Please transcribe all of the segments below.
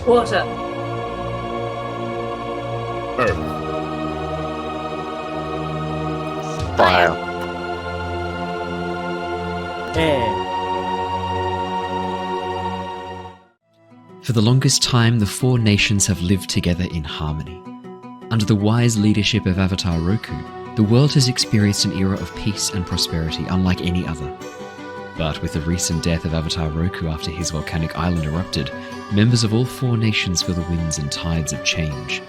Water. Earth. Fire. Air. For the longest time, the four nations have lived together in harmony. Under the wise leadership of Avatar Roku, the world has experienced an era of peace and prosperity unlike any other. But with the recent death of Avatar Roku after his volcanic island erupted, members of all four nations feel the winds and tides of change.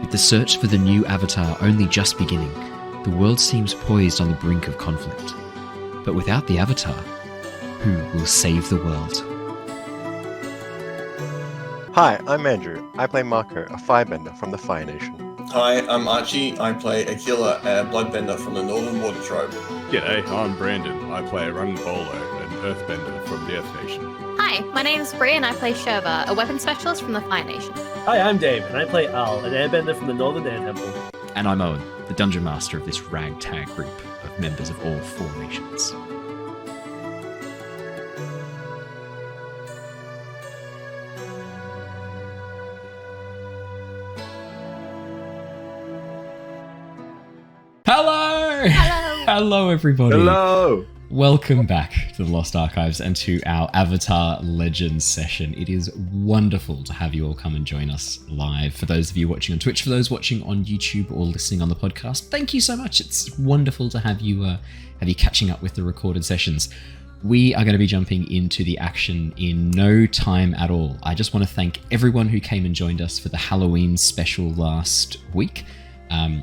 With the search for the new Avatar only just beginning, the world seems poised on the brink of conflict. But without the Avatar, who will save the world? Hi, I'm Andrew. I play Mako, a firebender from the Fire Nation. Hi, I'm Archie. I play Aquila, a bloodbender from the Northern Water Tribe. G'day, I'm Brandon. I play Rung-Bolo, an earthbender from the Earth Nation. Hi, my name's Bree and I play Shurva, a weapon specialist from the Fire Nation. Hi, I'm Dave, and I play Al, an airbender from the Northern Air Temple. And I'm Owen, the dungeon master of this ragtag group of members of all four nations. Hello! Hello! Hello, everybody. Hello! Welcome back to the Lost Archives and to our Avatar Legends session. It is wonderful to have you all come and join us live. For those of you watching on Twitch, for those watching on YouTube or listening on the podcast, thank you so much. It's wonderful to have you catching up with the recorded sessions. We are going to be jumping into the action in no time at all. I just want to thank everyone who came and joined us for the Halloween special last week.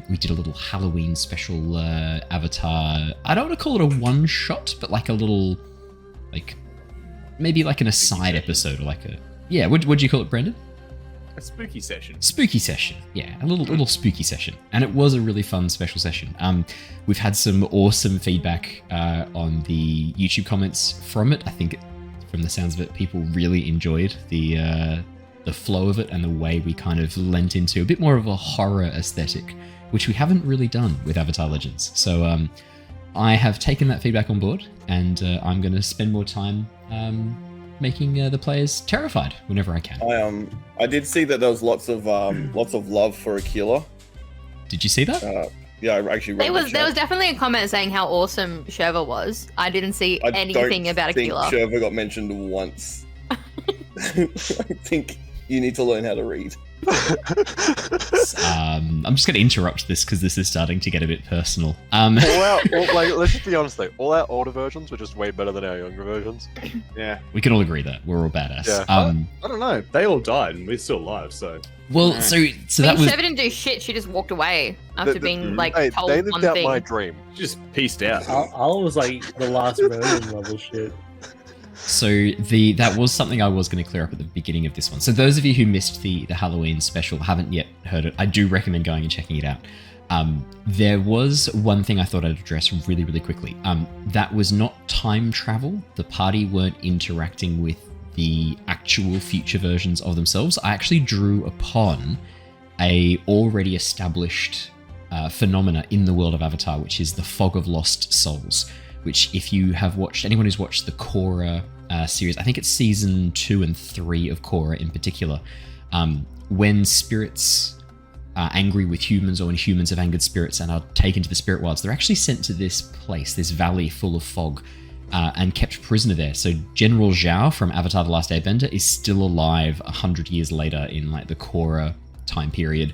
We did a little Halloween special Avatar. I don't want to call it a one-shot, but like a little, maybe like an aside episode or like a... Yeah, what'd you call it, Brendan? A spooky session. Spooky session, yeah, a little spooky session. And it was a really fun special session. We've had some awesome feedback on the YouTube comments from it. I think, from the sounds of it, people really enjoyed the flow of it and the way we kind of lent into a bit more of a horror aesthetic, which we haven't really done with Avatar Legends. So I have taken that feedback on board, and I'm going to spend more time making the players terrified whenever I can. I did see that there was lots of love for Aquila. Did you see that? Yeah, I actually read There was definitely a comment saying how awesome Shurva was. I didn't see anything about Aquila. Shurva got mentioned once. I think you need to learn how to read. I'm just going to interrupt this because this is starting to get a bit personal. Let's just be honest though, all our older versions were just way better than our younger versions. Yeah. We can all agree that we're all badass. Yeah. I don't know. They all died and we're still alive, so... Well, so that was... Shurva didn't do shit, she just walked away after being, told they one lived out thing. my dream. Just pieced out. Al was like the last version level shit. So that was something I was going to clear up at the beginning of this one. So those of you who missed the Halloween special, haven't yet heard it, I do recommend going and checking it out. There was one thing I thought I'd address really, really quickly. That was not time travel. The party weren't interacting with the actual future versions of themselves. I actually drew upon a already established phenomena in the world of Avatar, which is the fog of lost souls. Which, if you have watched, anyone who's watched the Korra series, I think it's season 2 and 3 of Korra in particular, when spirits are angry with humans, or when humans have angered spirits and are taken to the spirit wilds, they're actually sent to this place, this valley full of fog, and kept prisoner there. So General Zhao from Avatar the Last Airbender is still alive 100 years later in the Korra time period,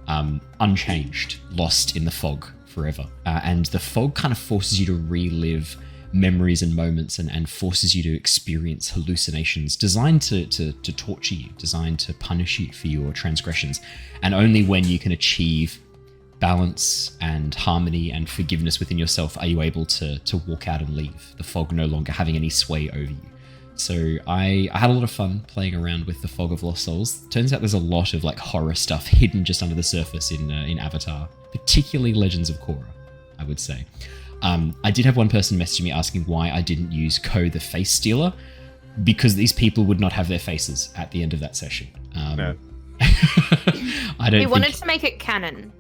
unchanged, lost in the fog forever. And the fog kind of forces you to relive memories and moments and forces you to experience hallucinations designed to torture you, designed to punish you for your transgressions. And only when you can achieve balance and harmony and forgiveness within yourself are you able to walk out and leave, the fog no longer having any sway over you. So I had a lot of fun playing around with the Fog of Lost Souls. Turns out there's a lot of horror stuff hidden just under the surface in Avatar, particularly Legends of Korra, I would say. I did have one person messaging me asking why I didn't use Ko the Face Stealer, because these people would not have their faces at the end of that session. No. We wanted to make it canon.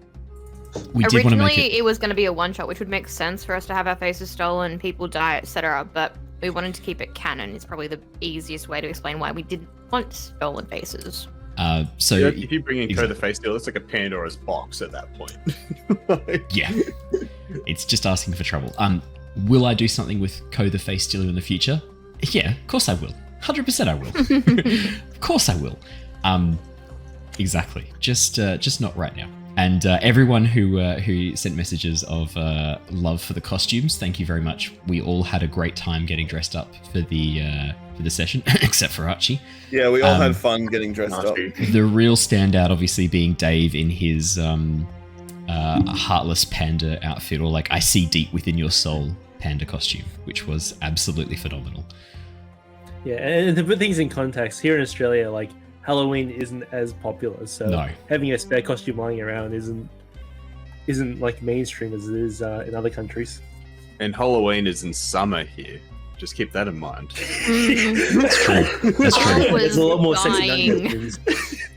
Originally, it was going to be a one-shot, which would make sense for us to have our faces stolen, people die, etc., but we wanted to keep it canon. It's probably the easiest way to explain why we didn't want stolen faces. So if you bring in Ko the Face Stealer, it's like a Pandora's box at that point. Yeah, it's just asking for trouble. Will I do something with Ko the Face Stealer in the future? Yeah, of course I will. 100% I will. Of course I will. Exactly. Just not right now. And everyone who sent messages of love for the costumes, thank you very much. We all had a great time getting dressed up for the session, except for Archie. Yeah, we all had fun getting dressed up. The real standout, obviously, being Dave in his heartless panda outfit, or like I see deep within your soul panda costume, which was absolutely phenomenal. Yeah, and to put things in context, here in Australia, like Halloween isn't as popular, so having a spare costume lying around isn't like mainstream as it is in other countries. And Halloween is in summer here. Just keep that in mind. That's true. That's true. There's a lot more sexy.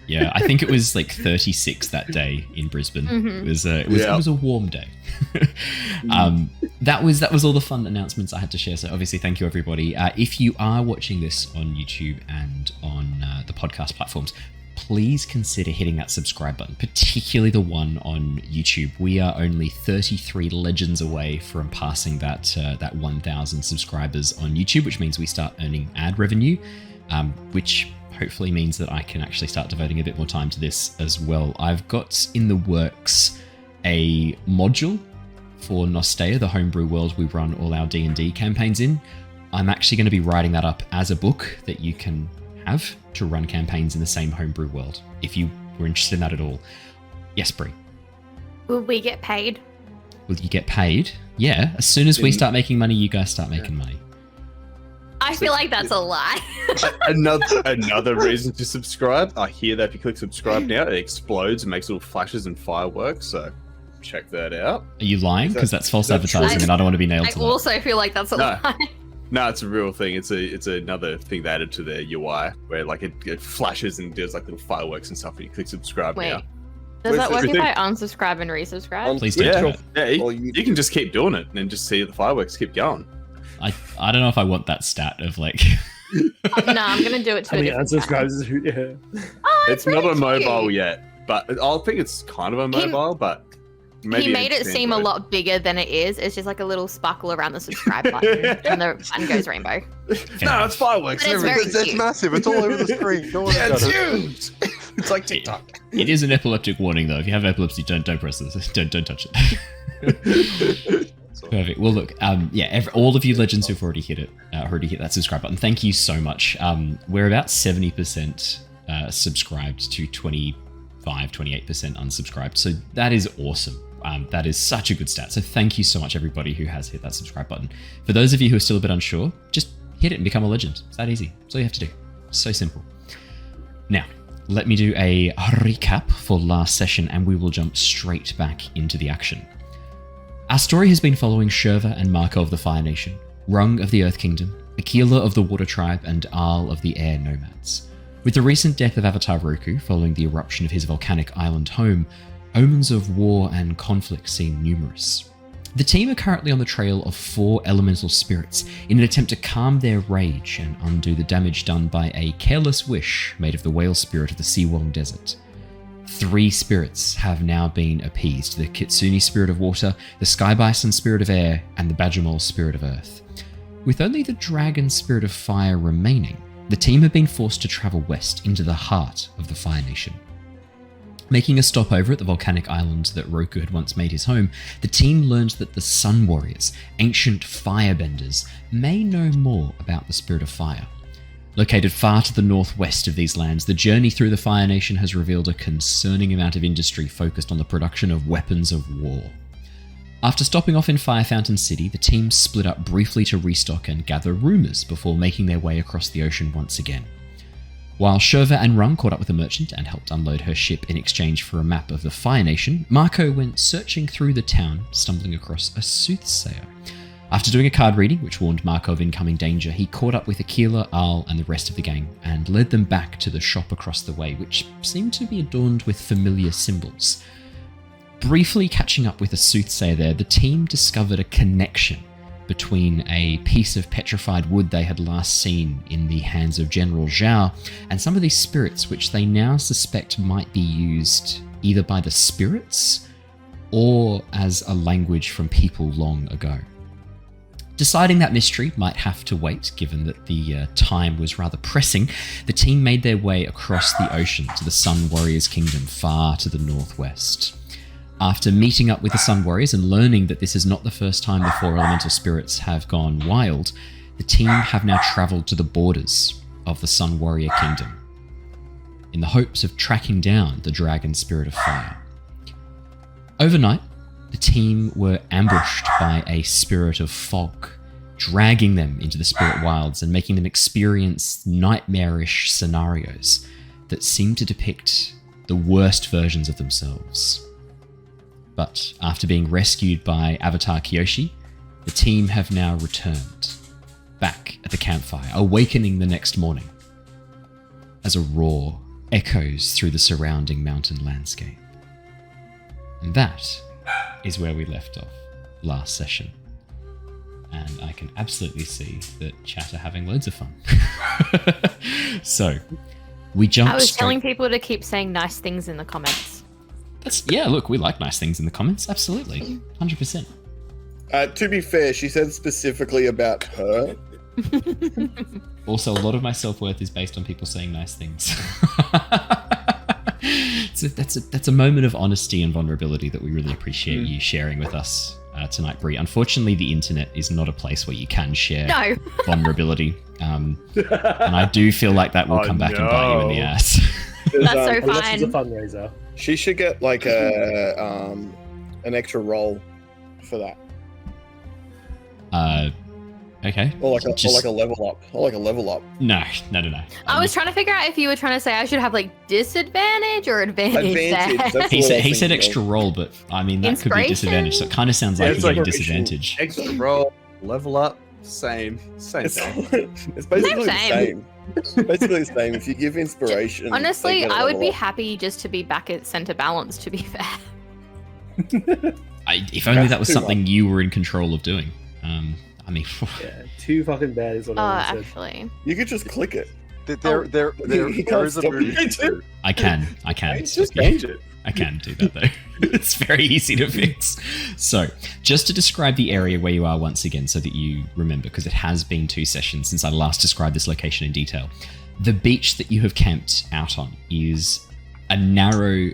Yeah, I think it was like 36 that day in Brisbane. It was a warm day. That was all the fun announcements I had to share. So obviously, thank you everybody. If you are watching this on YouTube and on the podcast platforms, please consider hitting that subscribe button, particularly the one on YouTube. We are only 33 legends away from passing that 1,000 subscribers on YouTube, which means we start earning ad revenue, which hopefully means that I can actually start devoting a bit more time to this as well. I've got in the works a module for Nostea, the homebrew world we run all our D&D campaigns in. I'm actually going to be writing that up as a book that you can have to run campaigns in the same homebrew world, if you were interested in that at all. Yes, Bree? Will we get paid? Will you get paid? Yeah, as soon as we start making money, you guys start making money. I feel like that's a lie. Another reason to subscribe. I hear that if you click subscribe now, it explodes and makes little flashes and fireworks, so check that out. Are you lying? Because that's false advertising and I don't want to be nailed to that. I also feel like that's a lie. No, it's a real thing. It's another thing they added to their UI where like it flashes and does like little fireworks and stuff when you click subscribe now. Does that work if I unsubscribe and resubscribe? Please don't. Yeah, you can just keep doing it and just see the fireworks keep going. I don't know if I want that stat of like... No, I'm going to do it to a different unsubscribes. Yeah. It's not a mobile yet, but I think it's kind of a mobile, but... Maybe he made it seem a lot bigger than it is. It's just like a little sparkle around the subscribe button, and the button goes rainbow. No, it's fireworks. It's massive. It's all over the screen. It's huge. It's like TikTok. It is an epileptic warning, though. If you have epilepsy, don't press this. Don't touch it. Perfect. Well, look, all of you legends who've already hit that subscribe button, thank you so much. We're about 70% subscribed to 28% unsubscribed, so that is awesome. That is such a good stat. So thank you so much, everybody who has hit that subscribe button. For those of you who are still a bit unsure, just hit it and become a legend. It's that easy. That's all you have to do. So simple. Now, let me do a recap for last session, and we will jump straight back into the action. Our story has been following Shurva and Mako of the Fire Nation, Rung of the Earth Kingdom, Aquila of the Water Tribe, and Aal of the Air Nomads. With the recent death of Avatar Roku following the eruption of his volcanic island home, omens of war and conflict seem numerous. The team are currently on the trail of 4 elemental spirits in an attempt to calm their rage and undo the damage done by a careless wish made of the whale spirit of the Siwong Desert. 3 spirits have now been appeased: the Kitsune spirit of water, the Sky Bison spirit of air, and the Badgermole spirit of earth. With only the dragon spirit of fire remaining, the team have been forced to travel west into the heart of the Fire Nation. Making a stopover at the volcanic island that Roku had once made his home, the team learned that the Sun Warriors, ancient firebenders, may know more about the Spirit of Fire. Located far to the northwest of these lands, the journey through the Fire Nation has revealed a concerning amount of industry focused on the production of weapons of war. After stopping off in Fire Fountain City, the team split up briefly to restock and gather rumours before making their way across the ocean once again. While Shurva and Rung caught up with a merchant and helped unload her ship in exchange for a map of the Fire Nation, Mako went searching through the town, stumbling across a soothsayer. After doing a card reading, which warned Mako of incoming danger, he caught up with Aquila, Aal, and the rest of the gang, and led them back to the shop across the way, which seemed to be adorned with familiar symbols. Briefly catching up with a soothsayer there, the team discovered a connection between a piece of petrified wood they had last seen in the hands of General Zhao and some of these spirits, which they now suspect might be used either by the spirits or as a language from people long ago. Deciding that mystery might have to wait, given that the time was rather pressing, the team made their way across the ocean to the Sun Warriors' kingdom far to the northwest. After meeting up with the Sun Warriors and learning that this is not the first time the four elemental spirits have gone wild, the team have now travelled to the borders of the Sun Warrior Kingdom in the hopes of tracking down the dragon spirit of fire. Overnight, the team were ambushed by a spirit of fog, dragging them into the spirit wilds and making them experience nightmarish scenarios that seem to depict the worst versions of themselves. But after being rescued by AquaticArchie, the team have now returned, back at the campfire, awakening the next morning as a roar echoes through the surrounding mountain landscape. And that is where we left off last session. And I can absolutely see that chat are having loads of fun. So, we jumped. I was telling people to keep saying nice things in the comments. Yeah, look, we like nice things in the comments. Absolutely. 100%. To be fair, she said specifically about her. Also, a lot of my self-worth is based on people saying nice things. So that's a moment of honesty and vulnerability that we really appreciate you sharing with us tonight, Bree. Unfortunately, the internet is not a place where you can share vulnerability. And I do feel like that will come back and bite you in the ass. That's so Unless it's a fine. fundraiser. She should get like an extra roll for that. Okay. Or like a level up. No. I was trying to figure out if you were trying to say I should have like disadvantage or advantage. there. He said extra roll, but I mean that could be disadvantage. So it kind of sounds like it's you're getting like disadvantage. Extra roll, level up, same thing. It's basically the same. Basically the same. If you give inspiration. Honestly, I would be happy just to be back at center balance, to be fair. If only that was something you were in control of doing. I mean, Yeah, too fucking bad is what I said. Actually. You could just click it. There is a movie. I can. Just change it. I can do that though. It's very easy to fix. So, just to describe the area where you are once again so that you remember, because it has been 2 sessions since I last described this location in detail. The beach that you have camped out on is a narrow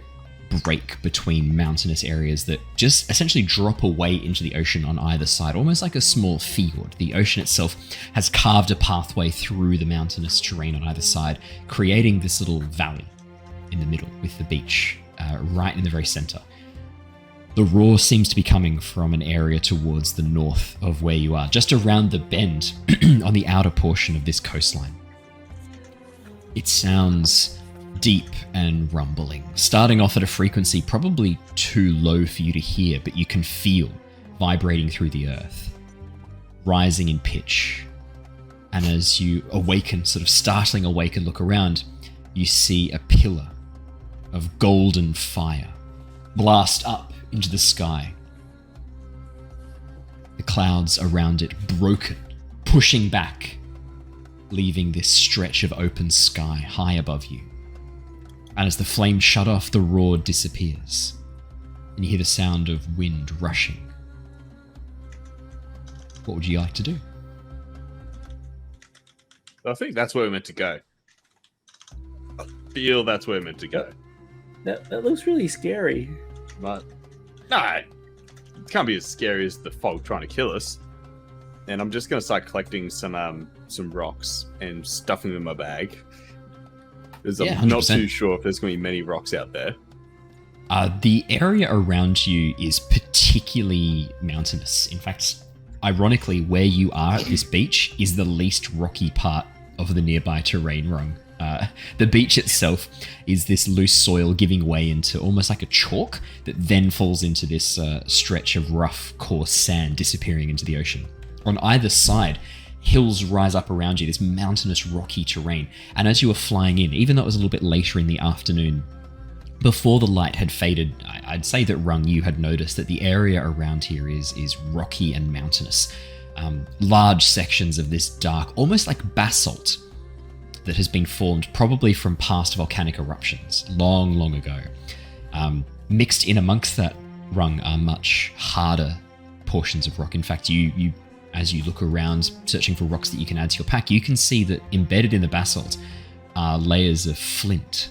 break between mountainous areas that just essentially drop away into the ocean on either side, almost like a small fjord. The ocean itself has carved a pathway through the mountainous terrain on either side, creating this little valley in the middle with the beach right in the very center. The roar seems to be coming from an area towards the north of where you are, just around the bend on the outer portion of this coastline. It sounds deep and rumbling, starting off at a frequency probably too low for you to hear, but you can feel vibrating through the earth, rising in pitch. And as you awaken, sort of startling awake and look around, you see a pillar of golden fire blast up into the sky. The clouds around it broken, pushing back, leaving this stretch of open sky high above you. And as the flames shut off, the roar disappears, and you hear the sound of wind rushing. What would you like to do? I think that's where we're meant to go. I feel that's where we're meant to go. That looks really scary. But no, it can't be as scary as the fog trying to kill us. And I'm just gonna start collecting some rocks and stuffing them in my bag. Because I'm not too sure if there's gonna be many rocks out there. The area around you is particularly mountainous. In fact, ironically, where you are at this beach is the least rocky part of the nearby terrain rung. The beach itself is this loose soil giving way into almost like a chalk that then falls into this stretch of rough, coarse sand disappearing into the ocean. On either side, hills rise up around you, this mountainous, rocky terrain. And as you were flying in, even though it was a little bit later in the afternoon, before the light had faded, I'd say that Rung, you had noticed that the area around here is rocky and mountainous. large sections of this dark, almost like basalt, that has been formed probably from past volcanic eruptions long ago. Mixed in amongst that, Rung, are much harder portions of rock. In fact, you as you look around searching for rocks that you can add to your pack, you can see that embedded in the basalt are layers of flint.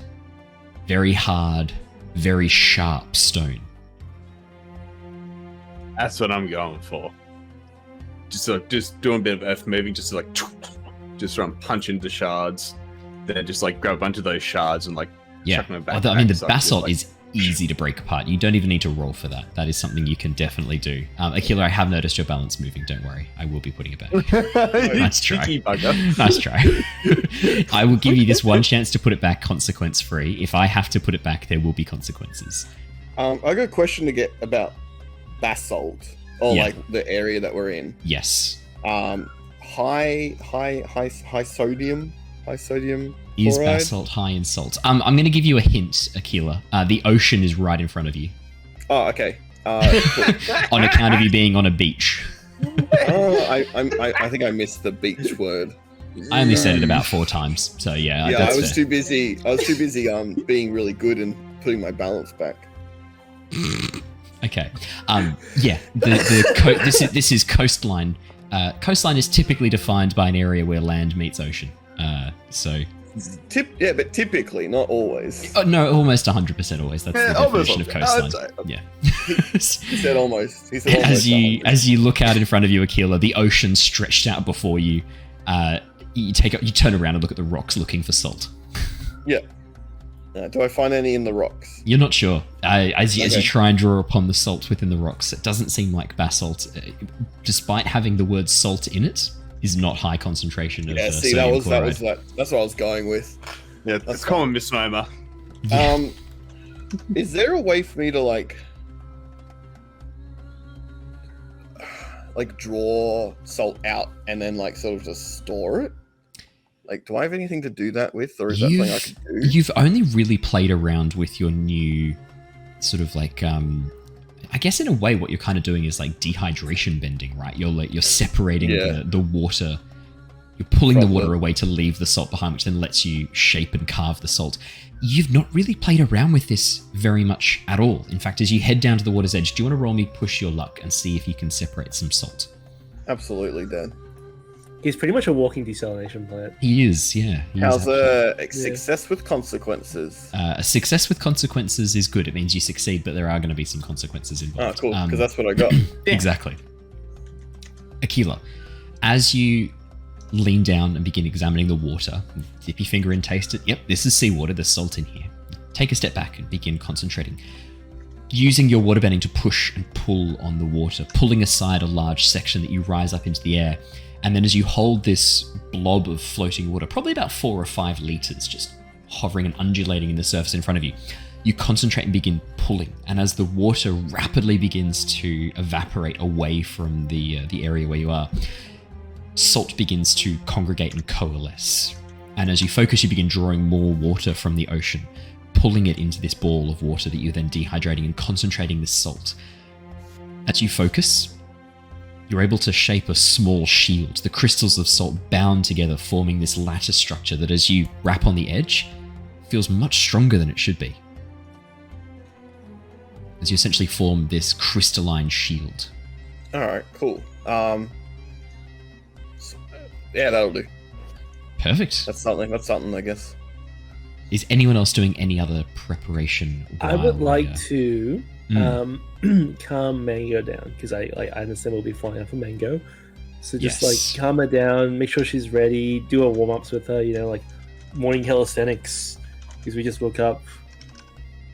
Very hard, very sharp stone. That's what I'm going for. Just doing a bit of earth moving, just try and punch into shards, then just like grab a bunch of those shards and chuck them back. I mean, the basalt is easy to break apart. You don't even need to roll for that. That is something you can definitely do. Aquila, I have noticed your balance moving. Don't worry, I will be putting it back. Nice try. Nice try. I will give you this one chance to put it back consequence free. If I have to put it back, there will be consequences. I got a question to get about basalt, or like the area that we're in. Yes. High sodium is chloride? Basalt high in salt? I'm going to give you a hint, Aquila. The ocean is right in front of you. Oh, okay. Cool. On account of you being on a beach. I think I missed the beach word. I only said it about 4 times, so yeah. Yeah, that's I was fair. too busy. Being really good and putting my balance back. Okay. Yeah. This is coastline. Coastline is typically defined by an area where land meets ocean. But typically, not always. No, almost 100% always. That's the definition of coastline. Yeah. He said almost. As you look out in front of you, Aquila, the ocean stretched out before you. You turn around and look at the rocks, looking for salt. Yeah. Do I find any in the rocks? You're not sure. As you try and draw upon the salt within the rocks, it doesn't seem like basalt, despite having the word salt in it, is not high concentration of sodium chloride. That's what I was going with. Yeah, that's common misnomer. Is there a way for me to like draw salt out and then sort of just store it? Do I have anything to do that with, or is that something I can do? You've only really played around with your new sort of I guess in a way what you're kind of doing is dehydration bending, right? You're separating the water. You're pulling the water away to leave the salt behind, which then lets you shape and carve the salt. You've not really played around with this very much at all. In fact, as you head down to the water's edge, do you want to roll me push your luck and see if you can separate some salt? Absolutely, Dad. He's pretty much a walking desalination plant. He is, yeah. How's a success with consequences? A success with consequences is good. It means you succeed, but there are going to be some consequences involved. Oh, cool, because that's what I got. Exactly. Aquila, as you lean down and begin examining the water, dip your finger in, taste it. Yep, this is seawater. There's salt in here. Take a step back and begin concentrating. Using your water bending to push and pull on the water, pulling aside a large section that you rise up into the air. And then as you hold this blob of floating water, probably about 4 or 5 liters, just hovering and undulating in the surface in front of you, you concentrate and begin pulling. And as the water rapidly begins to evaporate away from the area where you are, salt begins to congregate and coalesce. And as you focus, you begin drawing more water from the ocean, pulling it into this ball of water that you're then dehydrating and concentrating this salt. As you focus, you're able to shape a small shield, the crystals of salt bound together, forming this lattice structure that as you wrap on the edge, feels much stronger than it should be. As you essentially form this crystalline shield. Alright, cool. Yeah, that'll do. Perfect. That's something, I guess. Is anyone else doing any other preparation? I would like to calm Mango down, because I understand we'll be flying out for Mango. So just calm her down, make sure she's ready, do a warm-ups with her, morning calisthenics, because we just woke up.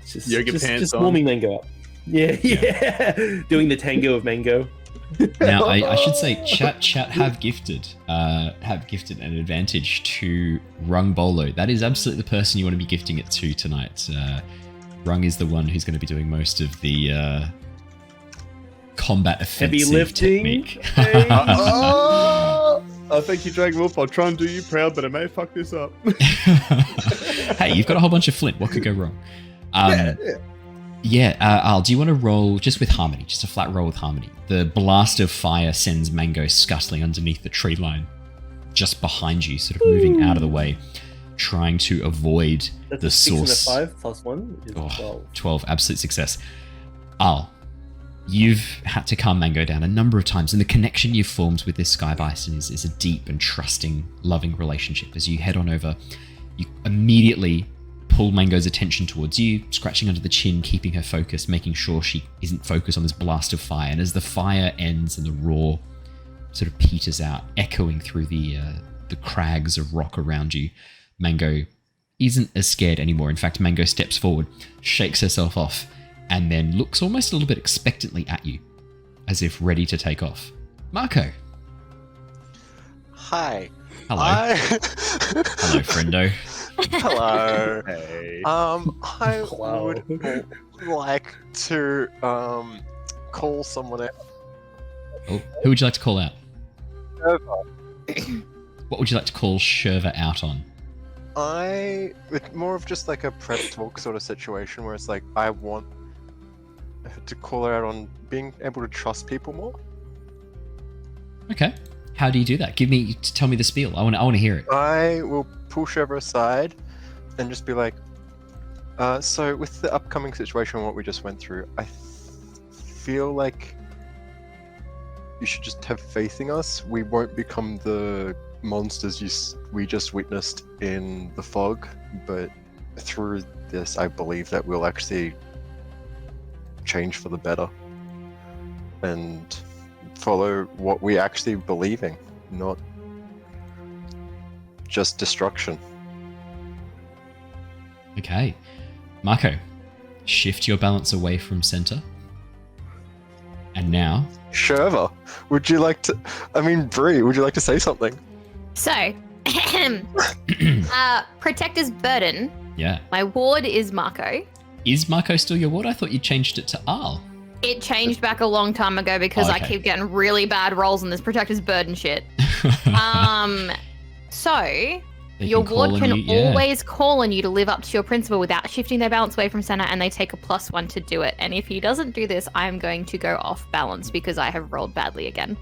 Just warming Mango up. Yeah. Doing the tango of Mango. Now, I should say, chat have gifted an advantage to Rung-Bolo. That is absolutely the person you want to be gifting it to tonight. Rung is the one who's going to be doing most of the combat offensive technique. Oh, thank you, Dragon Wolf. I'll try and do you proud, but I may fuck this up. Hey, you've got a whole bunch of flint. What could go wrong? Yeah, Al, do you want to roll just with harmony, just a flat roll with harmony? The blast of fire sends Mango scuttling underneath the tree line, just behind you, sort of moving out of the way, trying to avoid That's the a 6 source. and a 5 plus 1 is 12. 12, absolute success. Al, you've had to calm Mango down a number of times, and the connection you've formed with this Sky Bison is a deep and trusting, loving relationship. As you head on over, you immediately pull Mango's attention towards you, scratching under the chin, keeping her focused, making sure she isn't focused on this blast of fire. And as the fire ends and the roar sort of peters out, echoing through the crags of rock around you, Mango isn't as scared anymore. In fact, Mango steps forward, shakes herself off, and then looks almost a little bit expectantly at you, as if ready to take off. Mako. Hi. Hello. Hello, friendo. Hello. Hey. I Wow. would like to call someone out. Oh, who would you like to call out? Shurva. What would you like to call Shurva out on? It's more of just like a prep talk sort of situation where it's like I want to call her out on being able to trust people more. Okay. How do you do that? Tell me the spiel. I want to hear it. I will push her aside and just be like, so with the upcoming situation and what we just went through, I feel like you should just have faith in us. We won't become the monsters we just witnessed in the fog, but through this, I believe that we'll actually change for the better and follow what we actually believe in, not just destruction. Okay. Mako, shift your balance away from center. And now... Shurva, would you like to... Bree, would you like to say something? So, Protector's Burden. Yeah. My ward is Mako. Is Mako still your ward? I thought you changed it to Al. It changed back a long time ago because I keep getting really bad rolls on this Protector's Burden shit. So, your ward can always call on you to live up to your principle without shifting their balance away from center, and they take a +1 to do it. And if he doesn't do this, I'm going to go off balance because I have rolled badly again.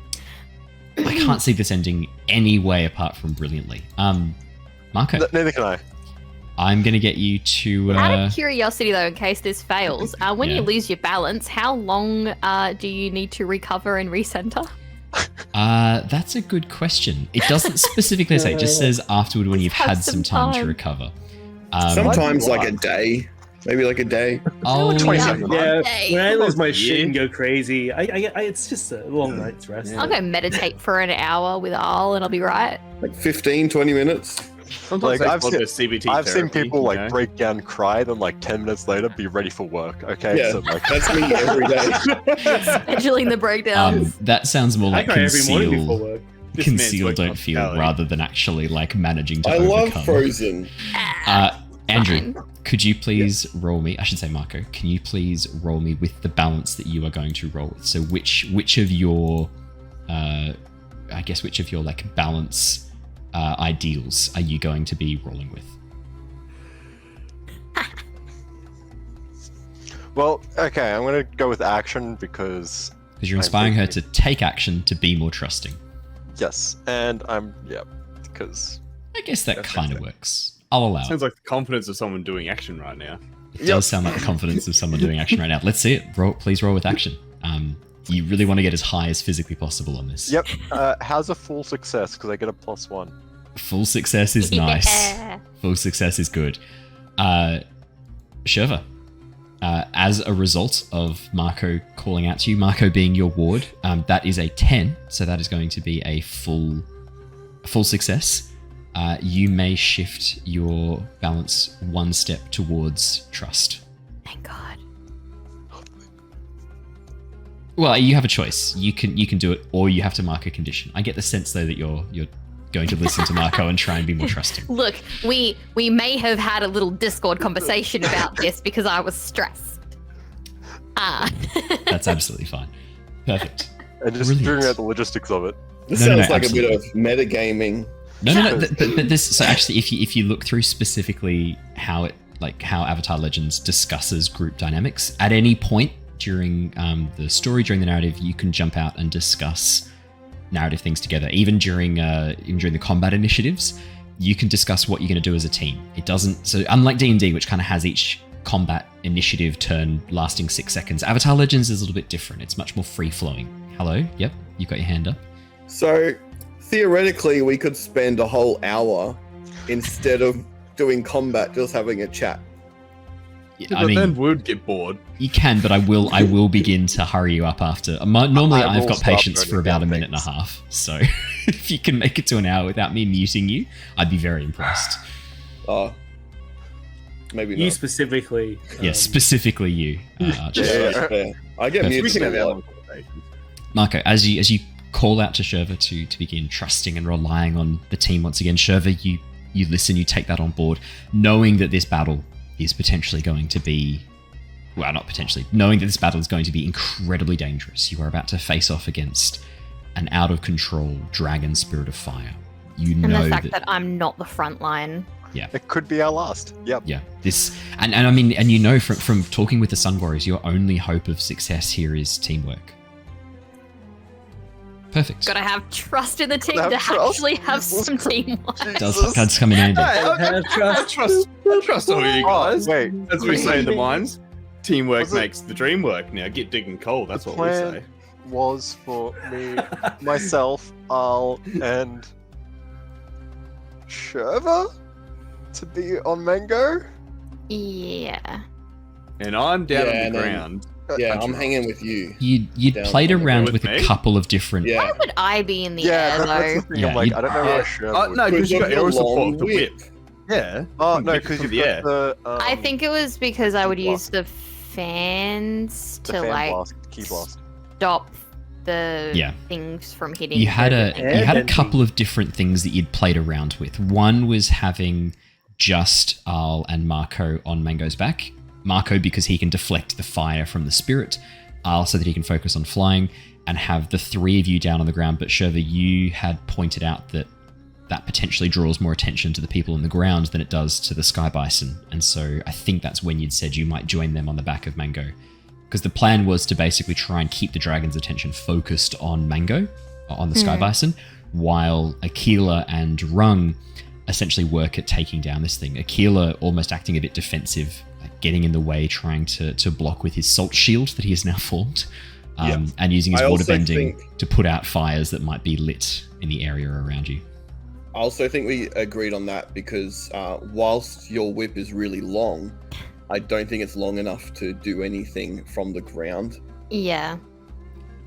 I can't see this ending any way apart from brilliantly. Mako. Neither can I. I'm going to get you to... Out of curiosity, though, in case this fails, when you lose your balance, how long do you need to recover and recenter? That's a good question. It doesn't specifically say. It just says afterward when you've had some time to recover. Sometimes like a day. Maybe like a day. Oh, 20 seconds. Yeah, when I lose my shit and go crazy, it's just a long night's rest. I'll go meditate for an hour with Al and I'll be right. Like 15, 20 minutes. Sometimes I've seen people therapy, break down, cry, then 10 minutes later be ready for work. Okay, Yeah, so that's me every day. Scheduling the breakdowns. that sounds more like I cry every morning before conceal. work. This man's Conceal, working don't on feel, reality. rather than actually managing to I overcome. love Frozen. Andrew, could you please roll me? I should say Mako. Can you please roll me with the balance that you are going to roll with? So which of your, which of your balance ideals are you going to be rolling with? Well, okay, I'm gonna go with action because Because you're inspiring her to take action to be more trusting. yes, and because I guess that kind of works. I'll allow Sounds it. like the confidence of someone doing action right now. It does sound like the confidence of someone doing action right now. Let's see it. Please roll with action. You really want to get as high as physically possible on this. Yep. How's a full success? Because I get a +1. Full success is nice. Yeah. Full success is good. Shurva, as a result of Mako calling out to you, Mako being your ward, that is a 10, so that is going to be a full success. You may shift your balance one step towards trust. Thank God. Well, you have a choice. You can do it, or you have to mark a condition. I get the sense though that you're going to listen to Mako and try and be more trusting. Look, we may have had a little Discord conversation about this because I was stressed. That's absolutely fine. Perfect. And just Brilliant. figuring out the logistics of it. This No, sounds like absolutely. a bit of metagaming. No. But this. So actually, if you look through specifically how it like how Avatar Legends discusses group dynamics. At any point during the story, during the narrative, you can jump out and discuss narrative things together. Even during the combat initiatives, you can discuss what you're going to do as a team. It doesn't. So unlike D&D, which kind of has each combat initiative turn lasting 6 seconds, Avatar Legends is a little bit different. It's much more free flowing. Hello. Yep. You've got your hand up. So theoretically, we could spend a whole hour instead of doing combat, just having a chat. I mean, then we'd get bored. You can, but I will begin to hurry you up after. Normally, I've got patience for about a minute and a half. So if you can make it to an hour without me muting you, I'd be very impressed. Maybe you not. Specifically. Yeah, specifically you. Archie. Yeah, I get muted. We can have a our lot. own conversations. Marco, as you call out to Shurva to begin trusting and relying on the team once again, Shurva, you listen, you take that on board, knowing that this battle is potentially going to be, well, not potentially, knowing that this battle is going to be incredibly dangerous. You are about to face off against an out-of-control dragon spirit of fire. You know, and the fact that I'm not the front line. Yeah. It could be our last. Yep. Yeah. This, and I mean, and you know from talking with the Sun Warriors, your only hope of success here is teamwork. Perfect. Gotta have trust in the team to actually have some teamwork. Does come in handy. I trust all you guys. Wait, As we say in the mines, teamwork makes the dream work. Now get digging coal. That's what we say. Was for me, myself, Al, and Shurva to be on Mango. Yeah. And I'm down Yeah, on the ground. Yeah, I'm hanging with you. You'd Down played on the around with with me? a couple of different. Yeah. Why would I be in the Yeah, air that's though? the thing. Yeah, I'm like, you- I don't know where Shurva would. No, because you got aerial Because of the support long of the whip. Yeah. Oh no, Whip because to you've the got air. the. I think it was because I would key use the fans the to fan like blast, key blast. stop the Yeah. things from hitting. You had Yeah, a couple of different things that you'd played around with. One was having just Al and Mako on Mango's back. Mako because he can deflect the fire from the spirit. Al so that he can focus on flying, and have the three of you down on the ground. But Shurva, you had pointed out that potentially draws more attention to the people on the ground than it does to the sky bison. And so I think that's when you'd said you might join them on the back of Mango. Because the plan was to basically try and keep the dragon's attention focused on Mango, on the sky bison, while Aquila and Rung essentially work at taking down this thing. Aquila almost acting a bit defensive, like getting in the way, trying to block with his salt shield that he has now formed, and using his I water also bending think- to put out fires that might be lit in the area around you. I also think we agreed on that because whilst your whip is really long, I don't think it's long enough to do anything from the ground. Yeah.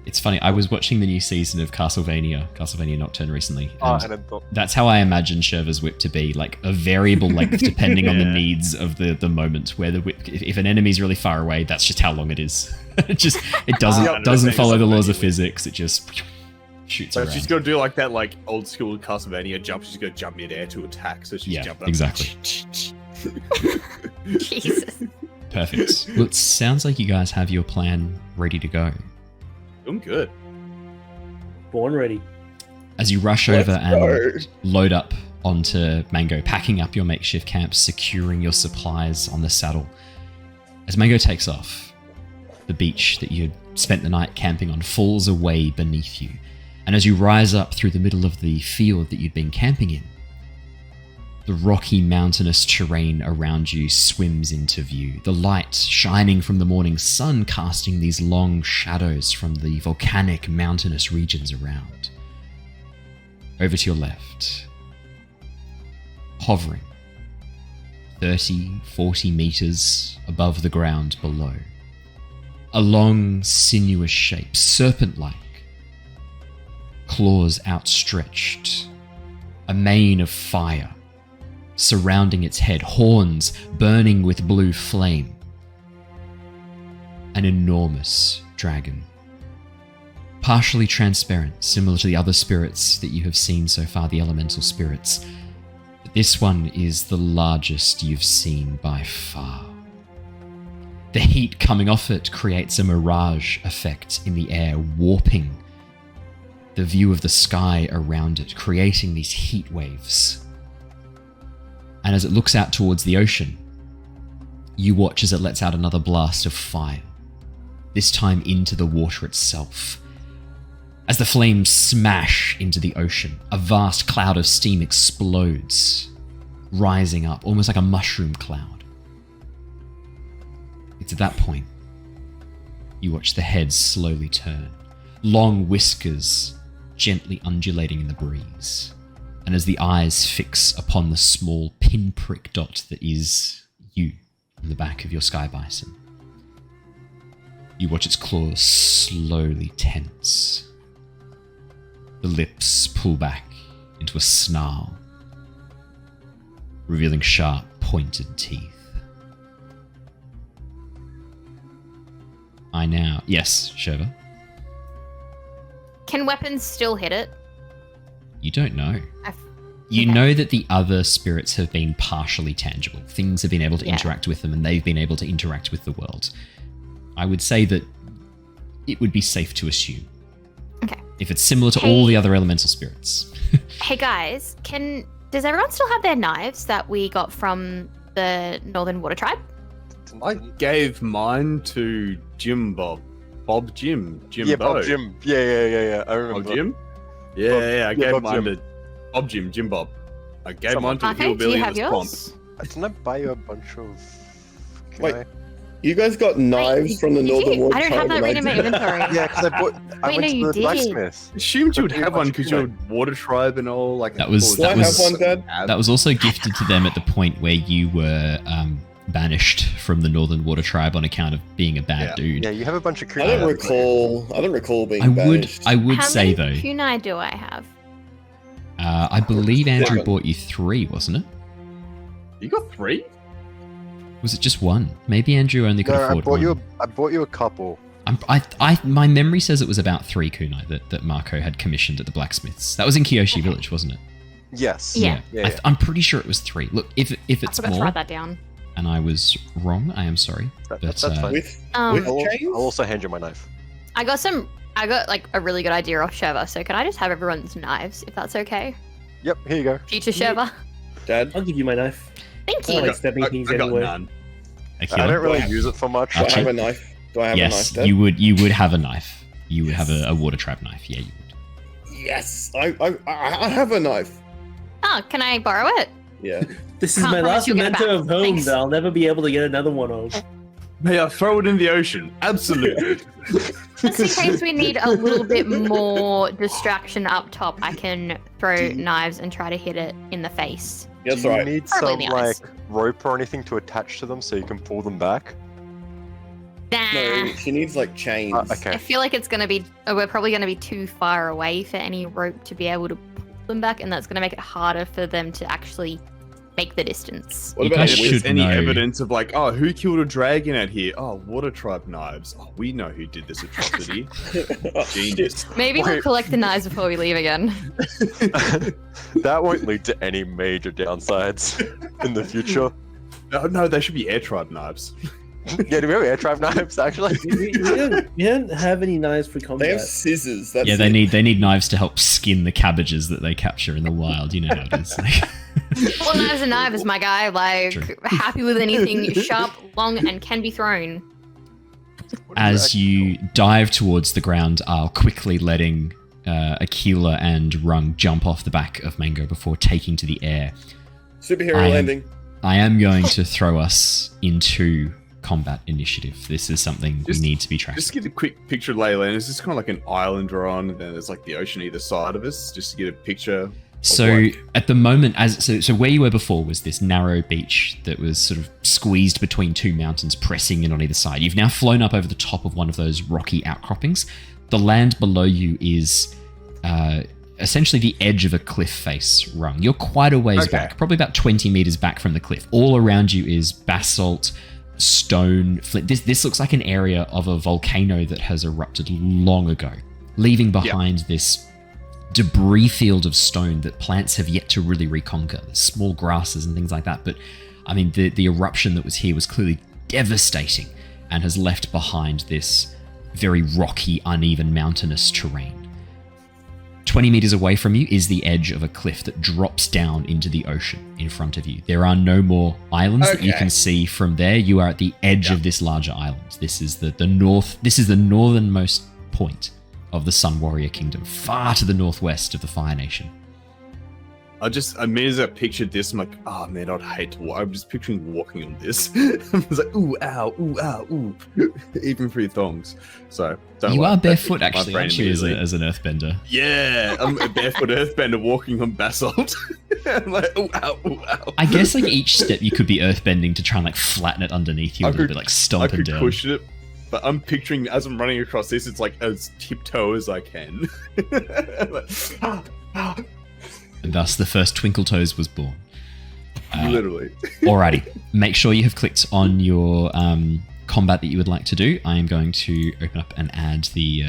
It's funny, I was watching the new season of Castlevania Nocturne recently, and And I thought, that's how I imagine Shurva's whip to be, like a variable length depending on the needs of the moment, where the whip, if an enemy's really far away, that's just how long it is. it doesn't follow the laws of physics, it just shoots So around. she's got to do like that, like old school Castlevania jump. She's got to jump mid-air to attack. So she's jumping up. Exactly. Jesus. Perfect. Well, it sounds like you guys have your plan ready to go. Doing good. Born ready. As you rush Let's over and go. load up onto Mango, packing up your makeshift camp, securing your supplies on the saddle. As Mango takes off, the beach that you had spent the night camping on falls away beneath you. And as you rise up through the middle of the field that you'd been camping in, the rocky mountainous terrain around you swims into view, the light shining from the morning sun casting these long shadows from the volcanic mountainous regions around. Over to your left, hovering 30, 40 meters above the ground below, a long sinuous shape, serpent-like, claws outstretched, a mane of fire surrounding its head, horns burning with blue flame. An enormous dragon. Partially transparent, similar to the other spirits that you have seen so far, the elemental spirits. But this one is the largest you've seen by far. The heat coming off it creates a mirage effect in the air, warping the view of the sky around it, creating these heat waves. And as it looks out towards the ocean, you watch as it lets out another blast of fire, this time into the water itself. As the flames smash into the ocean, a vast cloud of steam explodes, rising up, almost like a mushroom cloud. It's at that point you watch the head slowly turn, long whiskers gently undulating in the breeze. And as the eyes fix upon the small pinprick dot that is you in the back of your sky bison, you watch its claws slowly tense. The lips pull back into a snarl, revealing sharp, pointed teeth. Yes, Shurva? Can weapons still hit it? You don't know. You know that the other spirits have been partially tangible. Things have been able to interact with them, and they've been able to interact with the world. I would say that it would be safe to assume. Okay. If it's similar to all the other elemental spirits. Hey guys, does everyone still have their knives that we got from the Northern Water Tribe? I gave mine to Jim Bob. Bob Jim. Yeah, Bo. Bob Jim. Yeah. I remember. Bob Jim? Yeah, I gave mine to Bob Jim Bob. I gave mine to Okay, do Hillbilly you in have his yours? Didn't I buy you a bunch of... Wait, you guys got knives from the Northern Water I don't have that written in my inventory. Yeah, because I went to the blacksmith. Assumed you'd have one because you're Water Tribe and all. Like That was Do I have one, Dad? that was also gifted to them at the point where you were banished from the Northern Water Tribe on account of being a bad dude. Yeah, you have a bunch of I don't recall being I would banished. say How though. many kunai do I have? I believe Andrew bought you 3, wasn't it? You got 3? Was it just 1? Maybe Andrew only could afford one. I bought you a couple. My memory says it was about 3 kunai that Mako had commissioned at the blacksmiths. That was in Kyoshi Village, wasn't it? Yes. Yeah. I'm pretty sure it was 3. Look, if I it's forgot to more write that down. and I was wrong, I am sorry. That's fine. With I'll chains? also hand you my knife. I got like a really good idea off Shurva, so can I just have everyone's knives, if that's okay? Yep, here you go. Future Shurva. Dad? I'll give you my knife. Thank I you. like stepping things I got anywhere. none. Aquila? I don't really use it for much. Do I have a knife? Yes, Dad? you would have a knife. You would have a water trap knife. Yeah, you would. Yes, I have a knife. Oh, can I borrow it? Yeah. This is Can't my promise last you'll get it memento back. of home Thanks. that I'll never be able to get another one of. May I throw it in the ocean? Absolutely. Just in case we need a little bit more distraction up top, I can throw knives and try to hit it in the face. That's Do you right. need Probably some in the eyes. rope or anything to attach to them so you can pull them back? Nah. No, she needs like chains. I Okay. feel like we're probably going to be too far away for any rope to be able to pull them back, and that's going to make it harder for them to actually make the distance. What You about guys If with- there's should any know. evidence of like, oh, who killed a dragon out here? Oh, Water Tribe knives. Oh, we know who did this atrocity. Oh, Genius. Maybe we'll Wait. collect the knives before we leave again. That won't lead to any major downsides in the future. No, they should be Air Tribe knives. Yeah, do we have air drive knives actually? We don't have any knives for combat. They have scissors. That's Yeah, they it. need knives to help skin the cabbages that they capture in the wild. You know how it is. Well, knives are knives, my guy. Like, True. happy with anything sharp, long, and can be thrown. As you dive towards the ground, I'll quickly letting Aquila and Rung jump off the back of Mango before taking to the air. Superhero I am- landing. I am going to throw us into combat initiative. This is something we need to be tracking. Just get a quick picture of Leyland. It's just kind of like an island we're on, and then there's like the ocean either side of us, just to get a picture. So at the moment, so where you were before was this narrow beach that was sort of squeezed between 2 mountains, pressing in on either side. You've now flown up over the top of one of those rocky outcroppings. The land below you is essentially the edge of a cliff face, Rung. You're quite a ways back, probably about 20 meters back from the cliff. All around you is basalt, stone, flint. This looks like an area of a volcano that has erupted long ago, leaving behind this debris field of stone that plants have yet to really reconquer. There's small grasses and things like that, but I mean the eruption that was here was clearly devastating and has left behind this very rocky, uneven, mountainous terrain. 20 meters away from you is the edge of a cliff that drops down into the ocean in front of you. There are no more islands that you can see from there. You are at the edge of this larger island. This is the north. This is the northernmost point of the Sun Warrior Kingdom, far to the northwest of the Fire Nation. I mean, as I pictured this, I'm like, oh man, I'd hate to walk. I'm just picturing walking on this. I was like, ooh, ow, ooh, even through thongs. So you are barefoot, actually, aren't you, as an earthbender? Yeah, I'm a barefoot earthbender walking on basalt. I'm like, ooh, ow, ooh, ow. I guess like each step you could be earthbending to try and like flatten it underneath you a little bit, like stomping down. I could push it, but I'm picturing as I'm running across this, it's like as tiptoe as I can. Like, and thus the first Twinkle Toes was born. Literally. Alrighty. Make sure you have clicked on your combat that you would like to do. I am going to open up and add the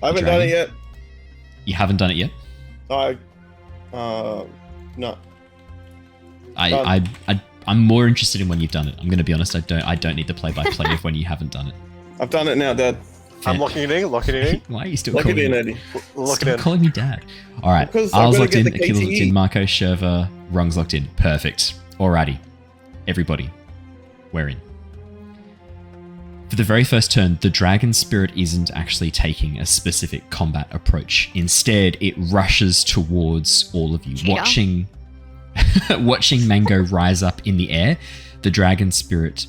I haven't done it yet. You haven't done it yet? No. I'm more interested in when you've done it. I'm going to be honest. I don't need the play-by-play of when you haven't done it. I've done it now, Dad. I'm locking it in. Why are you still Lock calling it in, me? Eddie. Stop calling me Dad. All right. Because Al's I've locked gotta in. get the Aquila's locked KTE. in. Mako, Shurva, Rung's locked in. Perfect. Alrighty. Everybody, we're in. For the very first turn, the dragon spirit isn't actually taking a specific combat approach. Instead, it rushes towards all of you. Cheetah. Watching Mango rise up in the air, the dragon spirit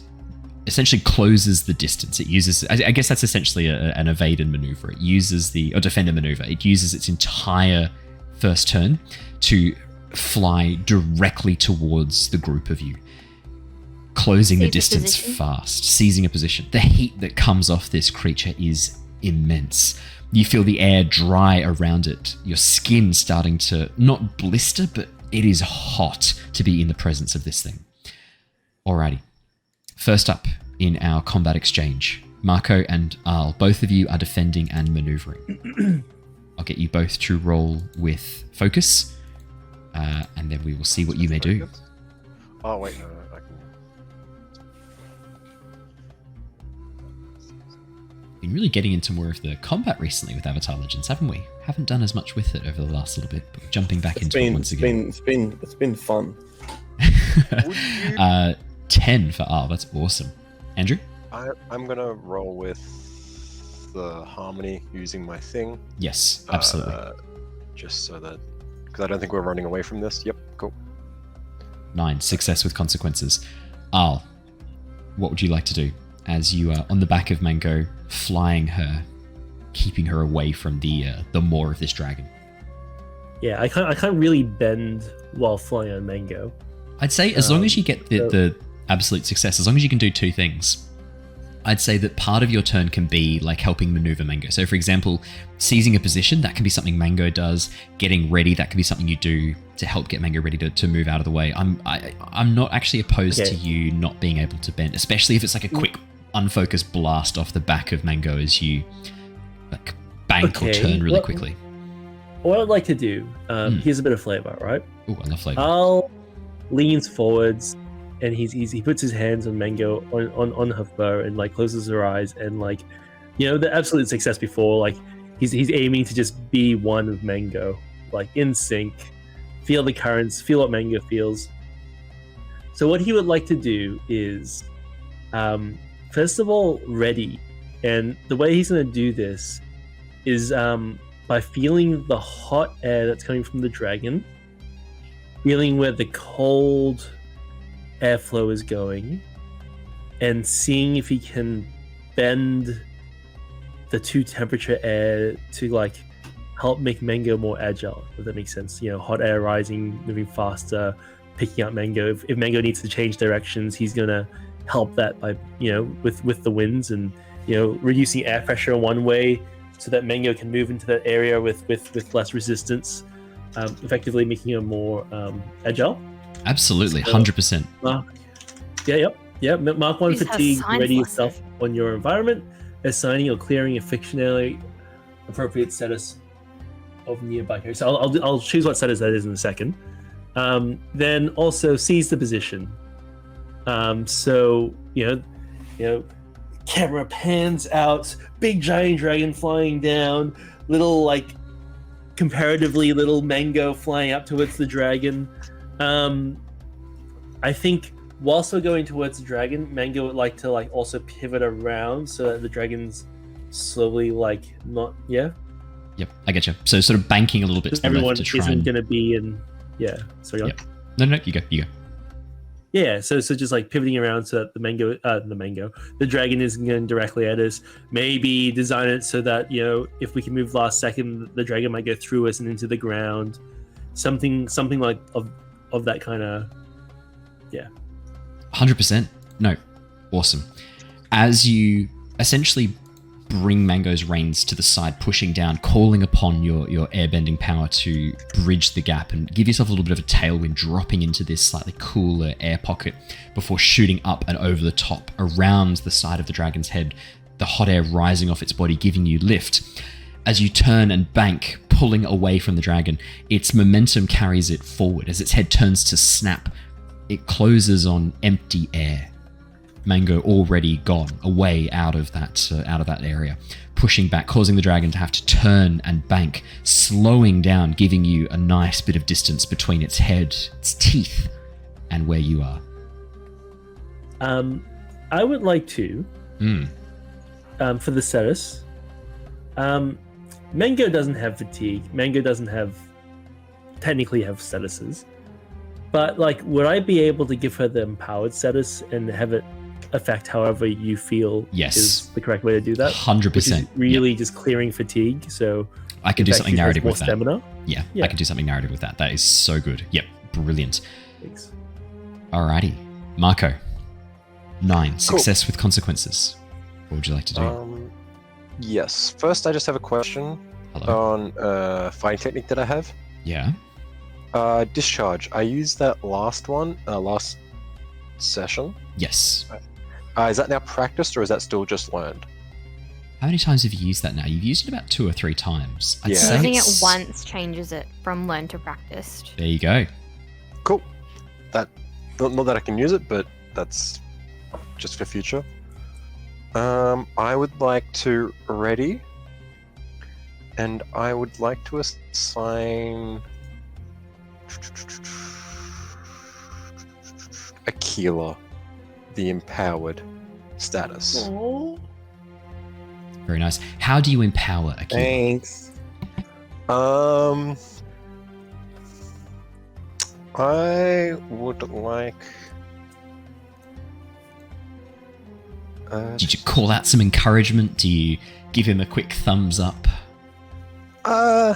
essentially closes the distance. It uses, I guess that's essentially an evade and maneuver. It uses or defend and maneuver. It uses its entire first turn to fly directly towards the group of you, closing the distance fast, seizing a position. The heat that comes off this creature is immense. You feel the air dry around it, your skin starting to not blister, but it is hot to be in the presence of this thing. Alrighty. First up in our combat exchange, Mako and Al, both of you are defending and maneuvering. I'll get you both to roll with focus, and then we will see what you may do. Oh, wait, no, I can... Been really getting into more of the combat recently with Avatar Legends, haven't we? Haven't done as much with it over the last little bit, but we're jumping back into it once again. It's been fun. 10 for Al, that's awesome. Andrew? I'm gonna roll with the harmony using my thing. Yes, absolutely. Just so that, because I don't think we're running away from this. Yep, cool. 9, success with consequences. Al, what would you like to do as you are on the back of Mango, flying her, keeping her away from the maw of this dragon? Yeah, I can't really bend while flying on Mango. I'd say as long as you get the absolute success, as long as you can do two things, I'd say that part of your turn can be like helping maneuver Mango. So for example, seizing a position, that can be something Mango does. Getting ready, that can be something you do to help get Mango ready to move out of the way. I'm not actually opposed to you not being able to bend, especially if it's like a quick unfocused blast off the back of Mango as you like bank or turn really quickly. What I'd like to do, here's a bit of flavor, right? Ooh, I love flavor. Al leans forwards and he puts his hands on Mango on her fur and like closes her eyes and like, you know, the absolute success before, like he's aiming to just be one with Mango, like in sync, feel the currents, feel what Mango feels. So what he would like to do is, first of all, ready, and the way he's going to do this is by feeling the hot air that's coming from the dragon, feeling where the cold airflow is going, and seeing if he can bend the two temperature air to like help make Mango more agile, if that makes sense. You know, hot air rising, moving faster, picking up Mango. If Mango needs to change directions, he's gonna help that by, you know, with the winds and, you know, reducing air pressure in one way so that Mango can move into that area with less resistance, effectively making him more agile. Absolutely, 100%. Yeah. Mark 1 fatigue, ready yourself on your environment, assigning or clearing a fictionally appropriate status of nearby here. So I'll choose what status that is in a second. Then also seize the position. So you know, camera pans out, big giant dragon flying down, little like comparatively little mango flying up towards the dragon. I think whilst we're going towards the dragon, Mango would like to like also pivot around so that the dragon's slowly like not Yep, I get you. So sort of banking a little bit to the left to try isn't going to be in. Yeah, sorry. Yep. No, you go. Yeah, so just like pivoting around so that the dragon isn't going directly at us. Maybe design it so that, you know, if we can move last second, the dragon might go through us and into the ground. Something like of that kind of, yeah. 100%. No, awesome. As you essentially bring Mango's reins to the side, pushing down, calling upon your airbending power to bridge the gap and give yourself a little bit of a tailwind, dropping into this slightly cooler air pocket before shooting up and over the top around the side of the dragon's head, the hot air rising off its body, giving you lift. As you turn and bank, pulling away from the dragon, its momentum carries it forward. As its head turns to snap, it closes on empty air. Mango already gone, away out of that area, pushing back, causing the dragon to have to turn and bank, slowing down, giving you a nice bit of distance between its head, its teeth, and where you are. I would like to, for the status, Mango doesn't have fatigue. Mango doesn't technically have statuses. But, like, would I be able to give her the empowered status and have it affect however you feel is the correct way to do that? 100%. Which is really just clearing fatigue. So I can do something narrative with that. Stamina. Yeah, I can do something narrative with that. That is so good. Yep, brilliant. Thanks. Alrighty. Mako. 9. Success with consequences. What would you like to do? Yes. First, I just have a question on fighting technique that I have. Yeah. Discharge. I used that last session. Yes. Is that now practiced or is that still just learned? How many times have you used that now? You've used it about 2 or 3 times. I'd say using it once changes it from learned to practiced. There you go. Cool. Not that I can use it, but that's just for future. I would like to ready, and I would like to assign Aquila the empowered status. Aww. Very nice. How do you empower Aquila? Thanks. I would like. Did you call out some encouragement? Do you give him a quick thumbs up? I'm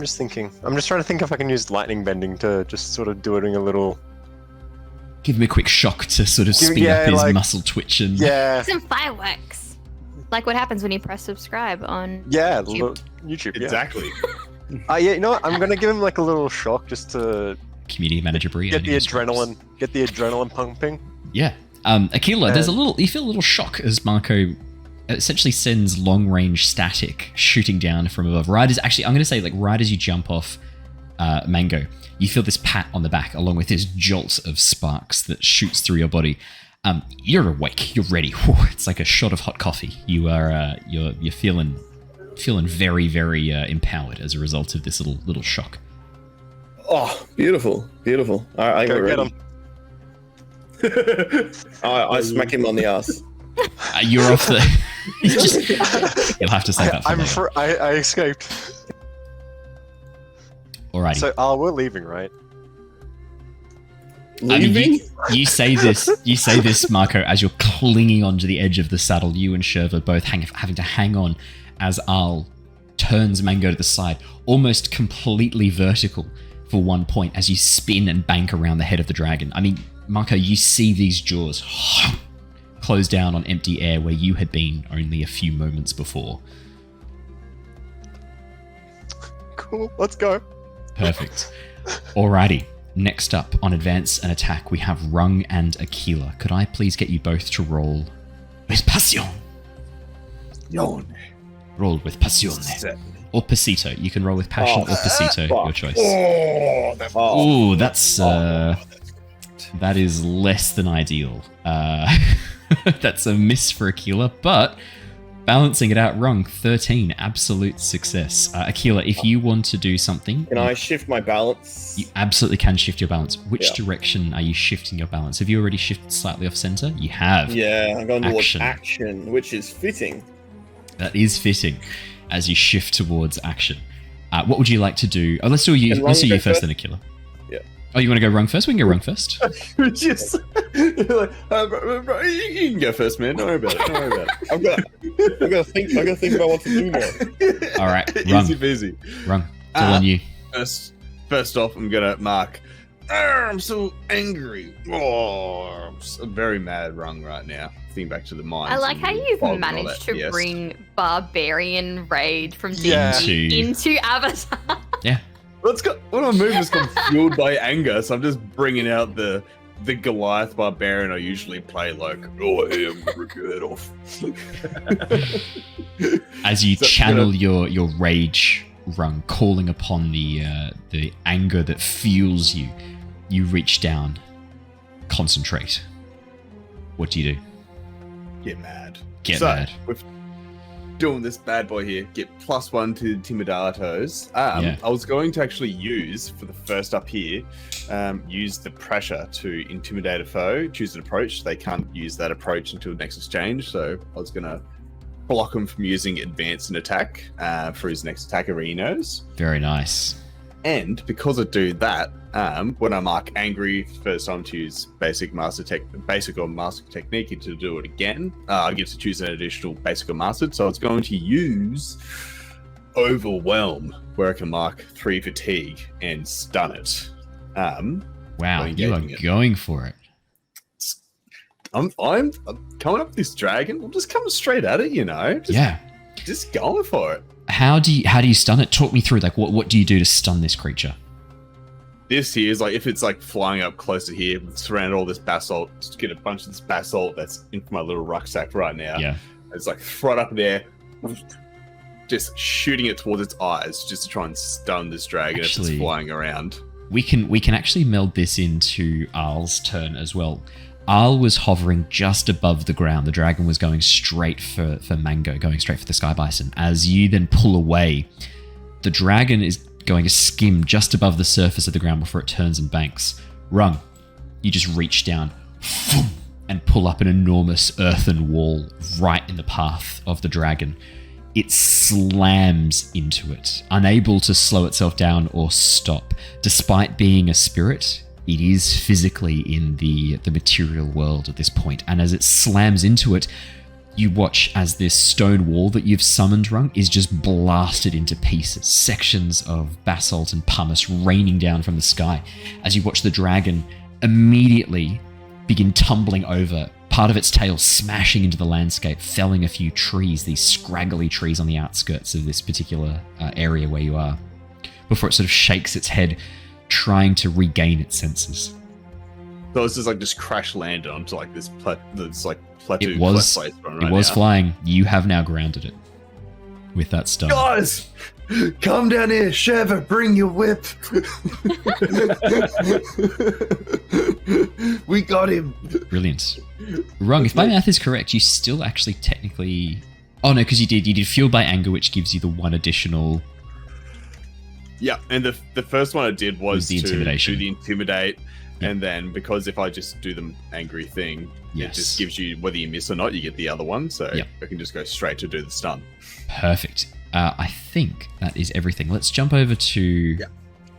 just thinking. I'm just trying to think if I can use lightning bending to just sort of doing a little. Give him a quick shock to sort of speed up his muscle twitch and. Yeah. Some fireworks. Like what happens when you press subscribe on YouTube. Yeah. Exactly. Yeah, you know what? I'm gonna give him like a little shock just to Community manager Bree. get the adrenaline pumping. Yeah. Aquila, you feel a little shock as Mako essentially sends long-range static shooting down from above. Right as you jump off Mango, you feel this pat on the back along with this jolt of sparks that shoots through your body. You're awake. You're ready. Whew, it's like a shot of hot coffee. You are you're feeling very, very empowered as a result of this little shock. Oh, beautiful. I got ready. I smack him on the ass. You're off the. You'll have to say that. I escaped. Alrighty. So, we're leaving, right? Leaving? You say this, Mako, as you're clinging onto the edge of the saddle. You and Shurva both having to hang on as Al turns Mango to the side, almost completely vertical for one point as you spin and bank around the head of the dragon. I mean, Mako, you see these jaws close down on empty air where you had been only a few moments before. Cool, let's go. Perfect. Alrighty. Next up on advance and attack, we have Rung and Aquila. Could I please get you both to roll with passion? Roll with passione. Or pasito. You can roll with passion or pasito, your choice. Oh, that's that is less than ideal. That's a miss for Aquila, but Balancing it out wrong. 13. Absolute success. Aquila, if you want to do something... Can I shift my balance? You absolutely can shift your balance. Which direction are you shifting your balance? Have you already shifted slightly off center? You have. Yeah, I'm going towards action, which is fitting. That is fitting as you shift towards action. What would you like to do? Oh, let's do you first then, Aquila. Yeah. Oh, you want to go Rung first? We can go Rung first. Just you can go first, man. Don't worry about it. I'm gonna think about what to do now. All right, Rung. Easy peasy. Rung. It's all on you. First off, I'm gonna mark. I'm so angry. I'm very mad, Rung, right now. Think back to the mines. I like how you've managed to bring barbarian rage from D&D into Avatar. Yeah. Let's go. One of my moves has gone fueled by anger, so I'm just bringing out the Goliath barbarian I usually play, like, oh, I am gonna rip your head off. As you channel your rage, Rung, calling upon the anger that fuels you, you reach down, concentrate. What do you do? Get mad. Get mad. With doing this bad boy here, get +1 to Intimidatos. I was going to actually use, for the first up here, use the pressure to intimidate a foe, choose an approach. They can't use that approach until next exchange, so I was going to block him from using advance and attack for his next attack arenas. Very nice. And because I do that, when I mark angry, first time to use basic or master technique to do it again, I get to choose an additional basic or mastered. So I was going to use overwhelm, where I can mark 3 fatigue and stun it. Wow, you are going for it. I'm coming up with this dragon. I'm just coming straight at it, just going for it. How do you stun it? Talk me through, like, what do you do to stun this creature? This here is like, if it's like flying up close to here, surround all this basalt, just get a bunch of this basalt that's in my little rucksack right now. Yeah. It's like right up there, just shooting it towards its eyes, just to try and stun this dragon as it's flying around. We can actually meld this into Arl's turn as well. Arl was hovering just above the ground. The dragon was going straight for Mango, going straight for the Sky Bison. As you then pull away, the dragon is going to skim just above the surface of the ground before it turns and banks. Rung, you just reach down and pull up an enormous earthen wall right in the path of the dragon. It slams into it, unable to slow itself down or stop. Despite being a spirit, it is physically in the material world at this point. And as it slams into it, you watch as this stone wall that you've summoned, Rung, is just blasted into pieces. Sections of basalt and pumice raining down from the sky. As you watch the dragon immediately begin tumbling over, part of its tail smashing into the landscape, felling a few trees, these scraggly trees on the outskirts of this particular area where you are, before it sort of shakes its head, trying to regain its senses. So it's just crash landed onto like this plateau. It was flying. You have now grounded it with that stun. Guys, come down here, Shurva, bring your whip. We got him. Brilliant. Rung, if my math is correct, you still actually technically... Oh no, because you did fueled by anger, which gives you the one additional... Yeah, and the first one I did was the intimidation. To do the intimidate, and then because if I just do the angry thing, it just gives you, whether you miss or not, you get the other one, so I can just go straight to do the stun. Perfect. I think that is everything. Let's jump over to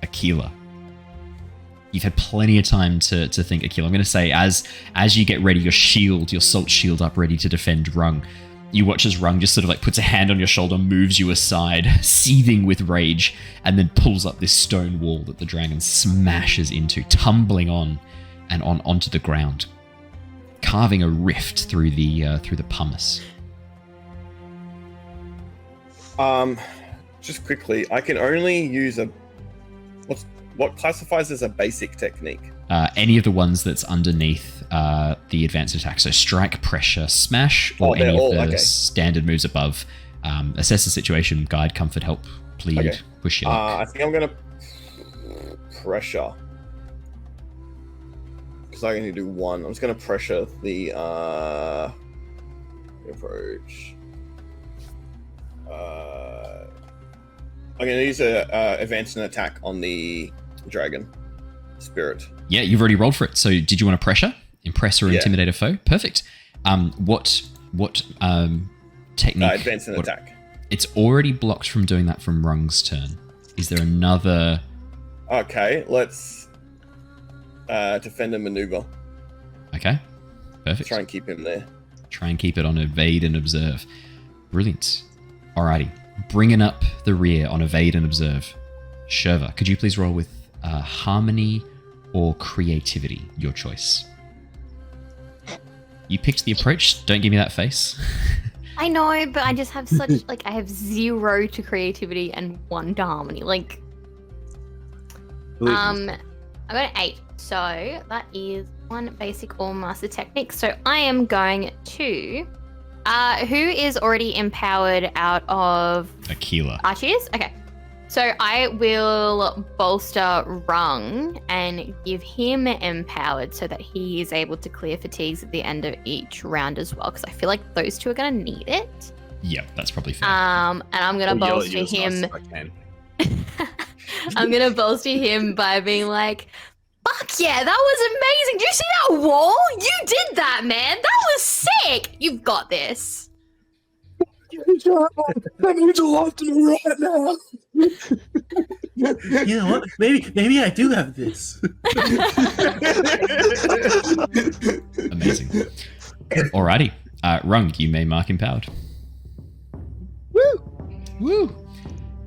Aquila. You've had plenty of time to think, Aquila. I'm going to say, as you get ready, your salt shield up, ready to defend Rung, you watch as Rung just sort of like puts a hand on your shoulder, moves you aside, seething with rage, and then pulls up this stone wall that the dragon smashes into, tumbling on and onto the ground, carving a rift through the pumice. Just quickly, I can only use what classifies as a basic technique. Any of the ones that's underneath the advanced attack. So strike, pressure, smash, or any of the standard moves above. Assess the situation, guide, comfort, help, plead, push your luck. I think I'm going to pressure. Because I can only do one. I'm just going to pressure the approach. I'm going to use a advance and attack on the dragon spirit. Yeah, you've already rolled for it. So did you want to pressure, impress, or intimidate a foe? Perfect. What technique? Advance and attack. It's already blocked from doing that from Rung's turn. Is there another? Okay, let's defend and maneuver. Okay, perfect. Try and keep him there. Try and keep it on evade and observe. Brilliant. Alrighty, bringing up the rear on evade and observe. Shurva, could you please roll with harmony or creativity? Your choice. You picked the approach. Don't give me that face. I know, but I just have such I have 0 to creativity and 1 to harmony. I got an 8, so that is 1 basic or master technique. So I am going to. Who is already empowered out of Aquila? Archie is? Okay. So I will bolster Rung and give him empowered so that he is able to clear fatigues at the end of each round as well, because I feel like those two are going to need it. Yep, that's probably fair. And I'm going to bolster him. I'm going to bolster him by being like, fuck yeah, that was amazing. Did you see that wall? You did that, man. That was sick. You've got this. That means a lot to me right now. You know what? Maybe I do have this. Amazing. Alrighty. Rung, you may mark empowered. Woo!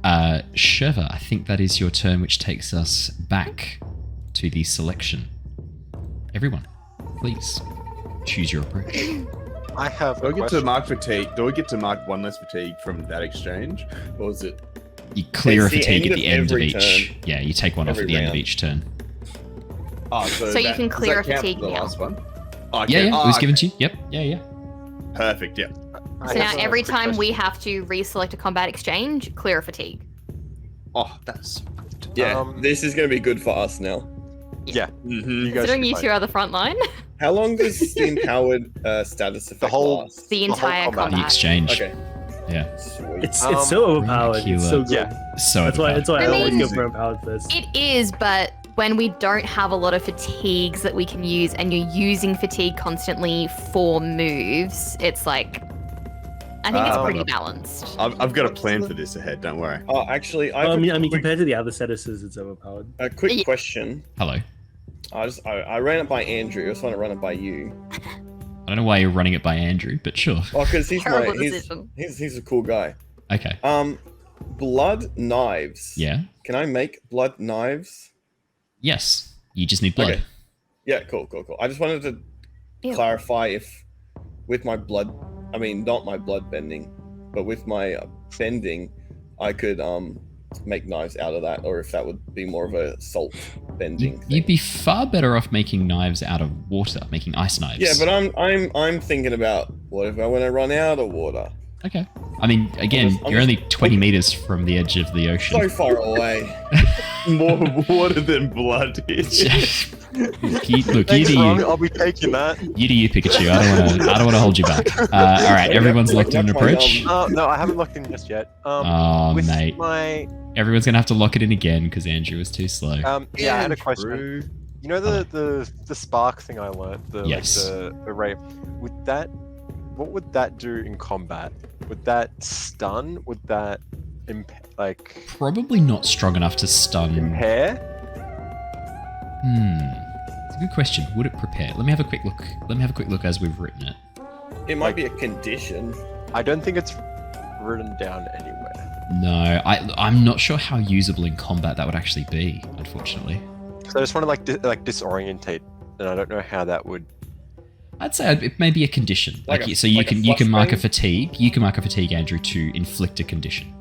Shurva, I think that is your turn, which takes us back to the selection. Everyone, please choose your approach. I have. Do I get to mark fatigue? Do I get to mark 1 less fatigue from that exchange, or is it? You clear a It's the fatigue end at the of end of every each. turn. Yeah, you take one off Every at the end of round. each turn. Oh, So you can clear a fatigue the now. last one. Yeah, it was given to you. Yep. Yeah. Perfect. Yeah. I So now have a every quick time question. we have to reselect a combat exchange, clear a fatigue. Oh, that's. Yeah, this is going to be good for us now. Yeah. Mm-hmm. You guys Considering should you be two are the front line, How long does the empowered status effect whole- last? the whole entire combat. combat. The exchange. Okay, Yeah. sweet. It's so overpowered. Aquila. It's so good. Yeah. So That's why overpowered. I I always mean- go for empowered first. It is, but when we don't have a lot of fatigues that we can use and you're using fatigue constantly for moves, it's like, I think it's pretty balanced. I've got a plan for this ahead. Don't worry. Oh, actually, I mean, quick, compared to the other statuses, it's overpowered. a quick Yeah. question. Hello. I ran it by Andrew. I just want to run it by you. I don't know why you're running it by Andrew, but sure. Oh, because Terrible decision. he's a cool guy. Okay. Blood knives. Yeah. Can I make blood knives? Yes. You just need blood. Okay. Yeah, cool. I just wanted to Ew. clarify if with my blood, I mean, not my blood bending, but with my bending, I could make knives out of that, or if that would be more of a salt bending. You'd be far better off making knives out of water, making ice knives. Yeah, but I'm thinking about what if I want to run out of water? Okay. I mean, again, I'm you're just- only 20 meters from the edge of the ocean. So far away. More water than blood is. Look, you Thanks, do Ron. you. I'll be taking that. You do you, Pikachu. I don't want to hold you back. All right, everyone's locked in an That's my, approach. No, I haven't locked in just yet. Oh, With mate. my Everyone's gonna have to lock it in again because Andrew was too slow. yeah, I had a question. You know the spark thing I learned, Yes. like the ray. What would that do in combat? Would that stun? Would that Probably not strong enough to stun. impair? It's a good question. Would it prepare? Let me have a quick look as we've written it. It might be a condition. I don't think it's written down anywhere. No, I'm not sure how usable in combat that would actually be, unfortunately. So I just want to disorientate, and I don't know how that would. I'd say it may be a condition. Like a- So you like a can mark a flashbang? fatigue. You can mark a fatigue, Andrew, to inflict a condition.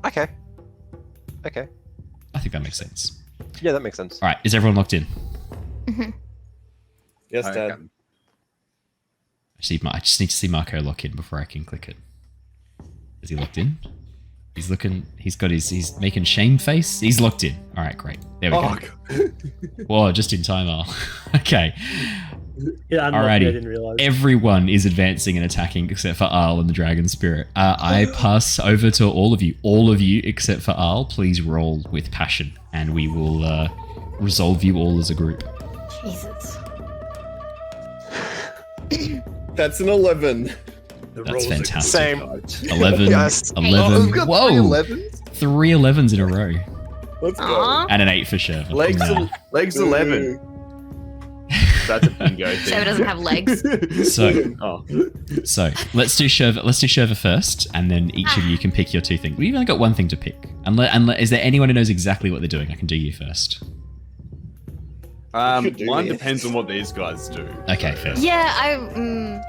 Okay. I think that makes sense. Yeah, that makes sense. All right, is everyone locked in? Yes, Okay. Dad. I just need to see Mako lock in before I can click it. Is he locked in? He's looking. He's making shame face. He's locked in. All right, great. There we go. Whoa, just in time, Al. Okay. Yeah, I Alrighty. didn't realize. Everyone is advancing and attacking except for Arl and the Dragon Spirit. I pass over to all of you. All of you except for Arl, please roll with passion, and we will resolve you all as a group. Jesus. That's an 11. That's fantastic. Same. 11. Yes. 11. got Whoa! 11s. 3 11s in a row. Let's go. Aww. And an 8 for Shurva. Legs 11. That's a bingo thing. Shurva doesn't have legs. So let's do Shurva first, and then each of you can pick your 2 things. We've only got 1 thing to pick. Is there anyone who knows exactly what they're doing? I can do you first. Mine depends on what these guys do. Okay, fair. Yeah,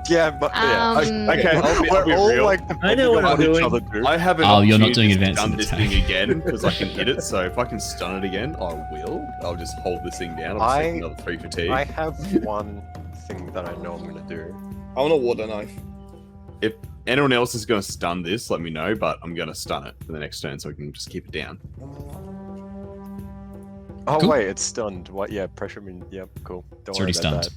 Yeah, but Okay, I'll be all real. like I know what I'm doing. I have an you're not opportunity doing to advanced stun this attack. thing again because I can hit it. So if I can stun it again, I will. I'll just hold this thing down. I'll take another 3 fatigue. I have one thing that I know I'm gonna do. I want a water knife. If anyone else is going to stun this, let me know. But I'm going to stun it for the next turn, so we can just keep it down. Oh Cool. wait, it's stunned. What? Yeah, pressure. Yep, cool. Don't It's worry already about stunned. that.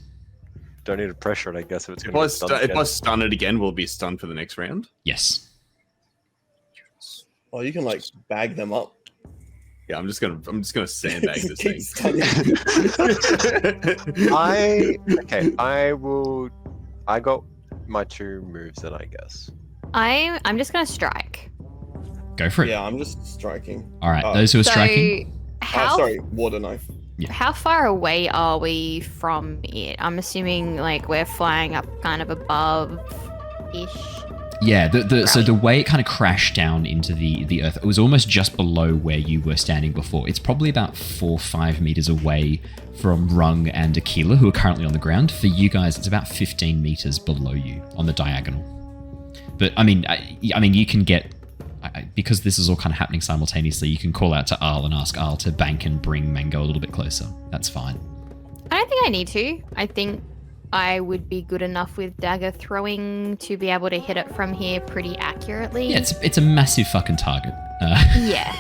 Don't need to pressure it, I guess, if it's If gonna I, be stunned if I stun it again, will it be stunned for the next round? Yes. Oh, you can like bag them up. Yeah, I'm just gonna sandbag this thing. Keep stunning. I got my 2 moves then, I guess. I'm just gonna strike. Go for it. Yeah, I'm just striking. All right, those who are striking. Sorry, water knife. How far away are we from it? I'm assuming like we're flying up kind of above-ish. Yeah, so the way it kind of crashed down into the earth, it was almost just below where you were standing before. It's probably about 4 or 5 meters away from Rung and Aquila, who are currently on the ground. For you guys, it's about 15 meters below you on the diagonal. But I mean, you can get, because this is all kind of happening simultaneously, you can call out to Arl and ask Arl to bank and bring Mango a little bit closer. That's fine. I don't think I need to. I think I would be good enough with dagger throwing to be able to hit it from here pretty accurately. Yeah, it's a massive fucking target. Yeah.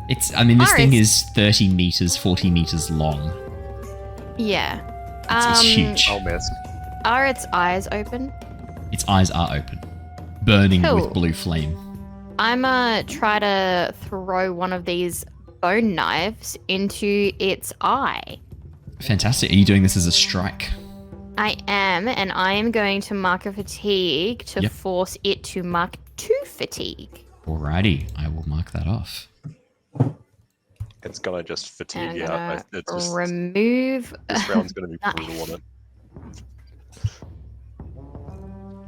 This thing is 30 meters, 40 meters long. Yeah. It's huge. I'll miss. Are its eyes open? Its eyes are open, burning Cool. with blue flame. I'm try to throw one of these bone knives into its eye. Fantastic. Are you doing this as a strike? I am, and I am going to mark a fatigue to Yep. force it to mark 2 fatigue. Alrighty, I will mark that off. It's gonna just And fatigue I'm you gonna out. It's just, remove. this round's gonna be brutal on it.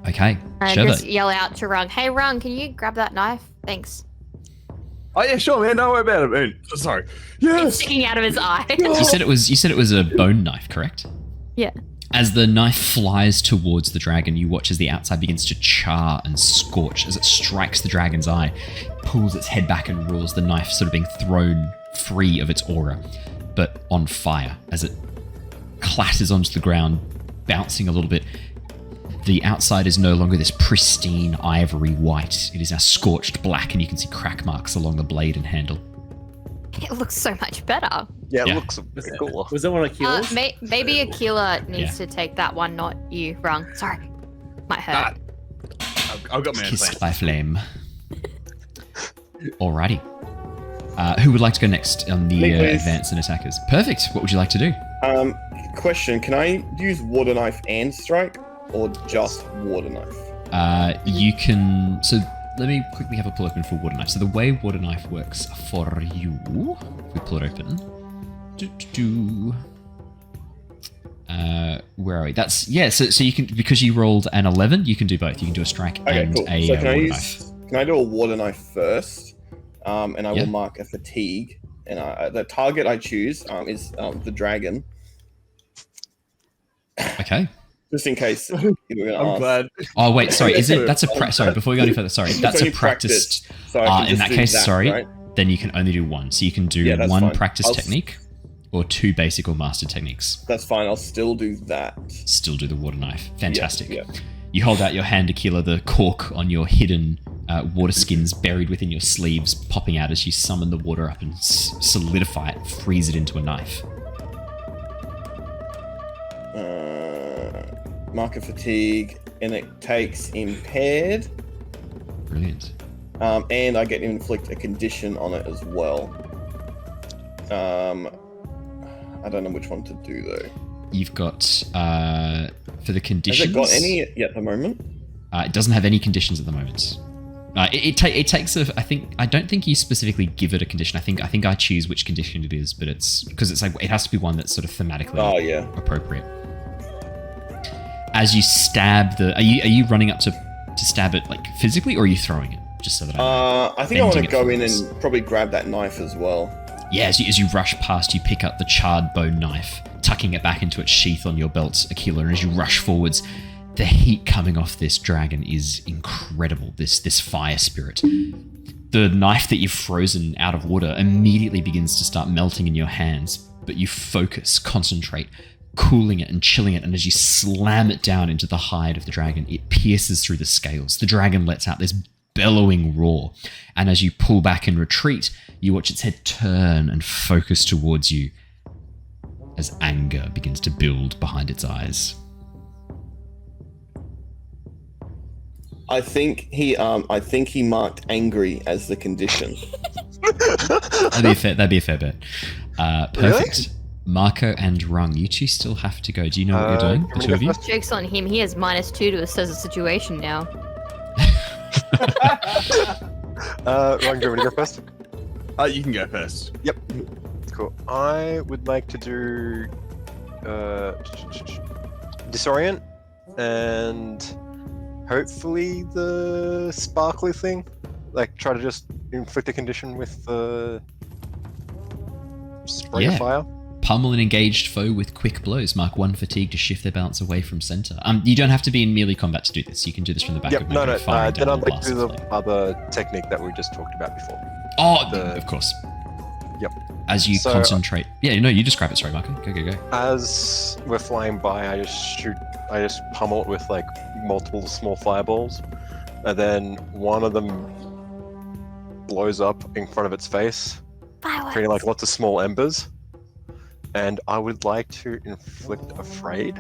Okay, And Shurva. just yell out to Rung, "Hey Rung, can you grab that knife? Thanks." Oh yeah, sure, man. Don't worry about it, man. Sorry. It's Yes. sticking out of his eye. You said it was a bone knife, correct? Yeah. As the knife flies towards the dragon, you watch as the outside begins to char and scorch as it strikes the dragon's eye, pulls its head back and roars, the knife sort of being thrown free of its aura, but on fire as it clatters onto the ground, bouncing a little bit. The outside is no longer this pristine ivory white. It is now scorched black, and you can see crack marks along the blade and handle. It looks so much better. Yeah, it Yeah. looks a bit cooler. Was that one Aquila's? Maybe Aquila needs to take that one, not you, Rung. Sorry. Might hurt. I've got my own Kissed plan. by flame. Alrighty. Who would like to go next on the Me, please. advance and attackers? Perfect. What would you like to do? Question: can I use water knife and strike, or just water knife? You can. So let me quickly have a pull open for water knife. So the way water knife works for you, if we pull it open. Where are we? That's So you can, because you rolled an 11, you can do both. You can do a strike Okay, and cool. a So can I water knife. can I do a water knife first? And I Yeah. will mark a fatigue. And the target I choose is the dragon, Okay. just in case you were going to I'm ask. glad. Oh wait, sorry. Is it? That's a sorry. Before we go any further, sorry. That's a only practiced. So I can In just that do case, that, sorry. right? Then you can only do one. So you can do Yeah, that's one fine. practice I'll technique, or 2 basic or master techniques. That's fine. I'll still do that. Still do the water knife. Fantastic. Yeah. You hold out your hand, Aquila, the cork on your hidden water skins buried within your sleeves, popping out as you summon the water up and solidify it, freeze it into a knife. Mark of fatigue, and it takes impaired. Brilliant. And I get to inflict a condition on it as well. I don't know which one to do though. You've got for the conditions. Has it got any at the moment? It doesn't have any conditions at the moment. It takes a. I don't think you specifically give it a condition. I think I choose which condition it is, but it's because it's like it has to be one that's sort of thematically appropriate. As you stab the, are you running up to stab it like physically, or are you throwing it just so that I think I want to go in and probably grab that knife as well. Yeah, as you rush past, you pick up the charred bone knife, tucking it back into its sheath on your belt, Aquila, and as you rush forwards, the heat coming off this dragon is incredible, this fire spirit. The knife that you've frozen out of water immediately begins to start melting in your hands, but you focus, concentrate, cooling it and chilling it, and as you slam it down into the hide of the dragon, it pierces through the scales. The dragon lets out this bellowing roar, and as you pull back and retreat, you watch its head turn and focus towards you as anger begins to build behind its eyes. I think he marked angry as the condition. That'd be a fair bet. Perfect. Really? Mako and Rung, you two still have to go. Do you know what you're doing, the two of you? Joke's on him. He has -2 to assess the situation now. Rung, do you want me to go first? You can go first. Yep. Cool. I would like to do disorient and hopefully the sparkly thing. Like try to just inflict a condition with the spray of fire. Pummel an engaged foe with quick blows. Mark 1 fatigue to shift their balance away from center. You don't have to be in melee combat to do this. You can do this from the back of Mako. Then I'd like to do the other technique that we just talked about before. Of course. Yep. As you concentrate. Yeah, no, you describe it. Sorry, Mako. Go. As we're flying by, I just pummel it with like multiple small fireballs, and then one of them blows up in front of its face, creating like lots of small embers. And I would like to inflict Afraid.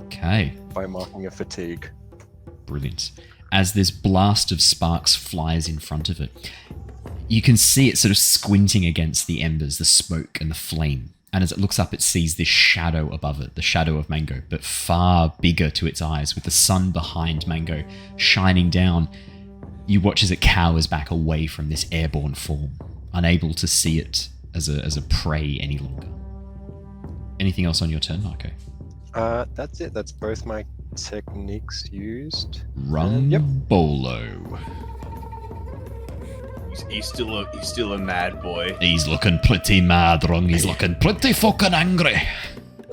Okay. By marking a fatigue. Brilliant. As this blast of sparks flies in front of it, you can see it sort of squinting against the embers, the smoke and the flame. And as it looks up, it sees this shadow above it, the shadow of Mango, but far bigger to its eyes, with the sun behind Mango shining down. You watch as it cowers back away from this airborne form, unable to see it as a prey any longer. Anything else on your turn, Mako? That's it. That's both my techniques used. Rung-Bolo. He's still a mad boy. He's looking pretty mad, Rung. He's looking pretty fucking angry.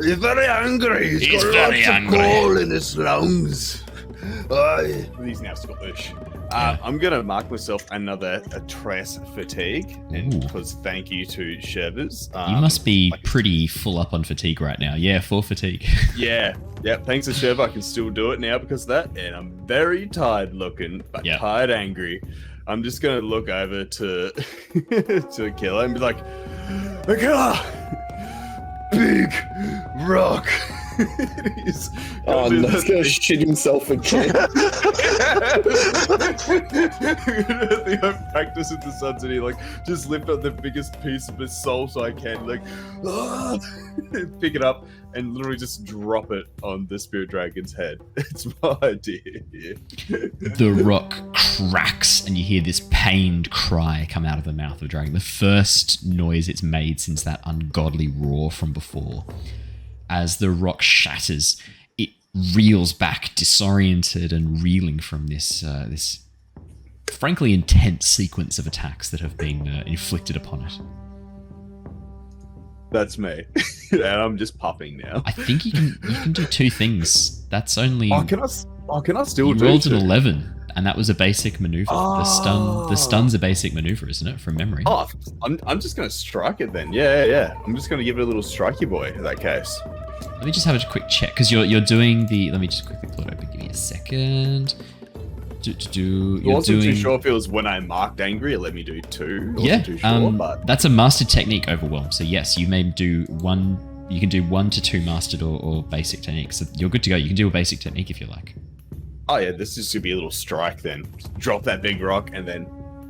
He's very angry. He's got very angry. Coal in his lungs. Aye. He's now Scottish. I'm gonna mark myself another Tress fatigue, and because thank you to Shurva's. You must be pretty full up on fatigue right now. Yeah, 4 fatigue. Yeah. Thanks to Shurva, I can still do it now because of that, and I'm very tired looking, but tired angry. I'm just gonna look over to Aquila and be like, Aquila, big rock. He's gonna shit himself again. I practice with the sun city, like just lift up the biggest piece of basalt I can, like pick it up and literally just drop it on the spirit dragon's head. It's my idea. The rock cracks and you hear this pained cry come out of the mouth of the dragon. The first noise it's made since that ungodly roar from before. As the rock shatters, it reels back, disoriented and reeling from this frankly intense sequence of attacks that have been inflicted upon it. That's me, and I'm just puffing now. I think you can do 2 things. That's only. Can I still do? You rolled an 11. And that was a basic maneuver. The stun's a basic maneuver, isn't it? From memory. Oh, I'm just gonna strike it then. Yeah. I'm just gonna give it a little strikey boy in that case. Let me just have a quick check because you're doing the. Let me just quickly pull it open. Give me a second. I wasn't too sure if it was when I marked angry. It let me do 2. Yeah. That's a master technique, Overwhelm. So yes, you may do 1 You can do 1 to 2 mastered or basic techniques. So you're good to go. You can do a basic technique if you like. Oh yeah, this is gonna be a little strike then. Drop that big rock and then,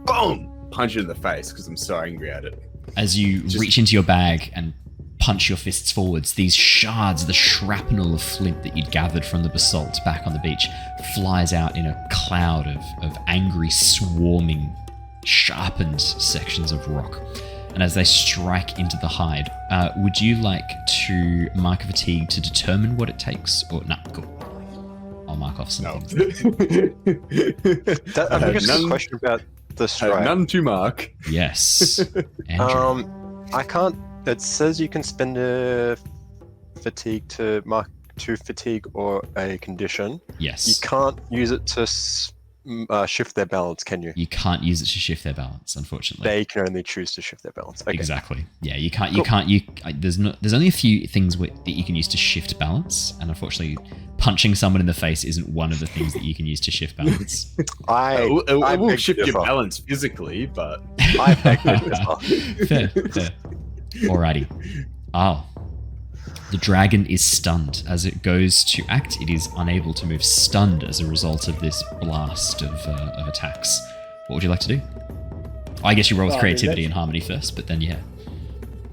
boom, punch it in the face because I'm so angry at it. As you reach into your bag and punch your fists forwards, these shards, the shrapnel of flint that you'd gathered from the basalt back on the beach, flies out in a cloud of angry, swarming, sharpened sections of rock. And as they strike into the hide, would you like to mark a fatigue to determine what it takes? Or no, cool. I'll mark off some things. I think it's a question about the strike. None to mark. Yes. Andrew. I can't. It says you can spend a fatigue to mark 2 fatigue or a condition. Yes. You can't use it to shift their balance, can you? You can't use it to shift their balance, unfortunately. They can only choose to shift their balance. Okay. Exactly. Yeah, you can't. Cool. There's only a few things that you can use to shift balance, and unfortunately, punching someone in the face isn't one of the things that you can use to shift balance. I will shift your balance physically, but I beg to differ. Fair. Alrighty. The dragon is stunned. As it goes to act, it is unable to move, stunned as a result of this blast of attacks. What would you like to do? I guess you roll with creativity and harmony first, but then yeah.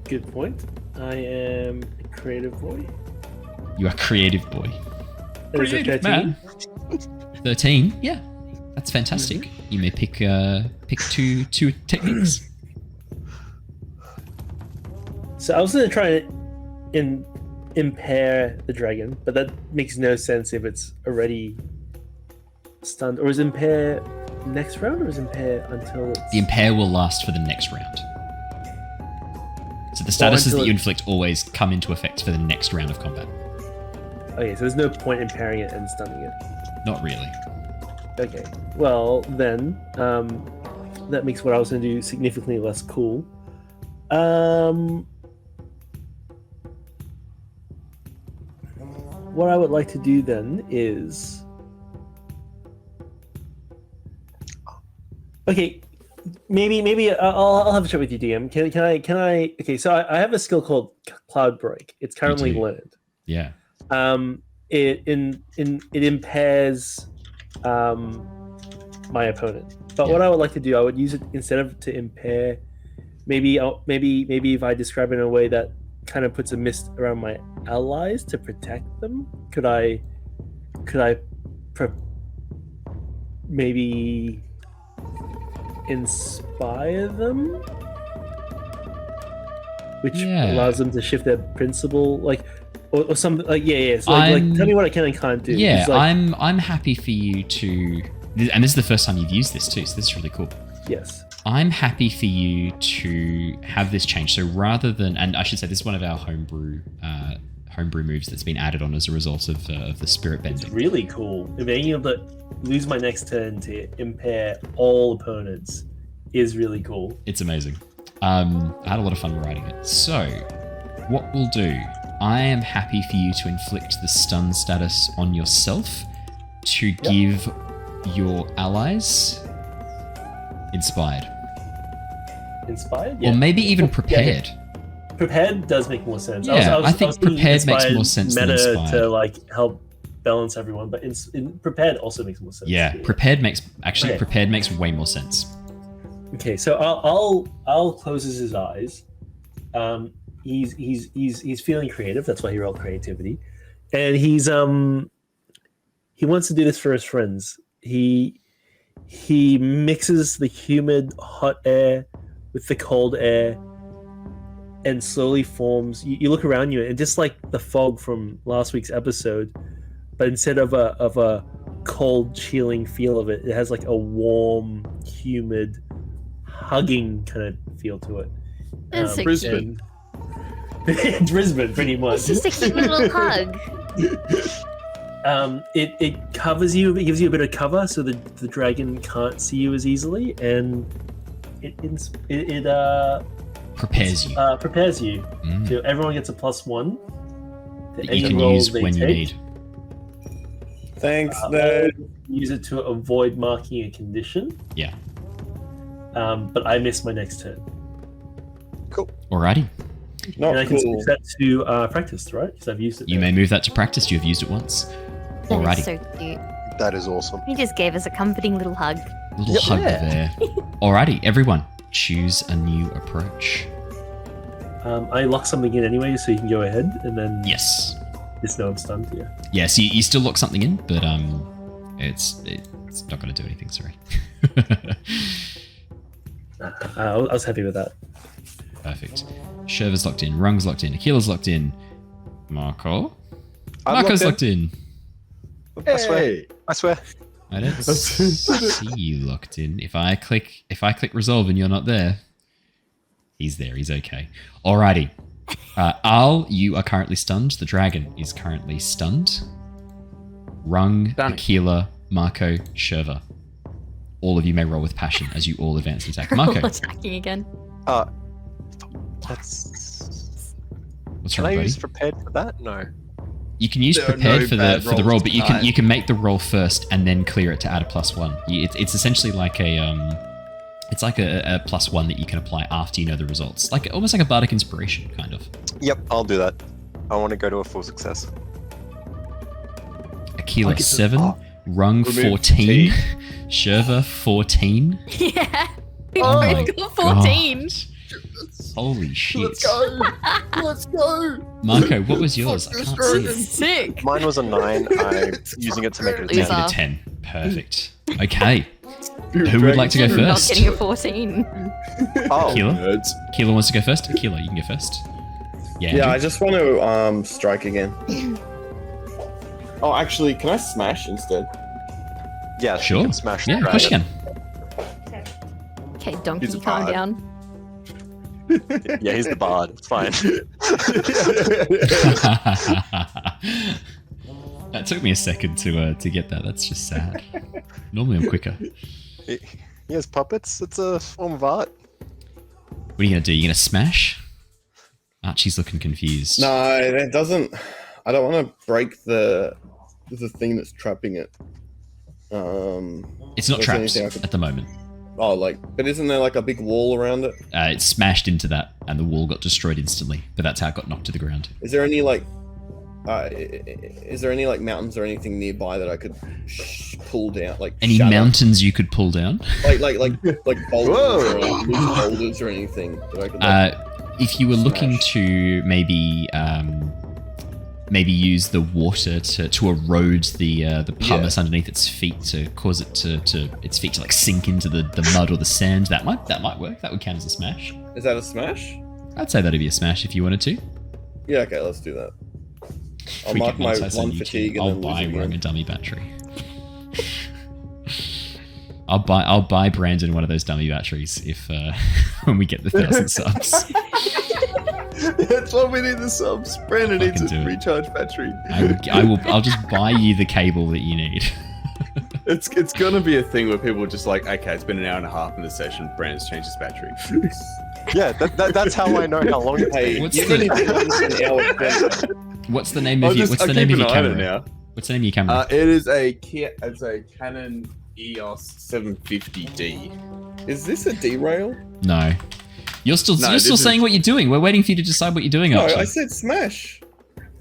Good point. I am a creative boy. You are creative boy. Creative man. 13? Yeah. That's fantastic. Mm-hmm. You may pick two techniques. So I was going to try and impair the dragon, but that makes no sense if it's already stunned. Or is impair next round, or is impair until it's... The impair will last for the next round. So the statuses that you inflict always come into effect for the next round of combat. Okay, so there's no point impairing it and stunning it. Not really. Okay, well then, that makes what I was going to do significantly less cool. What I would like to do then is... Okay, maybe I'll have a chat with you, DM. Can I? Okay, so I have a skill called Cloud Break. It's currently learned. Yeah. It impairs my opponent. But what I would like to do, I would use it instead of to impair. Maybe if I describe it in a way that kind of puts a mist around my allies to protect them. Could I maybe inspire them, which allows them to shift their principle, like or something like So like tell me what I can and can't do. Yeah, like, I'm happy for you to, and this is the first time you've used this too, so this is really cool. Yes. I'm happy for you to have this change. So rather than, and I should say this is one of our homebrew moves that's been added on as a result of the spirit bending. It's really cool. Being able to lose my next turn to impair all opponents is really cool. It's amazing. I had a lot of fun writing it. So what we'll do, I am happy for you to inflict the stun status on yourself to give your allies inspired. Inspired? Yeah. Or maybe even prepared. Yeah. Prepared does make more sense. Yeah, I think prepared makes more sense than inspired. To like help balance everyone, but in prepared also makes more sense. Yeah, prepared makes way more sense. Okay, so I'll close his eyes. He's feeling creative. That's why he rolled creativity, and he wants to do this for his friends. He mixes the humid hot air with the cold air and slowly forms. You look around you and just like the fog from last week's episode, but instead of a cold chilling feel of it, it has like a warm, humid, hugging kind of feel to it. It's Brisbane. Brisbane, pretty much. It's just a cute little hug. It covers you. It gives you a bit of cover, so the dragon can't see you as easily, and it prepares you. Prepares you. So everyone gets a +1 that you can use when you need. Thanks, Ned. Use it to avoid marking a condition. Yeah. But I missed my next turn. Cool. Alrighty. Not and I can cool. switch that to practice, right? Because I've used it. You may move that to practice. You have used it once. That Alrighty. is so cute. That is awesome. He just gave us a comforting little hug. Little hug there. Alrighty, everyone, choose a new approach. I lock something in anyway, so you can go ahead, and then Yes. just know I'm stunned. Yeah. Yeah, so you still lock something in, but it's not going to do anything, sorry. I was happy with that. Perfect. Shurva's locked in, Rung's locked in, Aquila's locked in. Mako? I'm Marco's locked in. I swear. Hey! I swear. I don't see you locked in. If I click resolve and you're not there, he's there. He's okay. Alrighty. Al, you are currently stunned. The dragon is currently stunned. Rung, Stunning. Aquila, Mako, Shurva. All of you may roll with passion as you all advance the attack. Mako, Attacking again. That's. what's Can wrong, I buddy? use prepared for that? No. You can use There are prepared no for bad the roll, rolls but tonight. you can make the roll first and then clear it to add a +1. It's essentially like a it's like a +1 that you can apply after you know the results, like almost like a bardic inspiration kind of. Yep, I'll do that. I want to go to a full success. Aquila I get to- 7, Rung Remove 14, Shurva 14. Yeah. We Oh both my got 14. God. Holy shit! Let's go! Let's go! Marco, what was yours? I Fuck can't this see dragon. it. Sick. Mine was a 9. I'm using it to make it a Loser. 10. Make it a 10. Perfect. Okay. Who would like to go Not first? getting a 14. Oh, Aquila? Nerds. Aquila wants to go first. Aquila, you can go first. Yeah. Yeah, I Andrew? just want to strike again. Oh, actually, can I smash instead? yeah, Sure. You can smash the Yeah, of course you dragon. can. Okay, Donkey, He's a calm bard. down. Yeah, he's the bard. It's fine. That took me a second to get that. That's just sad. Normally I'm quicker. He has puppets. It's a form of art. What are you gonna do? You gonna smash? Archie's looking confused. No, that doesn't. I don't want to break the thing that's trapping it. It's not is there trapped anything I could- at the moment. Oh, but isn't there like a big wall around it? It smashed into that, and the wall got destroyed instantly. But that's how it got knocked to the ground. Is there any is there any mountains or anything nearby that I could pull down? Like Any shatter? mountains you could pull down? like boulders Whoa. or loose boulders or anything that I could. If you were looking Smash. to maybe use the water to erode the pumice underneath its feet to cause it to its feet to sink into the mud or the sand, that might work. That would count as a smash. Is that a smash? I'd say that'd be a smash if you wanted to. Yeah. Okay, let's do that. I'll We mark get my monetized on one YouTube. fatigue and I'll then buy lose Rung a again. dummy battery. I'll buy Brandon one of those dummy batteries if when we get the 1,000 subs. That's why we need the subs. Brandon needs Fucking do a it. recharge battery. I'll just buy you the cable that you need. It's gonna be a thing where people are just like, okay, it's been an hour and a half in the session. Brandon's changed his battery. Yeah, that's how I know how long it's Hey, been. What's you the- really think an hour spent- What's the name of your I'll name keep of your an eye on it camera? now. What's the name of your camera? It is a Canon EOS 750D. Is this a derail? No. You're still No, saying this is- what you're doing. We're waiting for you to decide what you're doing, No, Archie. I said smash.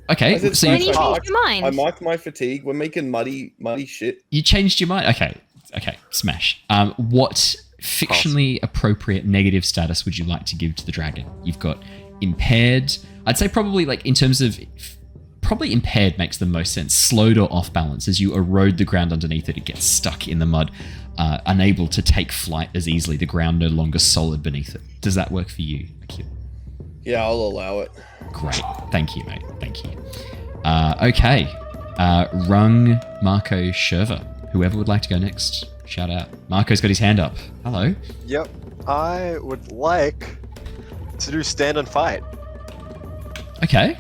Okay, I said so When smash. you you, change your I mind. marked my fatigue. We're making muddy shit. you changed your mind. Okay, smash. What fictionally appropriate negative status would you like to give to the dragon? You've got impaired. I'd say probably in terms of probably impaired makes the most sense. Slowed or off balance as you erode the ground underneath it. It gets stuck in the mud, unable to take flight as easily. The ground no longer solid beneath it. Does that work for you, Aquila? Yeah, I'll allow it. Great. Thank you, mate. Thank you. Okay. Rung, Mako, Shurva. Whoever would like to go next, shout out. Marco's got his hand up. Hello. Yep. I would like to do stand and fight. Okay.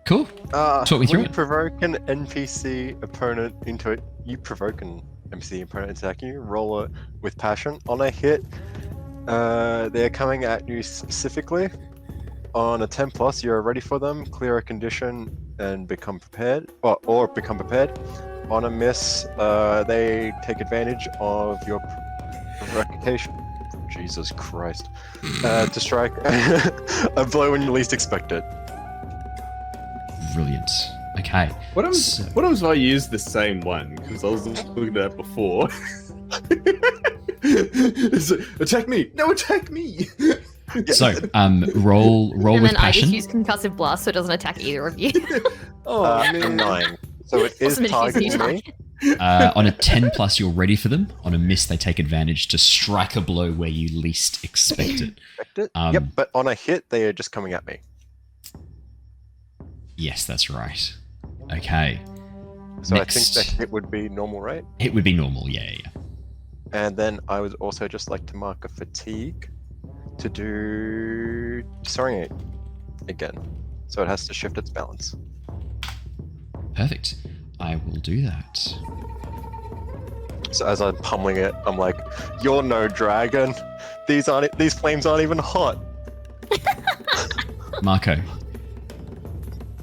Cool. Talk me through when it. you provoke an NPC opponent into it, you provoke an NPC opponent attacking you, roll it with passion. On a hit, they're coming at you specifically. On a 10+, you're ready for them, clear a condition, and become prepared, or become prepared. On a miss, they take advantage of your provocation Jesus Christ. To strike a blow when you least expect it. Brilliant. Okay. What if I use the same one? Because I was looking at that before. Attack me! No, attack me! So, roll and with then passion. I just use concussive blast so it doesn't attack either of you. A 9. So it is targeting me. On a 10+, you're ready for them. On a miss, they take advantage to strike a blow where you least expect it. Yep, but on a hit, they are just coming at me. Yes, that's right. Okay. So Next. I think that hit would be normal, right? It would be normal, yeah. And then I would also just like to mark a fatigue to do disorientate again. So it has to shift its balance. Perfect. I will do that. So as I'm pummeling it, I'm like, "You're no dragon. These flames aren't even hot." Mako,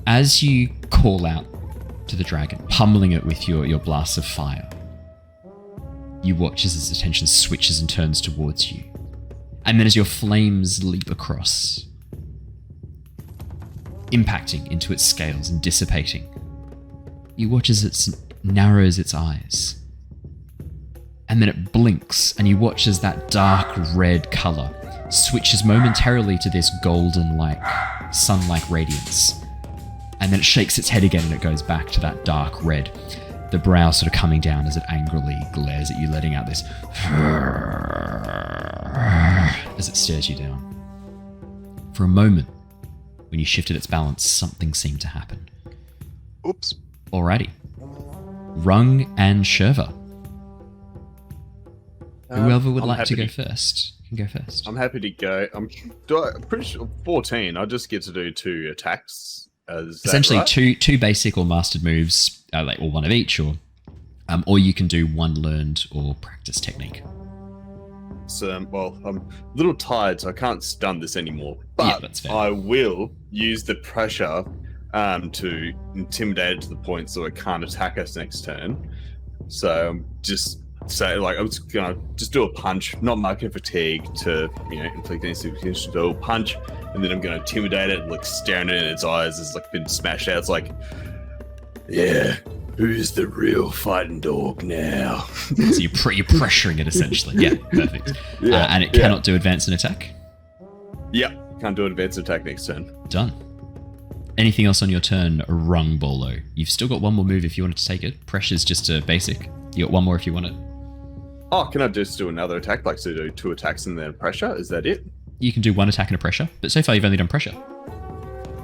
as you call out to the dragon, pummeling it with your blasts of fire, you watch as its attention switches and turns towards you. And then as your flames leap across, impacting into its scales and dissipating, you watch as it narrows its eyes. And then it blinks, and you watch as that dark red color switches momentarily to this golden-like, sun-like radiance. And then it shakes its head again and it goes back to that dark red. The brow sort of coming down as it angrily glares at you, letting out this as it stares you down. For a moment, when you shifted its balance, something seemed to happen. Oops. Alrighty. Rung and Shurva. Whoever would like to go first can go first. I'm happy to go. I'm pretty sure 14. I just get to do 2 attacks. Essentially, right? two basic or mastered moves, or one of each, or you can do one learned or practice technique. So, well, I'm a little tired, so I can't stun this anymore. But Yeah, that's fair. I will use the pressure to intimidate it to the point so it can't attack us next turn. So just say, like, I'm just gonna just do a punch, not marking fatigue to, inflict any significant, do a punch, and then I'm gonna intimidate it, like staring it in its eyes as like been smashed out. It's like, yeah, who's the real fighting dog now? So you're pressuring it essentially. Yeah, perfect. And it cannot do advance and attack. Yeah, can't do an advanced attack next turn. Done. Anything else on your turn, Rung-Bolo? You've still got one more move if you wanted to take it. Pressure's just a basic. You got one more if you want it. Oh, can I just do another attack? Like, so do 2 attacks and then pressure? Is that it? You can do 1 attack and a pressure, but so far you've only done pressure.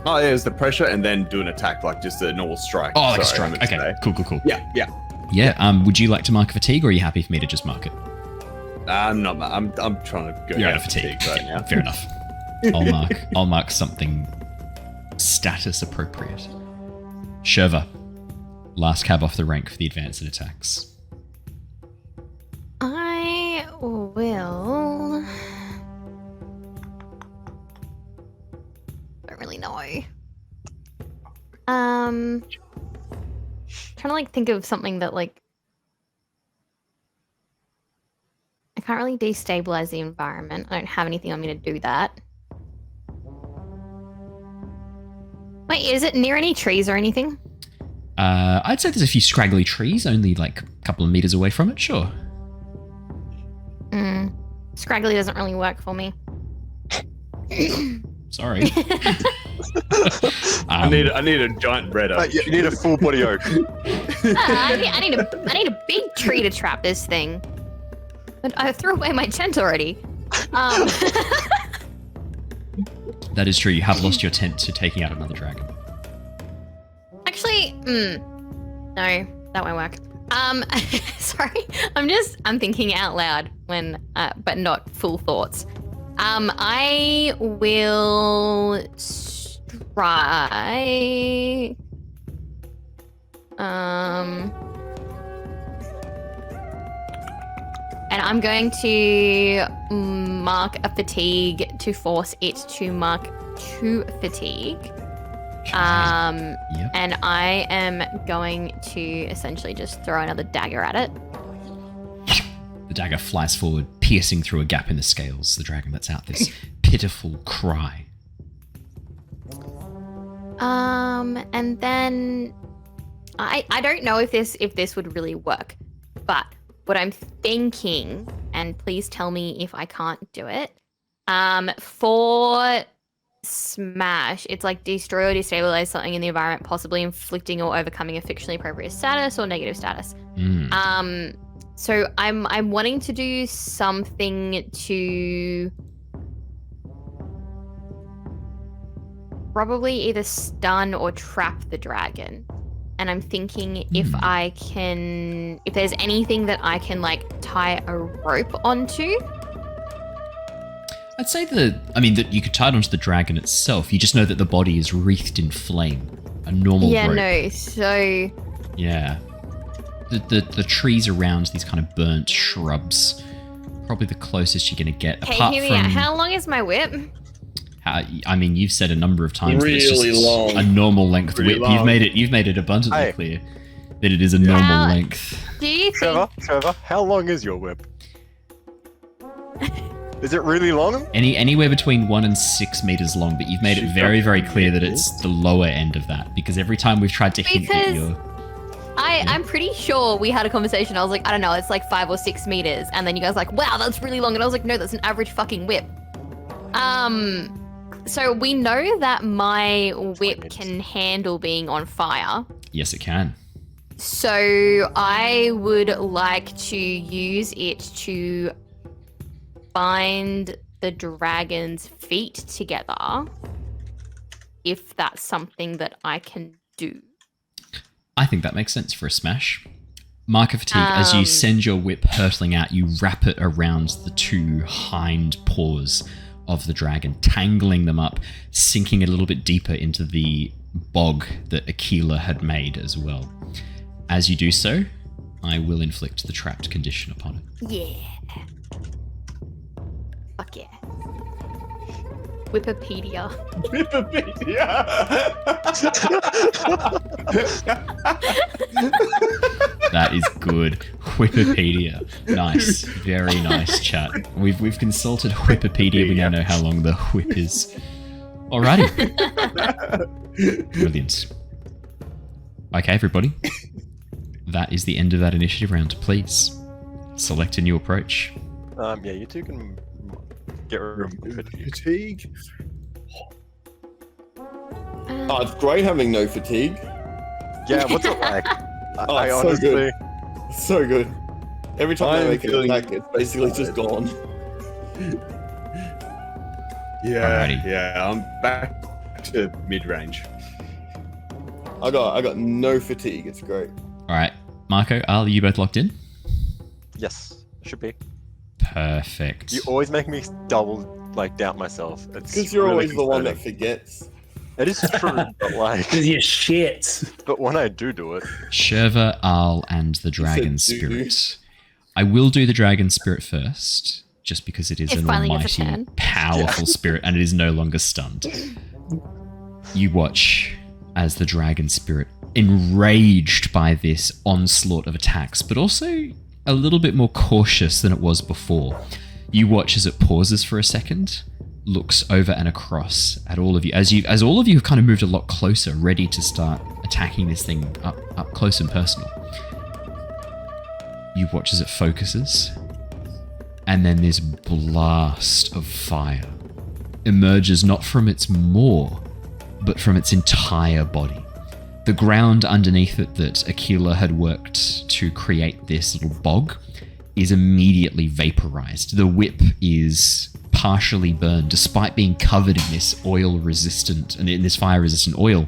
Oh, yeah, it's the pressure and then do an attack, like just a normal strike. Oh, like Sorry, a strike. Okay, cool. Yeah. Would you like to mark a fatigue, or are you happy for me to just mark it? I'm trying to go You're out out of fatigue right now. Fair enough. I'll mark something status appropriate. Shurva, last cab off the rank for the advance and attacks. I will. Don't really know. Trying to think of something that I can't really destabilize the environment. I don't have anything on me to do that. Wait, is it near any trees or anything? I'd say there's a few scraggly trees, only like a couple of meters away from it. Sure. Scraggly doesn't really work for me. Sorry. I need a giant red oak. You need a full body oak. I need a big tree to trap this thing. But I threw away my tent already. That is true. You have lost your tent to taking out another dragon. Actually, no, that won't work. Sorry, I'm thinking out loud but not full thoughts. I will try. And I'm going to mark a fatigue to force it to mark 2 fatigue. Yep. And I am going to essentially just throw another dagger at it. The dagger flies forward, piercing through a gap in the scales. The dragon lets out this pitiful cry. And then I don't know if this would really work, but what I'm thinking, and please tell me if I can't do it, for smash, it's like destroy or destabilize something in the environment, possibly inflicting or overcoming a fictionally appropriate status or negative status. So I'm wanting to do something to probably either stun or trap the dragon. And I'm thinking if there's anything that I can like tie a rope onto. I'd say that you could tie it onto the dragon itself. You just know that the body is wreathed in flame. A normal rope. Yeah, no, so... Yeah. The trees around these kind of burnt shrubs. Probably the closest you're going to get. Hey, apart hear me from... out. How long is my whip? You've said a number of times that it's Really just long. a normal length whip. Long. You've made it abundantly clear that it is a normal length. Do you think... Trevor, how long is your whip? Is it really long? Anywhere between 1 and 6 meters long, but you've made it very, very clear that it's the lower end of that, because every time we've tried to hint that you're... I'm pretty sure we had a conversation. I was like, I don't know, it's like 5 or 6 meters. And then you guys were like, wow, that's really long. And I was like, no, that's an average fucking whip. So we know that my whip can handle being on fire. Yes, it can. So I would like to use it to bind the dragon's feet together, if that's something that I can do. I think that makes sense for a smash. Mark of Fatigue, as you send your whip hurtling out, you wrap it around the 2 hind paws of the dragon, tangling them up, sinking a little bit deeper into the bog that Aquila had made as well. As you do so, I will inflict the trapped condition upon it. Yeah. Fuck yeah. Wikipedia. That is good. Wikipedia. Nice. Very nice, chat. We've consulted Wikipedia. We now know how long the whip is. Alrighty. Brilliant. Okay, everybody. That is the end of that initiative round. Please select a new approach. Yeah, you two can get rid of Fatigue. Oh, it's great having no fatigue. Yeah, what's it like? Oh, I it's honestly... so good. So good. Every time I I'm make an feeling attack, it's basically just gone. Yeah, I'm back to mid-range. I got no fatigue. It's great. Alright. Mako, are you both locked in? Yes, should be. Perfect. You always make me doubt myself. It's Because you're really always the one that concerning. forgets. It is true, but like... Because you're shit. But when I do it... Shurva, Aal, and the Dragon said Spirit. I will do the Dragon Spirit first, just because it is It an finally gets a almighty, turn. powerful spirit, and it is no longer stunned. You watch as the Dragon Spirit, enraged by this onslaught of attacks, but also a little bit more cautious than it was before. You watch as it pauses for a second, looks over and across at all of you, as all of you have kind of moved a lot closer, ready to start attacking this thing up close and personal. You watch as it focuses, and then this blast of fire emerges not from its maw, but from its entire body. The ground underneath it that Aquila had worked to create this little bog is immediately vaporized. The whip is partially burned, despite being covered in this oil-resistant and in this fire-resistant oil.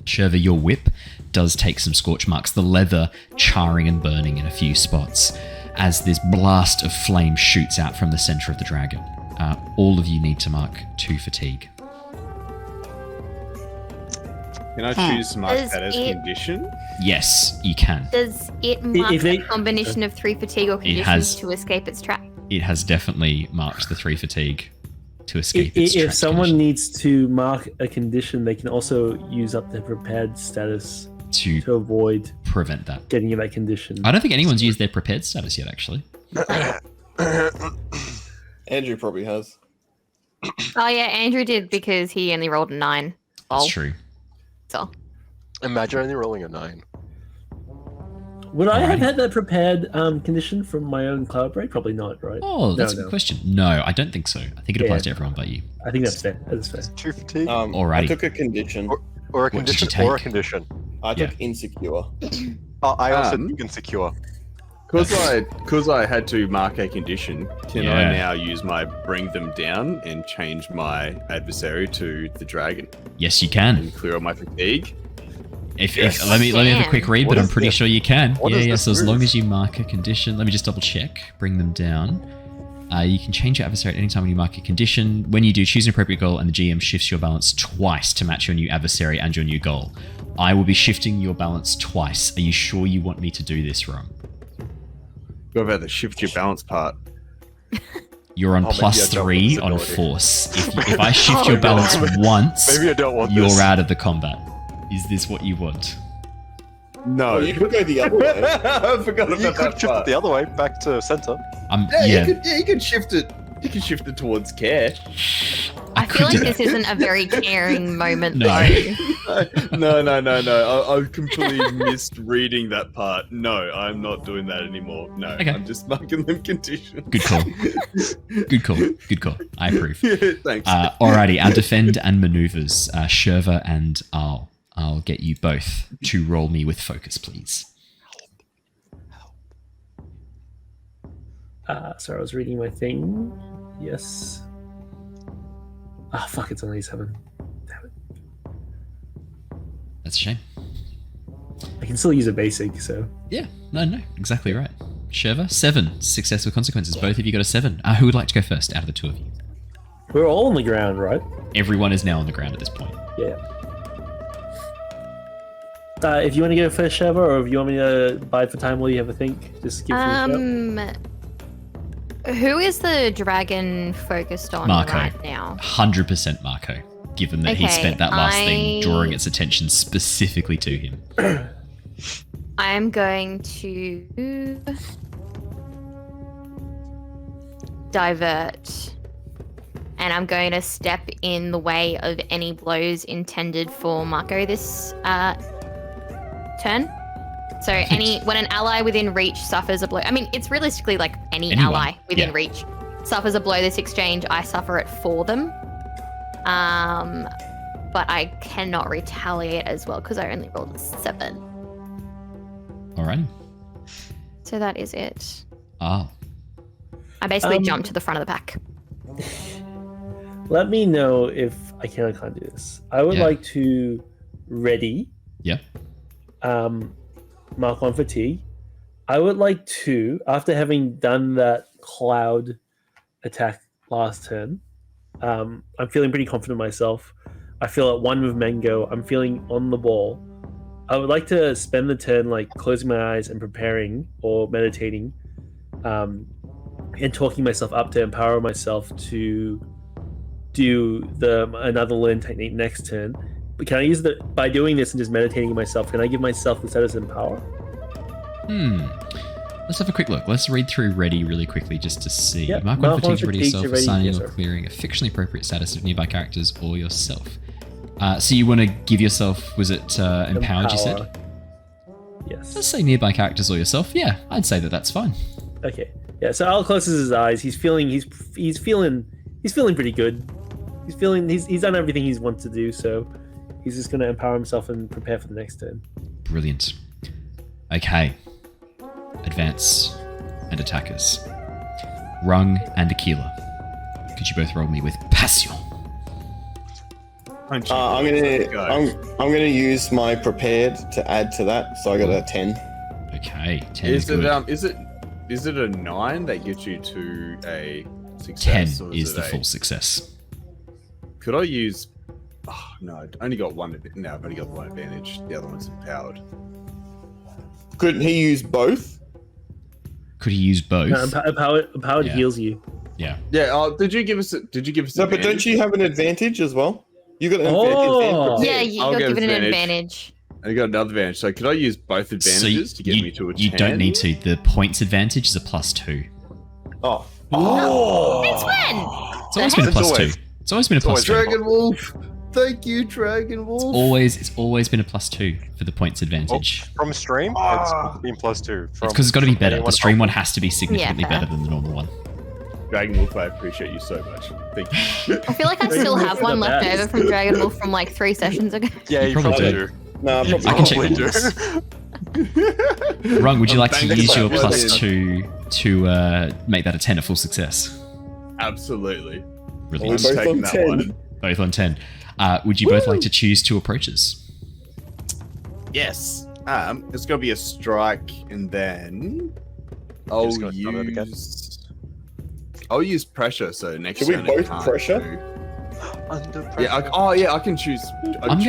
Shurva, your whip does take some scorch marks, the leather charring and burning in a few spots as this blast of flame shoots out from the center of the dragon. All of you need to mark 2 fatigue. Can I choose to mark that as condition? Yes, you can. Does it mark a combination of 3 fatigue or conditions has- to escape its trap? It has definitely marked the 3 fatigue to escape its If trapped someone condition. needs to mark a condition, they can also use up their prepared status to to avoid prevent that. getting in that condition. I don't think anyone's used their prepared status yet, actually. Andrew probably has. Oh yeah, Andrew did because he only rolled a 9. That's true. So. Imagine only rolling a 9. Would I have Alrighty. had that prepared condition from my own cloud break? Probably not, right? Oh, that's a good question. No, I don't think so. I think it applies to everyone but you. I think that's fair. That's fair. 2 fatigue. Alrighty. I took a condition. Or a What did you condition. Or a take? condition. I took insecure. Oh, I also took insecure. Because I had to mark a condition, can I Yeah. now use my bring them down and change my adversary to the dragon Yes, you can. and clear all my fatigue? If Yes. let me have a quick read, What but I'm is pretty this? sure you can. What Yeah, is yeah. this So as long move? as you mark a condition, let me just double check. Bring them down. You can change your adversary at any time when you mark a condition. When you do, choose an appropriate goal, and the GM shifts your balance twice to match your new adversary and your new goal. I will be shifting your balance twice. Are you sure you want me to do this, Ron? What about the shift your balance part? You're on Oh, maybe plus I don't 3 want on this force. If I shift Oh, your no. balance once, Maybe I don't want you're this. out of the combat. Is this what you want? No. Oh, you could go the other way. I forgot You about could that shift part. it the other way, back to center. Yeah, you could shift it. You can shift it towards care. I feel could like do this that. isn't a very caring moment, No. No. though. I completely missed reading that part. No, I'm not doing that anymore. No, Okay. I'm just marking them conditions. Good call. Good call. Good call. I approve. Thanks. Alrighty, our defend and maneuvers. Shurva and I'll get you both to roll me with focus, please. Sorry, I was reading my thing. Yes. Ah, fuck, it's only 7. Damn it. That's a shame. I can still use a basic, so. Yeah, no, exactly right. Shurva, 7. Success with consequences. Both of you got a 7. Who would like to go first out of the two of you? We're all on the ground, right? Everyone is now on the ground at this point. Yeah. If you want to go first, Shurva, or if you want me to bide for time while you have a think, just give me a shout. Who is the dragon focused on Mako. right now? 100% Mako, given that he Okay, spent that last thing drawing its attention specifically to him. I'm going to divert, and I'm going to step in the way of any blows intended for Mako this turn. So when an ally within reach suffers a blow, I mean, it's realistically like anyone ally within reach suffers a blow this exchange, I suffer it for them. But I cannot retaliate as well because I only rolled a 7. Alright. So that is it. Ah, I basically jumped to the front of the pack. Let me know if I can or can't do this. I would like to ready. yeah. Mark 1 fatigue. I would like to, after having done that cloud attack last turn, I'm feeling pretty confident in myself. I feel at 1 with Mango. I'm feeling on the ball. I would like to spend the turn like closing my eyes and preparing or meditating, and talking myself up to empower myself to do another learn technique next turn. But can I use by doing this and just meditating myself, can I give myself the status empower? Let's have a quick look. Let's read through Ready really quickly just to see. Yep. Mark 1 Mark 1 fatigue to ready fatigue yourself, to ready assigning or yourself. clearing a fictionally appropriate status of nearby characters or yourself. So you want to give yourself, was it empowered you said? Yes. Let's say nearby characters or yourself. Yeah, I'd say that's fine. Okay. Yeah, so Al closes his eyes. He's feeling pretty good. He's done everything he's wanted to do, so he's just gonna empower himself and prepare for the next turn. Brilliant. Okay. Advance and attackers. Rung and Aquila. Could you both roll me with Passion? I'm gonna use my prepared to add to that, so I got a 10. Okay, 10 is good. Is it a 9 that gets you to a success? 10 or is it the a- full success. Could I use? Oh, no, I only got one. No, I've only got one advantage. The other one's empowered. Couldn't he use both? Could he use both? No, empowered Yeah. heals you. Yeah. Yeah. Did you give us? No, but advantage? don't you have an advantage as well? You got an Oh. advantage. Yeah, you I'll got get given an advantage. advantage. I got another advantage. So could I use both advantages to get me to a 10? You don't need to. The points advantage is a +2. Oh. Since when? It's always been a plus 2. It's always been a plus 2. Dragon Wolf. Thank you, Dragon Wolf. It's always been a plus 2 for the points advantage. From stream, it's been +2. It's because it's got to be better. The stream one has to be significantly better than the normal one. Dragon Wolf, I appreciate you so much. Thank you. I feel like I still have one left over from Dragon Wolf from like 3 sessions ago. Yeah, you probably do. No, I can check do. Rung, would you like to Thank use you. your plus 2 to make that a 10 at full success? Absolutely. Brilliant. We're both taking on that 10. one. Both on 10. Would you both like to choose 2 approaches? Yes. It's gonna be a strike, and then I'll just gonna start it again? use pressure. So next Should we turn it both can't pressure? do- Under pressure. Yeah. I can choose. I'm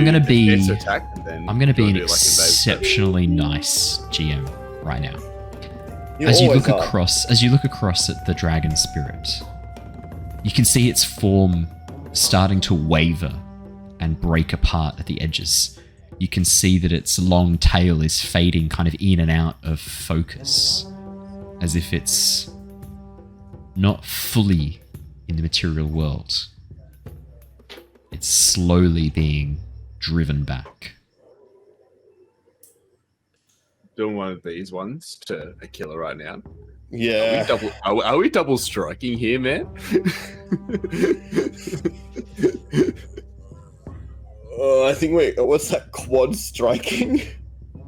gonna be defense attack, and then I'm gonna be an do, like, invade attack. exceptionally nice GM right now. You As you always look are. across at the dragon spirit, you can see its form starting to waver and break apart at the edges. You can see that its long tail is fading kind of in and out of focus, as if it's not fully in the material world. It's slowly being driven back. Doing one of these ones to Aquila right now. Yeah. Are we double striking here, man? I think what's that, quad striking?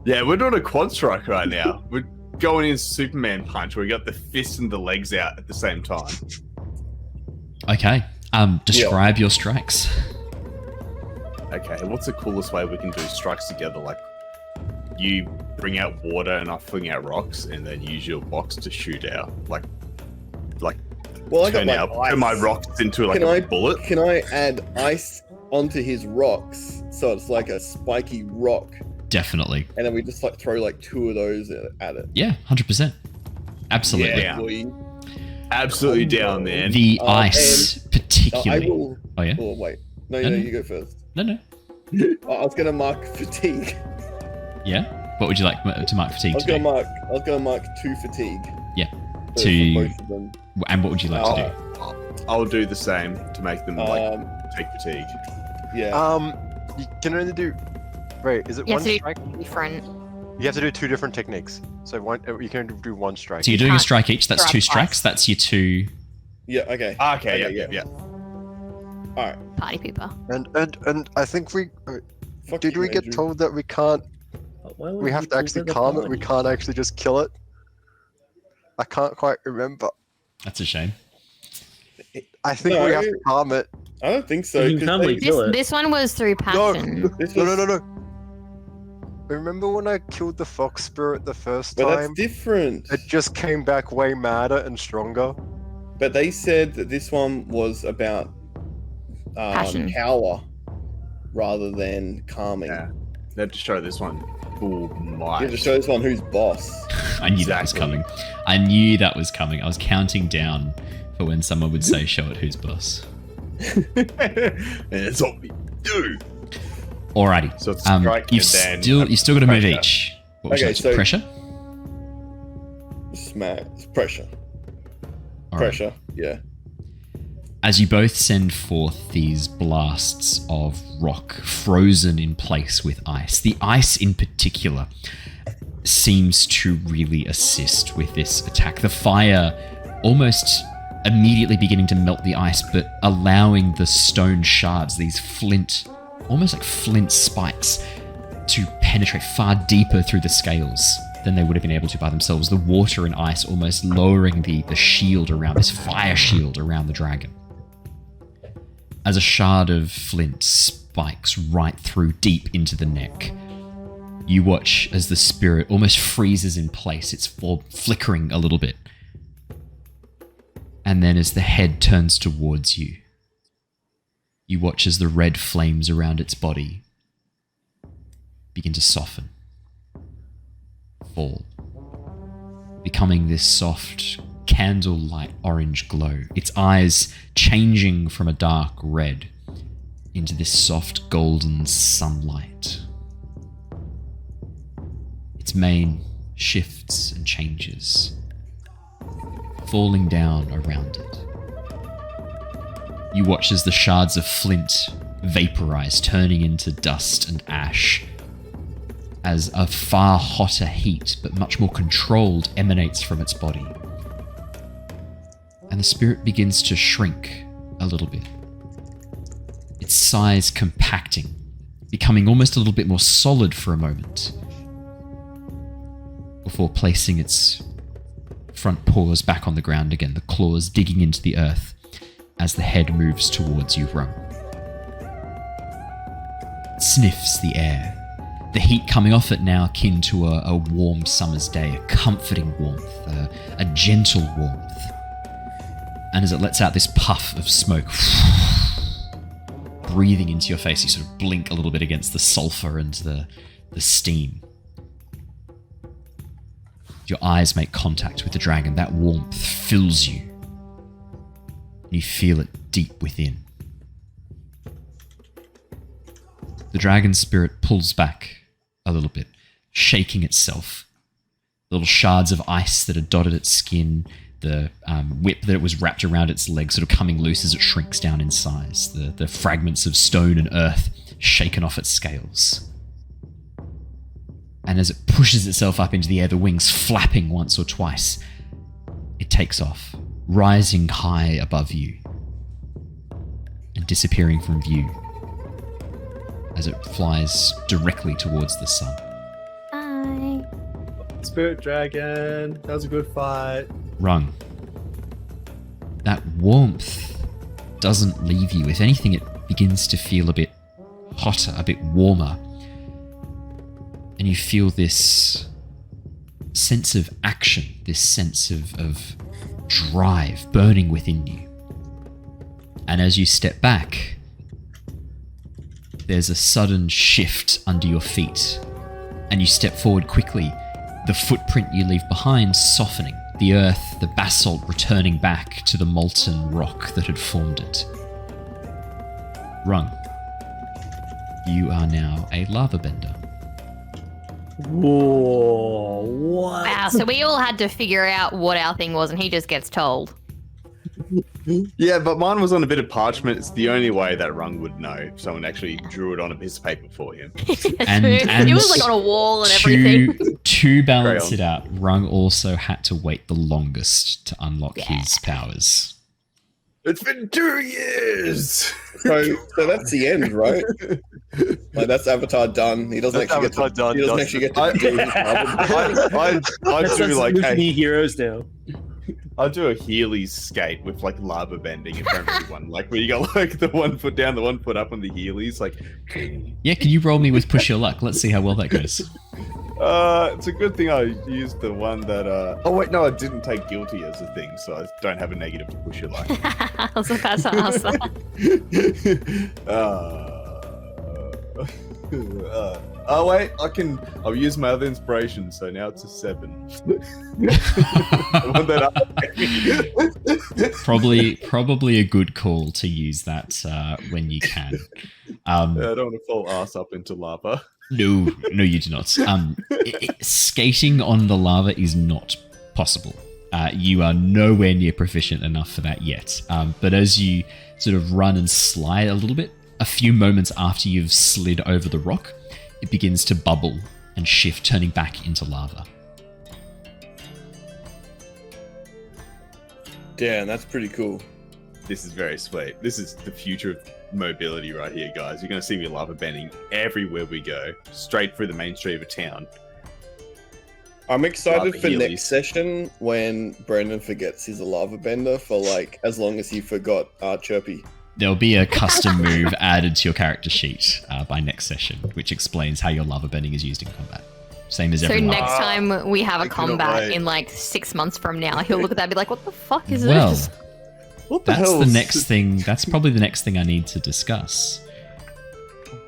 Yeah, we're doing a quad strike right now. We're going in Superman punch. We got the fists and the legs out at the same time. Okay. Describe your strikes. Okay, what's the coolest way we can do strikes together? Like, you bring out water and I fling out rocks, and then use your box to shoot out. Like Well, I got turn my out ice. turn my rocks into like a bullet. Can I add ice onto his rocks so it's like a spiky rock, Definitely. and then we just like throw like 2 of those at it? Yeah, 100%. Absolutely. Yeah. We- Absolutely down, man. The ice, I particularly. will. Oh, yeah? Oh wait, no, No, no. you go first. No. I was gonna mark fatigue. Yeah? What would you like to mark I fatigue was to gonna do? mark 2 fatigue. Yeah. for To- both of them. And what would you like to do? I'll do the same to make them take fatigue. Yeah. You can only do. Wait, is it You one have to do strike? different. You have to do 2 different techniques. So you can do 1 strike. So you're doing a can't strike each. That's grab 2 strikes. ice. That's your 2. Yeah. Okay. Okay, Okay, yeah. All right. Party pooper. And I think Fuck did you, we get Andrew. told that we can't? Why would We have you to actually pull the calm it. We party? can't actually just kill it. I can't quite remember. That's a shame. I think we have to calm it. I don't think so. You can 'cause calmly they- kill it. This one was through passion. this No, was- no. Remember when I killed the fox spirit the first But time? that's different. It just came back way madder and stronger. But they said that this one was about Passion. power rather than calming. Yeah. They have to show this one full might. You have to show this one who's boss. I knew that was Exactly. coming. I knew that was coming. I was counting down for when someone would say, show it who's boss. And that's what we do. Alrighty. So it's strike you've and then still got to move pressure. each. What would you Okay, like to so- pressure? Smash. Pressure. All right. Pressure. Yeah. As you both send forth these blasts of rock frozen in place with ice, the ice in particular seems to really assist with this attack. The fire almost immediately beginning to melt the ice, but allowing the stone shards, these flint, almost like flint spikes, to penetrate far deeper through the scales than they would have been able to by themselves. The water and ice almost lowering the shield around, this fire shield around the dragon. As a shard of flint spikes right through deep into the neck, you watch as the spirit almost freezes in place, its form flickering a little bit. And then as the head turns towards you, you watch as the red flames around its body begin to soften, fall, becoming this soft candlelight orange glow, its eyes changing from a dark red into this soft golden sunlight. Its mane shifts and changes. falling down around it. You watch as the shards of flint vaporize, turning into dust and ash, as a far hotter heat, but much more controlled, emanates from its body. And the spirit begins to shrink a little bit. Its size compacting, becoming almost a little bit more solid for a moment, before placing its front paws back on the ground again, the claws digging into the earth as the head moves towards you, Rung. It sniffs the air, the heat coming off it now akin to a warm summer's day, a comforting warmth, a gentle warmth. And as it lets out this puff of smoke, breathing into your face, you sort of blink a little bit against the sulfur and the steam. Your eyes make contact with the dragon. That warmth fills you. You feel it deep within. The dragon spirit pulls back a little bit, shaking itself. Little shards of ice that had dotted its skin, the whip that it was wrapped around its leg sort of coming loose as it shrinks down in size, the fragments of stone and earth shaken off its scales. And as it pushes itself up into the air, the wings flapping once or twice, it takes off, rising high above you and disappearing from view as it flies directly towards the sun. Bye. Spirit dragon, that was a good fight. Rung. That warmth doesn't leave you. If anything, it begins to feel a bit hotter, a bit warmer. And you feel this sense of action, this sense of drive burning within you. And as you step back, there's a sudden shift under your feet. And you step forward quickly, the footprint you leave behind softening, the earth, the basalt returning back to the molten rock that had formed it. Rung, you are now a lava bender. Whoa, what? Wow, so we all had to figure out what our thing was, and he just gets told. Yeah, but mine was on a bit of parchment. It's the only way that Rung would know if someone actually drew it on a piece of paper for him. And it was like on a wall and everything. To balance it out, Rung also had to wait the longest to unlock his powers. It's been 2 years! So that's the end, right? Like, that's Avatar done. He doesn't actually get to do his I do like new heroes now. I'll do a Healy skate with like lava bending in front of everyone. Like where you got like the 1 foot down, the 1 foot up on the Heelys. Like, yeah, can you roll me with push your luck? Let's see how well that goes. It's a good thing I used the one that. Oh wait, no, I didn't take guilty as a thing, so I don't have a negative to push your luck. I was about to ask that. Oh wait, I'll use my other inspiration, so now it's a 7. Probably a good call to use that when you can. I don't want to fall ass up into lava. No, you do not. Skating on the lava is not possible. You are nowhere near proficient enough for that yet. But as you sort of run and slide a little bit, a few moments after you've slid over the rock, it begins to bubble and shift, turning back into lava. Damn, that's pretty cool. This is very sweet. This is the future of mobility right here, guys. You're going to see me lava bending everywhere we go, straight through the main street of a town. I'm excited Lava for Heelys. next session when Brendan forgets he's a lava bender for like as long as he forgot Chirpy. There'll be a custom move added to your character sheet by next session, which explains how your lava bending is used in combat. Same as everyone. So next time we have a combat in like 6 months from now, he'll look at that and be like, what the fuck is this? What the That's hell? the next thing. That's probably the next thing I need to discuss.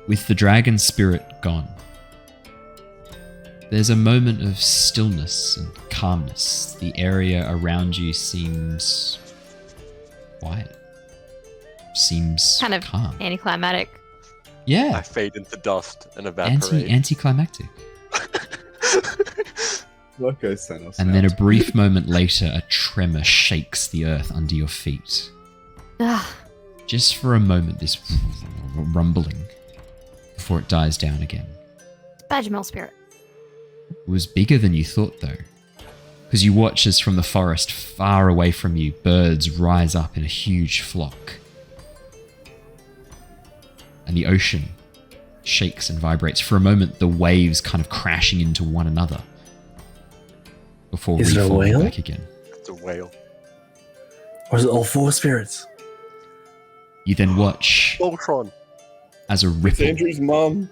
With the dragon spirit gone, there's a moment of stillness and calmness. The area around you seems quiet. Seems Kind of calm. anticlimactic. Yeah. I fade into dust and evaporate. Anticlimactic. Okay, Thanos. And then a brief moment later, a tremor shakes the earth under your feet. Just for a moment, this rumbling before it dies down again. Badgermill spirit. It was bigger than you thought, though, because you watch as from the forest far away from you, birds rise up in a huge flock. And the ocean shakes and vibrates. For a moment, the waves kind of crashing into one another before reforming back again. It's a whale. Or is it all four spirits? You then watch Voltron. as a It's ripple Andrew's mum.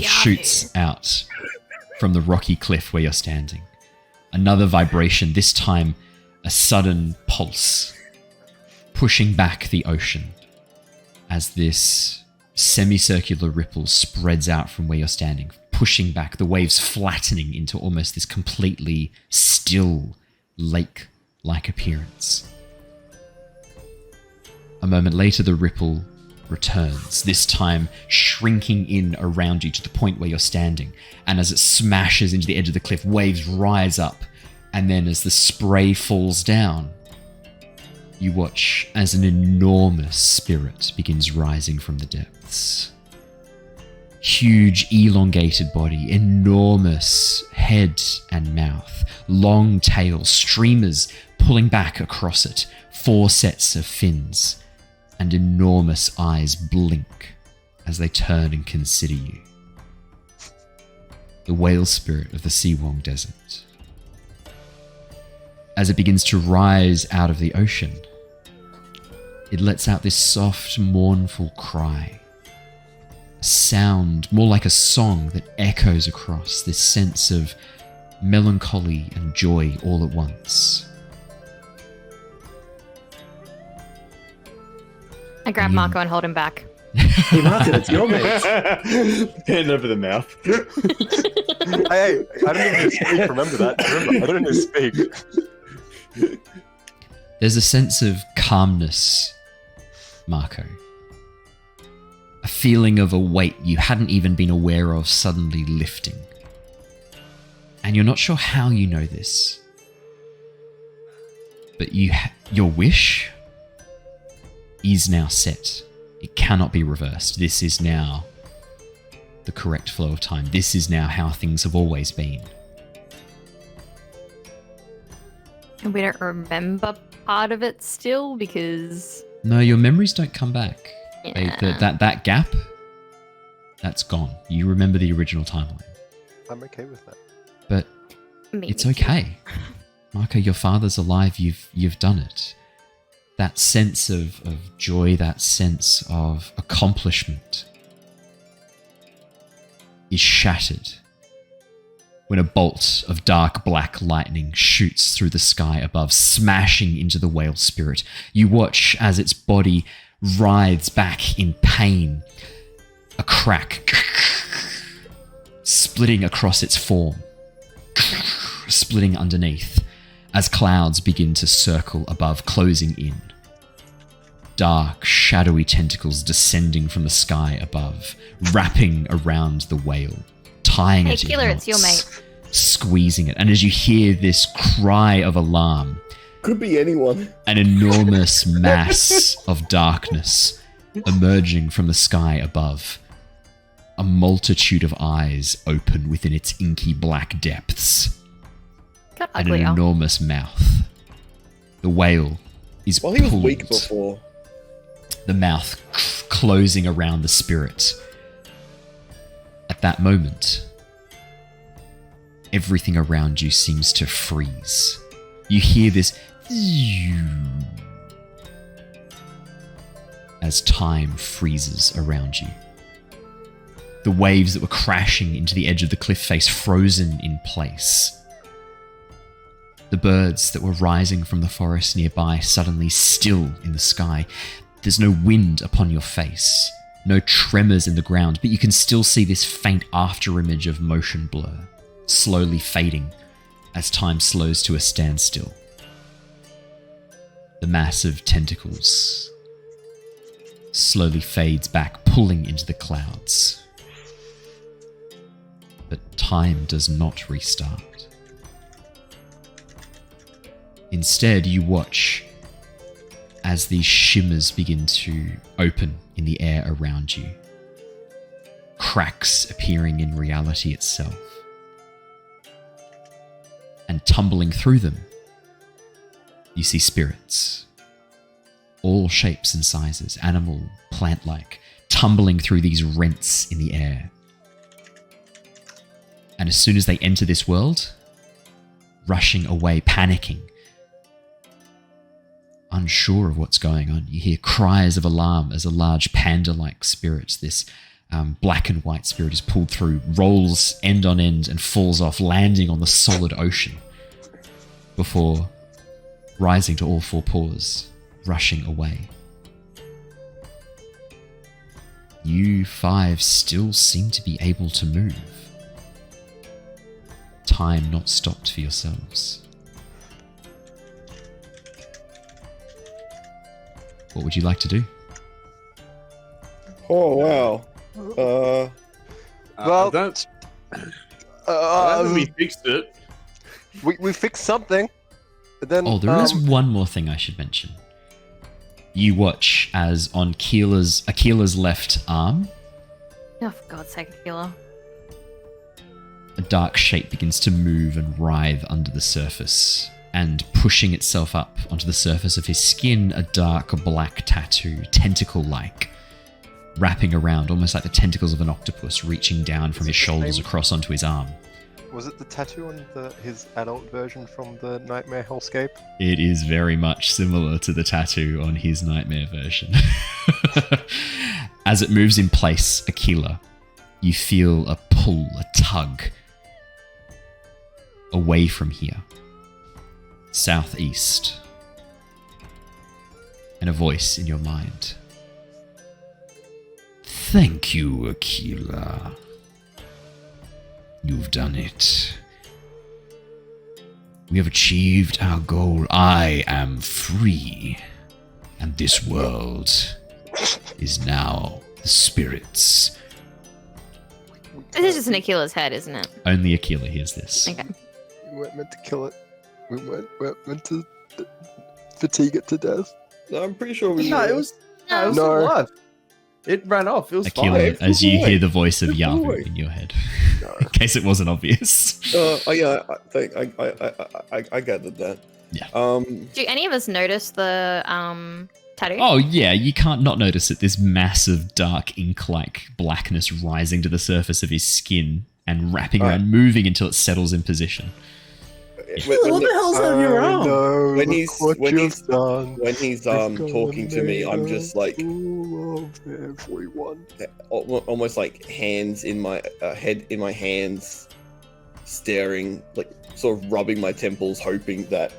shoots out from the rocky cliff where you're standing. Another vibration, this time a sudden pulse, pushing back the ocean as this semicircular ripple spreads out from where you're standing, pushing back, the waves flattening into almost this completely still lake-like appearance. A moment later, the ripple returns, this time shrinking in around you to the point where you're standing. And as it smashes into the edge of the cliff, waves rise up. And then as the spray falls down, you watch as an enormous spirit begins rising from the depths. Huge, elongated body, enormous head and mouth, long tail, streamers pulling back across it, 4 sets of fins, and enormous eyes blink as they turn and consider you. The whale spirit of the Seawong Desert. As it begins to rise out of the ocean, it lets out this soft, mournful cry. A sound more like a song that echoes across, this sense of melancholy and joy all at once. I grab Mako and hold him back. Hey, Martin, it's your mate. Hand over the mouth. Hey, I don't even speak. Remember that. Remember, I don't even speak. There's a sense of calmness, Mako. A feeling of a weight you hadn't even been aware of suddenly lifting. And you're not sure how you know this. But your wish is now set. It cannot be reversed. This is now the correct flow of time. This is now how things have always been. And we don't remember part of it still because... No, your memories don't come back. Yeah. That gap, that's gone. You remember the original timeline. I'm okay with that. But it's okay. Mako, your father's alive. You've done it. That sense of joy, that sense of accomplishment is shattered when a bolt of dark black lightning shoots through the sky above, smashing into the whale spirit. You watch as its body writhes back in pain, a crack splitting across its form, splitting underneath as clouds begin to circle above, closing in. Dark, shadowy tentacles descending from the sky above, wrapping around the whale, tying it in Aquila, knots, it's your mate. squeezing it. And as you hear this cry of alarm, Could be anyone. an enormous mass of darkness emerging from the sky above. A multitude of eyes open within its inky black depths. Got And an uglier. enormous mouth. The whale is Well, he was pulled, weak before. the mouth closing around the spirit. At that moment, everything around you seems to freeze. You hear this as time freezes around you. The waves that were crashing into the edge of the cliff face frozen in place. The birds that were rising from the forest nearby suddenly still in the sky. There's no wind upon your face, no tremors in the ground, but you can still see this faint afterimage of motion blur, slowly fading as time slows to a standstill. The mass of tentacles slowly fades back, pulling into the clouds. But time does not restart. Instead, you watch as these shimmers begin to open in the air around you. Cracks appearing in reality itself. And tumbling through them, you see spirits. All shapes and sizes, animal, plant-like, tumbling through these rents in the air. And as soon as they enter this world, rushing away, panicking, unsure of what's going on, you hear cries of alarm as a large panda-like spirit, this black and white spirit, is pulled through, rolls end on end and falls off, landing on the solid ocean before rising to all four paws, rushing away. You five still seem to be able to move. Time not stopped for yourselves. What would you like to do? Oh, wow. Well, don't think we fixed it. we fixed something. But then, Oh, there is one more thing I should mention. You watch as on Aquila's left arm, Oh, for God's sake, Aquila. a dark shape begins to move and writhe under the surface, and pushing itself up onto the surface of his skin, a dark black tattoo, tentacle-like, wrapping around, almost like the tentacles of an octopus, reaching down from his shoulders across onto his arm. Was it the tattoo on his adult version from the Nightmare Hellscape? It is very much similar to the tattoo on his nightmare version. As it moves in place, Aquila, you feel a pull, a tug, away from here. Southeast. And a voice in your mind. Thank you, Aquila. You've done it. We have achieved our goal. I am free. And this world is now the spirits. This is just in Aquila's head, isn't it? Only Aquila hears this. Okay. We weren't meant to kill it. We weren't meant to fatigue it to death. No, I'm pretty sure we No, were. it was No. alive. It ran off. It was Aquila, fine. as you hear the voice of Good Yavu boy. in your head. In case it wasn't obvious. Yeah, I gathered that. Yeah. Do any of us notice the tattoo? Oh yeah, you can't not notice it. This massive dark ink-like blackness rising to the surface of his skin and wrapping around, moving until it settles in position. What the hell's on your arm? No, When look he's- what when you've he's- done. When he's talking to me, I'm just like All of everyone. almost like hands in my head in my hands, staring, like sort of rubbing my temples, hoping that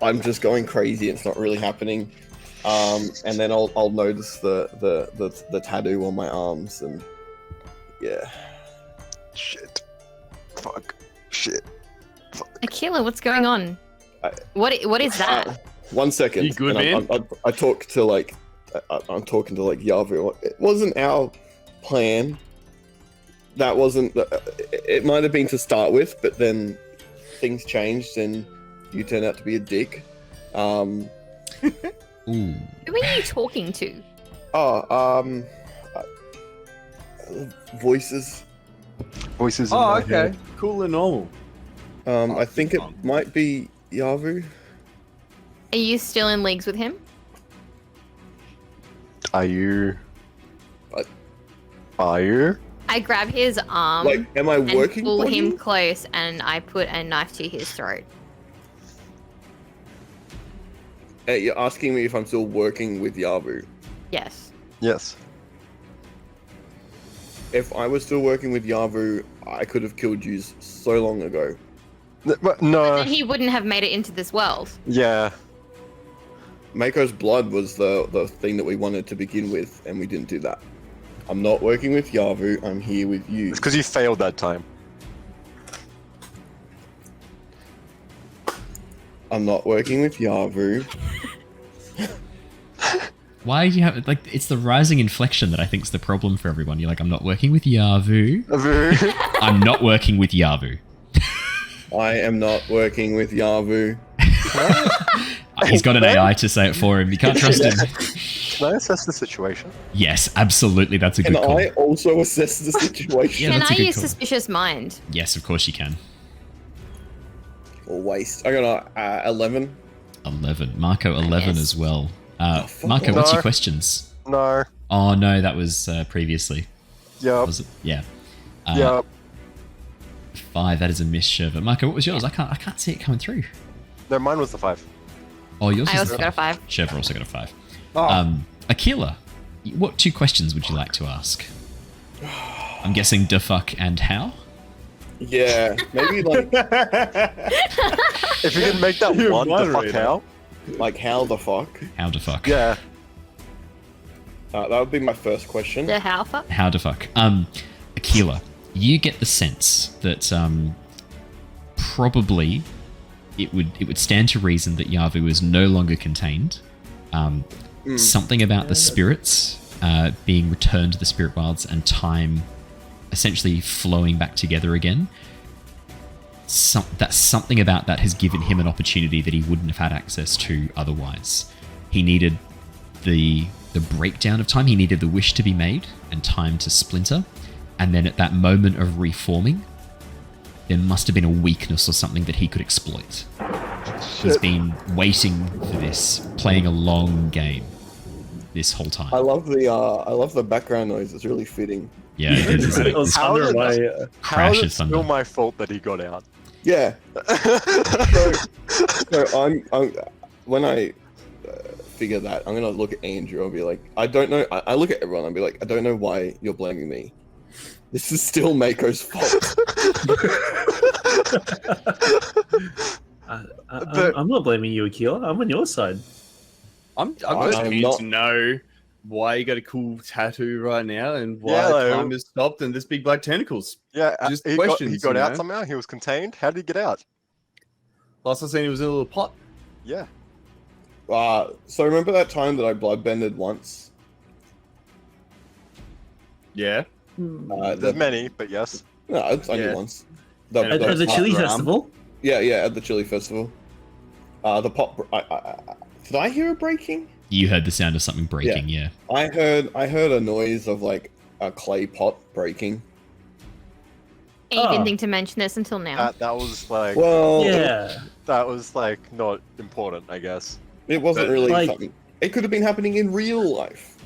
I'm just going crazy. It's not really happening. And then I'll notice the tattoo on my arms, and yeah. Shit. Fuck. Shit. Aquila, what's going on? What is that? 1 second. You good, and man? I talk to like I'm talking to like Yavu. It wasn't our plan. That wasn't. It might have been to start with, but then things changed, and you turned out to be a dick. Ooh. Who are you talking to? Voices. Voices in Oh, my okay. head. Cool and normal. I think it might be Yavu. Are you still in leagues with him? Are you? What? Are you? I grab his arm Like, am I and working pull for him you? close, and I put a knife to his throat. You're asking me if I'm still working with Yavu. Yes. Yes. If I was still working with Yavu, I could have killed you so long ago. No. Then he wouldn't have made it into this world. Yeah. Mako's blood was the thing that we wanted to begin with, and we didn't do that. I'm not working with Yavu, I'm here with you. It's because you failed that time. I'm not working with Yavu. Why do you have like? It's the rising inflection that I think is the problem for everyone. You're like, I'm not working with Yavu. I'm not working with Yavu. I am not working with Yavu. He's got an AI to say it for him. You can't trust him. Can I assess the situation? Yes, absolutely. That's a good call. Can I also assess the situation? Yeah, Can that's a I good use call. suspicious mind? Yes, of course you can. Or waste. I got 11. 11. Marco, 11 Yes. as well. fuck Marco, off. what's your No. questions? No. Oh, no, that was previously. Yep. Was it? Yeah. Yep. 5, that is a miss, Shurva. Marco, what was yours? I can't see it coming through. No, mine was the 5. Oh, yours I was also the got a 5. Shurva also got a 5. Oh. Aquila, what 2 questions would you like to ask? I'm guessing the fuck and how? Yeah, maybe like If you can make that You're one, the fuck moderator. how? like how the fuck? How the fuck? Yeah. That would be my first question. The how fuck? How the fuck? Aquila, you get the sense that probably it would stand to reason that Yavu is no longer contained. Something about the spirits being returned to the spirit wilds and time essentially flowing back together again. That something about that has given him an opportunity that he wouldn't have had access to otherwise. He needed the breakdown of time. He needed the wish to be made and time to splinter. And then at that moment of reforming, there must have been a weakness or something that he could exploit. He's been waiting for this, playing a long game this whole time. I love the background noise. It's really fitting. Yeah, it is. It was How under did- my. How Crash is it is still thunder. my fault that he got out? Yeah. So I'm when I figure that, I'm gonna look at Andrew and be like, I don't know. I look at everyone and be like, I don't know why you're blaming me. This is still Mako's fault. I'm not blaming you, Aquila. I'm on your side. I'm I just am keen not- to know why you got a cool tattoo right now and why Yeah, like- time has stopped and this big black tentacles. Yeah, Just he got questions, you out know? somehow. He was contained. How did he get out? Last I seen, he was in a little pot. Yeah. So remember that time that I bloodbended once? Yeah. There's many, but yes. No, it's only Yeah. once. At the Chili Ram. Festival? Yeah, at the Chili Festival. The pot. Did I hear it breaking? You heard the sound of something breaking, yeah. I heard a noise of like a clay pot breaking. He didn't think to mention this until now. That was like Well, Yeah. that was like not important, I guess. it wasn't But, really like- something. It could have been happening in real life.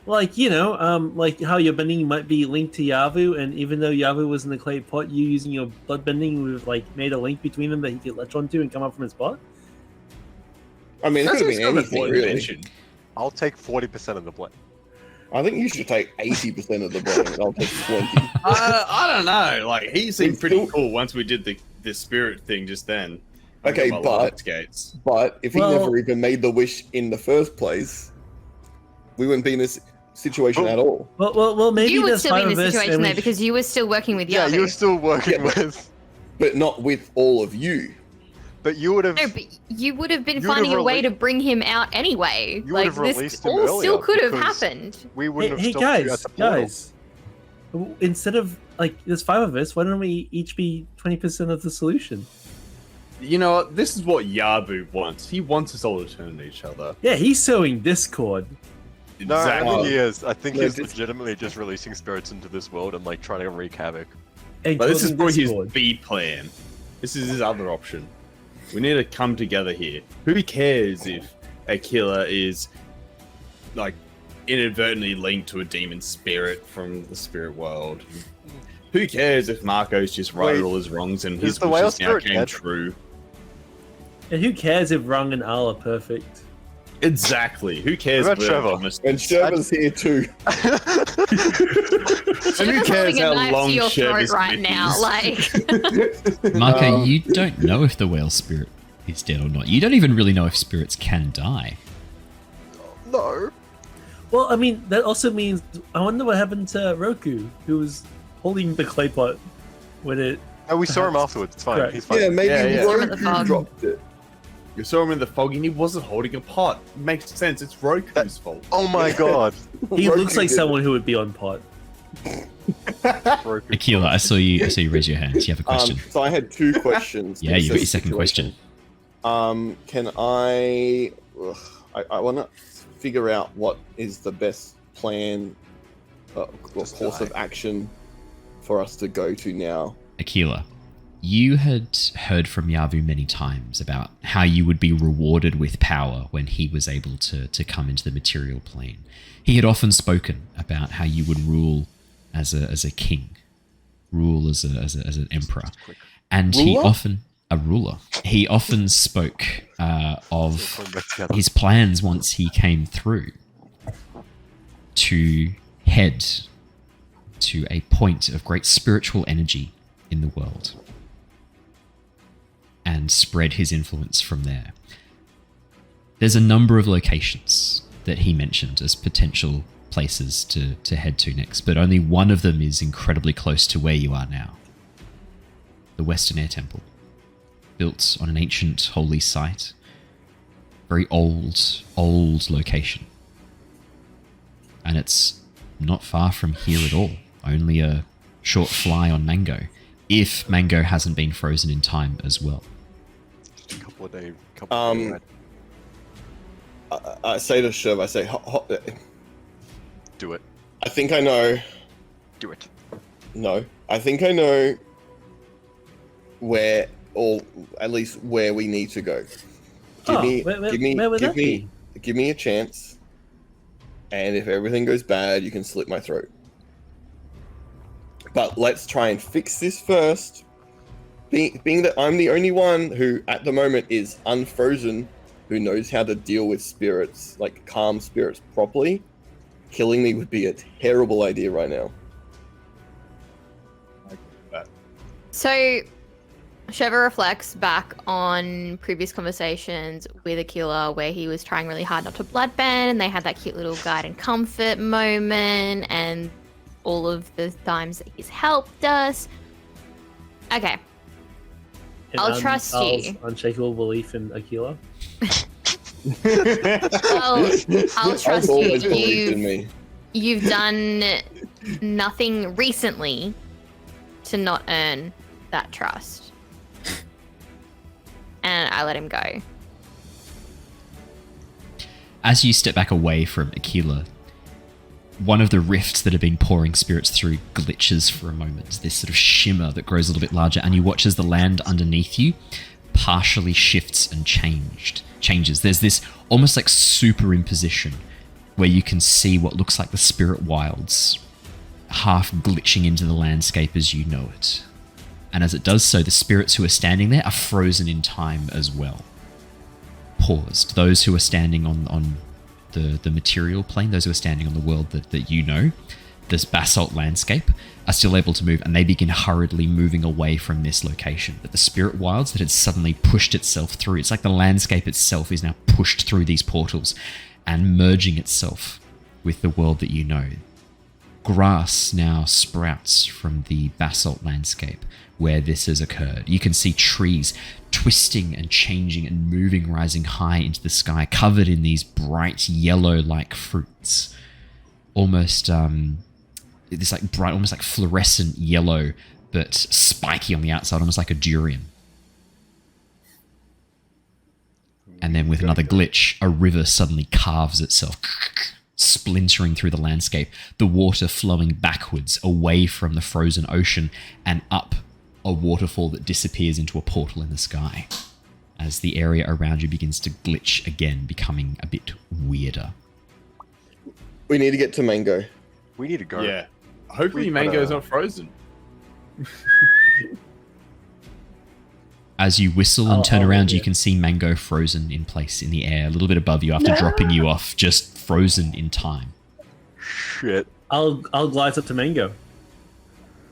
Like, like how your bending might be linked to Yavu, and even though Yavu was in the clay pot, you using your blood bending would have like made a link between them that he could latch onto and come up from his pot. I mean, it could have been anything, important really. mention. I'll take 40% of the blame. I think you should take 80% of the blame, and I'll take 20. I don't know. Like he seemed It's pretty still- cool once we did the spirit thing just then. Okay, My but- light skates. But if he Well- never even made the wish in the first place, we wouldn't be in this situation at all. Well, maybe You would there's still be five in of this us, situation and though we- because you were still working with Yavu. Yeah, you were still working Yeah, but- with. But not with all of you. But you would have. No, but you would have been You would finding have a way rele- to bring him out anyway. You would have this released him all still earlier could have because- happened. We wouldn't Hey have stopped you at guys, the portal. guys. Instead of like there's 5 of us, why don't we each be 20% of the solution? You know what? This is what Yabu wants. He wants us all to turn to each other. Yeah, he's sowing discord. No, I Exactly. think he is. I think No, he's this- legitimately just releasing spirits into this world and like trying to wreak havoc. And But this is causing probably his discord. B plan. This is his other option. We need to come together here. Who cares if Aquila is like inadvertently linked to a demon spirit from the spirit world? Who cares if Marco's just righted Wait, all his wrongs and is his the whale wishes now spirit came dead? true? And who cares if Rung and Al are perfect? Exactly. Who cares? What about if Trevor? Thomas- And Sherman's here too. And who Trevor's cares holding a how knife long to your throat Sherva's right mitt now. is? Like, Marco, you don't know if the whale spirit is dead or not. You don't even really know if spirits can die. No. Well, I mean, that also means I wonder what happened to Roku, who was holding the clay pot when it. No, we saw him afterwards. It's fine. Right. He's fine. Yeah, maybe Yeah, yeah. Roku At the fog. dropped it. You saw him in the fog and he wasn't holding a pot. Makes sense. It's Roku's fault. Oh my god. He Roku looks like did it. someone who would be on pot. Roku. Aquila, I saw you raise your hand. You have a question. So I had 2 questions. Yeah, to you've got your assess the second question. situation. Can I want to figure out what is the best plan, course of action for us to go to now. Aquila, you had heard from Yavu many times about how you would be rewarded with power when he was able to come into the material plane. He had often spoken about how you would rule as a king, rule as an emperor, and he often spoke of his plans once he came through to head to a point of great spiritual energy in the world and spread his influence from there. There's a number of locations that he mentioned as potential places to head to next, but only one of them is incredibly close to where you are now. The Western Air Temple, built on an ancient holy site, very old location. And it's not far from here at all, only a short fly on Mango, if Mango hasn't been frozen in time as well. Just a couple of days. I say to Shurva, I say, do it. I think I know. Do it. No, I think I know where, or at least where we need to go. Give me a chance, and if everything goes bad, you can slit my throat. But let's try and fix this first. Being that I'm the only one who, at the moment, is unfrozen, who knows how to deal with spirits, like calm spirits properly, killing me would be a terrible idea right now. So, Shurva reflects back on previous conversations with Aquila where he was trying really hard not to bloodbend, and they had that cute little guide and comfort moment, and all of the times that he's helped us. Okay. I'll trust you. Unshakable belief in Aquila. I'll trust you. you. You've done nothing recently to not earn that trust. And I let him go. As you step back away from Aquila, one of the rifts that have been pouring spirits through glitches for a moment. This sort of shimmer that grows a little bit larger, and you watch as the land underneath you partially shifts and changes. There's this almost like superimposition where you can see what looks like the spirit wilds half glitching into the landscape as you know it. And as it does so, the spirits who are standing there are frozen in time as well. Paused. Those who are standing on the material plane, those who are standing on the world that you know, this basalt landscape, are still able to move, and they begin hurriedly moving away from this location. But the spirit wilds that had suddenly pushed itself through, it's like the landscape itself is now pushed through these portals and merging itself with the world that you know. Grass now sprouts from the basalt landscape where this has occurred. You can see trees twisting and changing and moving, rising high into the sky, covered in these bright yellow-like fruits. Almost this like bright, almost like fluorescent yellow, but spiky on the outside, almost like a durian. And then with another glitch, a river suddenly carves itself, splintering through the landscape, the water flowing backwards away from the frozen ocean and up a waterfall that disappears into a portal in the sky as the area around you begins to glitch again, becoming a bit weirder. We need to get to Mango. We need to go. Yeah. Hopefully Mango's not frozen. As you whistle and turn around, you can see Mango frozen in place in the air, a little bit above you after dropping you off, just frozen in time. Shit. I'll glide up to Mango.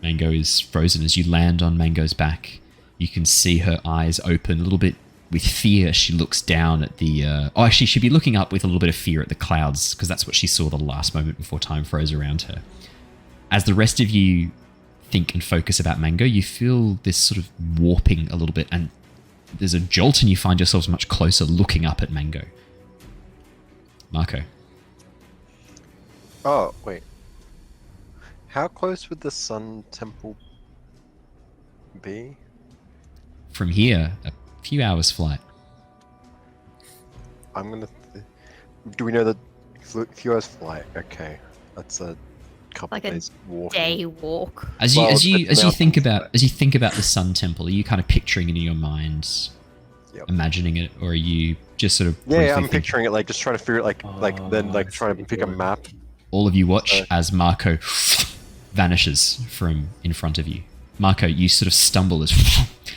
Mango is frozen. As you land on Mango's back, you can see her eyes open a little bit with fear. She looks down at the... actually, she'd be looking up with a little bit of fear at the clouds, because that's what she saw the last moment before time froze around her. As the rest of you think and focus about Mango, you feel this sort of warping a little bit, and there's a jolt, and you find yourselves much closer looking up at Mango. Mako. Oh, wait. How close would the Sun Temple be? From here, a few hours flight. I'm gonna. Do we know that Fluo's flight? Okay, that's a couple Like a days walk. day walk. As Well, you it's think mountains, about the Sun Temple, are you kind of picturing it in your mind, imagining it, or are you just sort of Yeah, briefly I'm thinking? picturing it, like just trying to figure it, trying to pick a map. All of you watch as Mako vanishes from in front of you. Mako, you sort of stumble as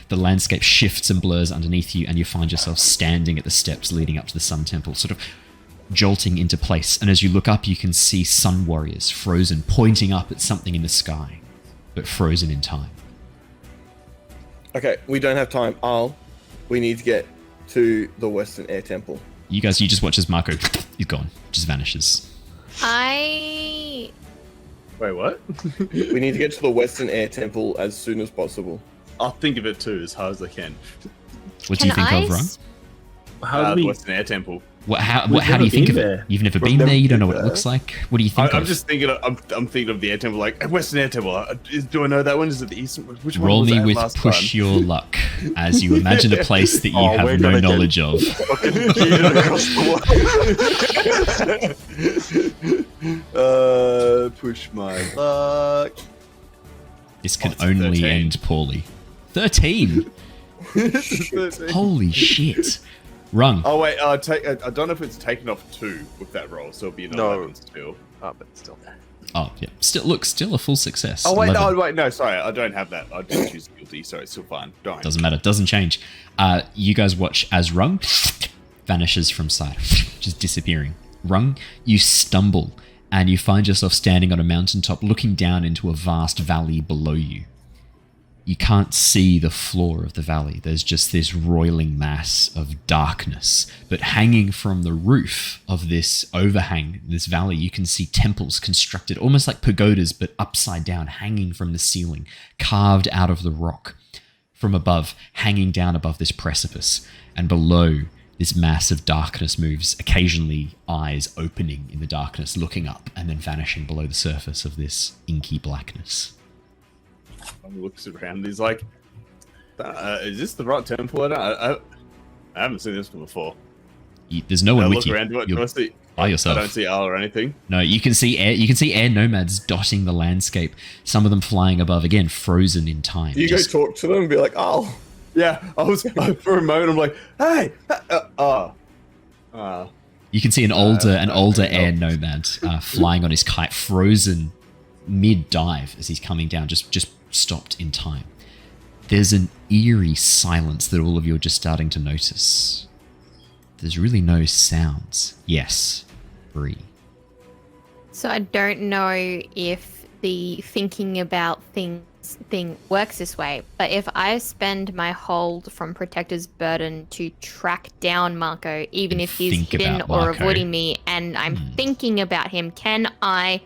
the landscape shifts and blurs underneath you, and you find yourself standing at the steps leading up to the Sun Temple, sort of jolting into place. And as you look up, you can see sun warriors frozen, pointing up at something in the sky, but frozen in time. Okay, we don't have time. We need to get to the Western Air Temple. You just watch as Mako is gone, just vanishes. Wait, what? We need to get to the Western Air Temple as soon as possible. I'll think of it too as hard as I can. What do you think of, Rung? How do The we? Western Air Temple. How do you think of it? You've never been there. You don't know what it looks like. What do you think I'm of? just thinking. I'm thinking of the Air Temple, like Western Air Temple. Do I know that one? Is it the Eastern? Which one Roll was me that with last push time? your luck as you imagine a place that you Oh, have we're no gonna get- knowledge of. Fucking yeeted across the Push my luck. This can It's only 13. end poorly. 13. Holy shit. Rung. Oh wait, I don't know if it's taken off 2 with that roll, so it'll be an No. 11 still. but still. Oh, yeah. Still a full success. Oh wait, 11. no, sorry, I don't have that. I just choose guilty, so it's still fine. Don't. Doesn't matter. Doesn't change. You guys watch as Rung vanishes from sight, just disappearing. Rung, you stumble and you find yourself standing on a mountaintop looking down into a vast valley below you. You can't see the floor of the valley. There's just this roiling mass of darkness. But hanging from the roof of this overhang, this valley, you can see temples constructed almost like pagodas, but upside down, hanging from the ceiling, carved out of the rock. From above, hanging down above this precipice. And below, this mass of darkness moves, occasionally eyes opening in the darkness, looking up, and then vanishing below the surface of this inky blackness. He looks around. He's like, "Is this the right temple? I haven't seen this one before." There's no one I with look you. around. Do You're I see? by yourself. I don't see Al or anything. No, you can see air nomads dotting the landscape. Some of them flying above, again, frozen in time. You Just- go talk to them and be like, "Oh, Yeah, I was for a moment. I'm like, "Hey, You can see an older air nomad flying on his kite, frozen mid-dive as he's coming down, just stopped in time. There's an eerie silence that all of you are just starting to notice. There's really no sounds. Yes, Bree. So I don't know if the thinking about thing works this way, but if I spend my hold from Protector's Burden to track down Mako, even if he's Think hidden about or Mako. avoiding me, and I'm thinking about him, can I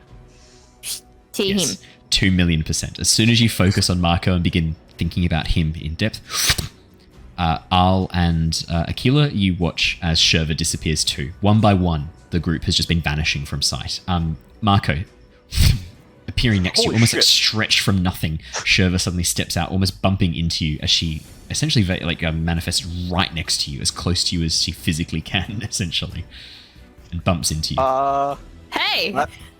see him? 2,000,000%. As soon as you focus on Mako and begin thinking about him in depth, Al and Aquila, you watch as Shurva disappears too. One by one, the group has just been vanishing from sight. Mako, appearing next to you, Holy almost like shit. stretched from nothing. Shurva suddenly steps out, almost bumping into you as she essentially manifests right next to you, as close to you as she physically can, essentially, and bumps into you. Hey!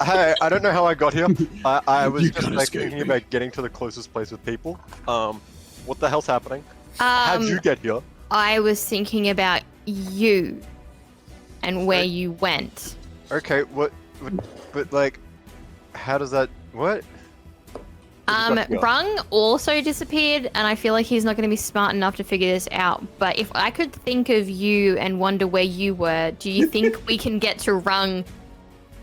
Hey, I don't know how I got here. I was You just can't like escape thinking me. about getting to the closest place with people. What the hell's happening? How'd you get here? I was thinking about you and where you went. Okay, but like, how does that? What? How'd you get here? Rung also disappeared, and I feel like he's not going to be smart enough to figure this out. But if I could think of you and wonder where you were, do you think we can get to Rung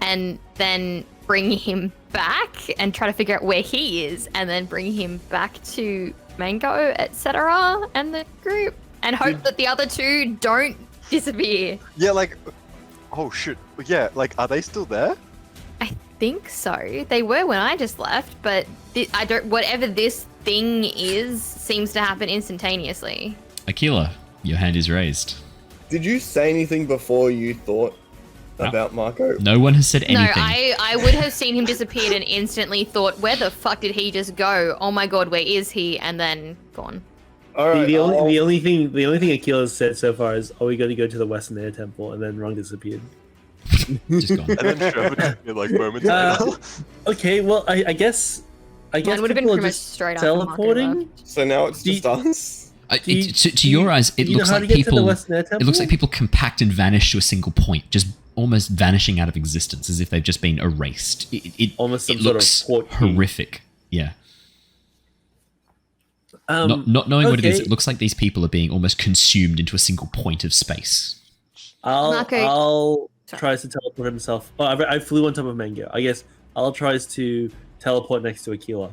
and then bring him back and try to figure out where he is, and then bring him back to Mako, etc., and the group, and hope that the other two don't disappear? Yeah, like, oh shit. Yeah, like, are they still there? I think so. They were when I just left, but I don't. Whatever this thing is seems to happen instantaneously. Aquila, your hand is raised. did you say anything before you thought about Mako?" No one has said anything. No, I would have seen him disappeared and instantly thought, where the fuck did he just go? Oh my god, where is he? And then gone. All right. The only thing Aquila said so far is, "Oh, we got to go to the Western Air Temple," and then Rung disappeared. Just gone. And then Shurva just be like moments later. Okay, well, I guess Mine would have been people are pretty much just straight after Mako teleporting. left. So now it's just us. To your eyes, it looks like people. It looks like people compact and vanish to a single point, just almost vanishing out of existence, as if they've just been erased. Almost some it sort looks of port key. horrific. Yeah. Not knowing what it is, it looks like these people are being almost consumed into a single point of space. Al tries to teleport himself. Oh, I flew on top of Mango. I guess Al tries to teleport next to Aquila.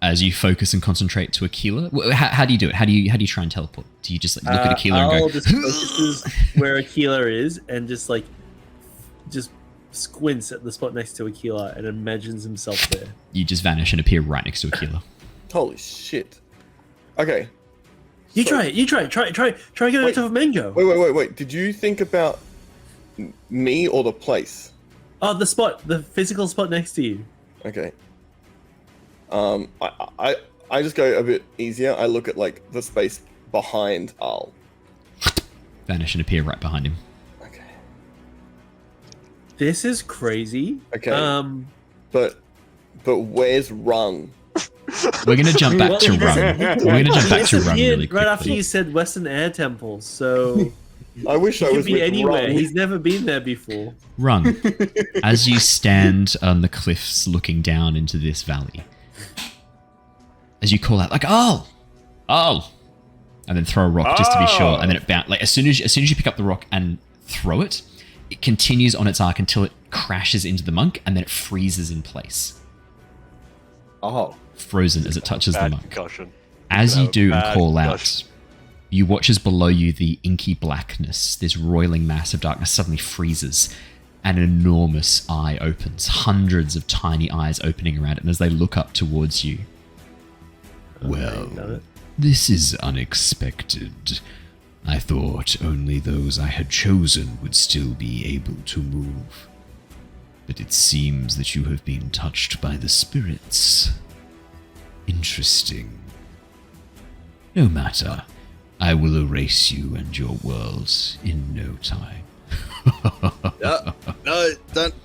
As you focus and concentrate to Aquila, how do you do it? How do you try and teleport? Do you just like, look at Aquila and go? Al just focuses where Aquila is and just squints at the spot next to Aquila and imagines himself there. You just vanish and appear right next to Aquila. Holy shit. Okay. You try it. Try getting on top of Mango. Wait. Did you think about me or the place? Oh, the physical spot next to you. Okay. I just go a bit easier. I look at like the space behind Al. Vanish and appear right behind him. Okay. This is crazy. Okay. But where's Rung? We're gonna jump back to Rung. We're gonna jump back to Rung really quickly. Right after you said Western Air Temple, so I wish I was be with anywhere. Rung. He's never been there before. Rung, as you stand on the cliffs looking down into this valley, as you call out like "Oh," and then throw a rock just to be sure, and then it bounce. Like as soon as you pick up the rock and throw it, it continues on its arc until it crashes into the monk, and then it freezes in place. Oh. Frozen as it touches the monk. Concussion. As you do and call out, concussion. you watch as below you the inky blackness, this roiling mass of darkness suddenly freezes. An enormous eye opens, hundreds of tiny eyes opening around it, and as they look up towards you. Well, this is unexpected. I thought only those I had chosen would still be able to move. But it seems that you have been touched by the spirits. Interesting. No matter. I will erase you and your worlds in no time. No,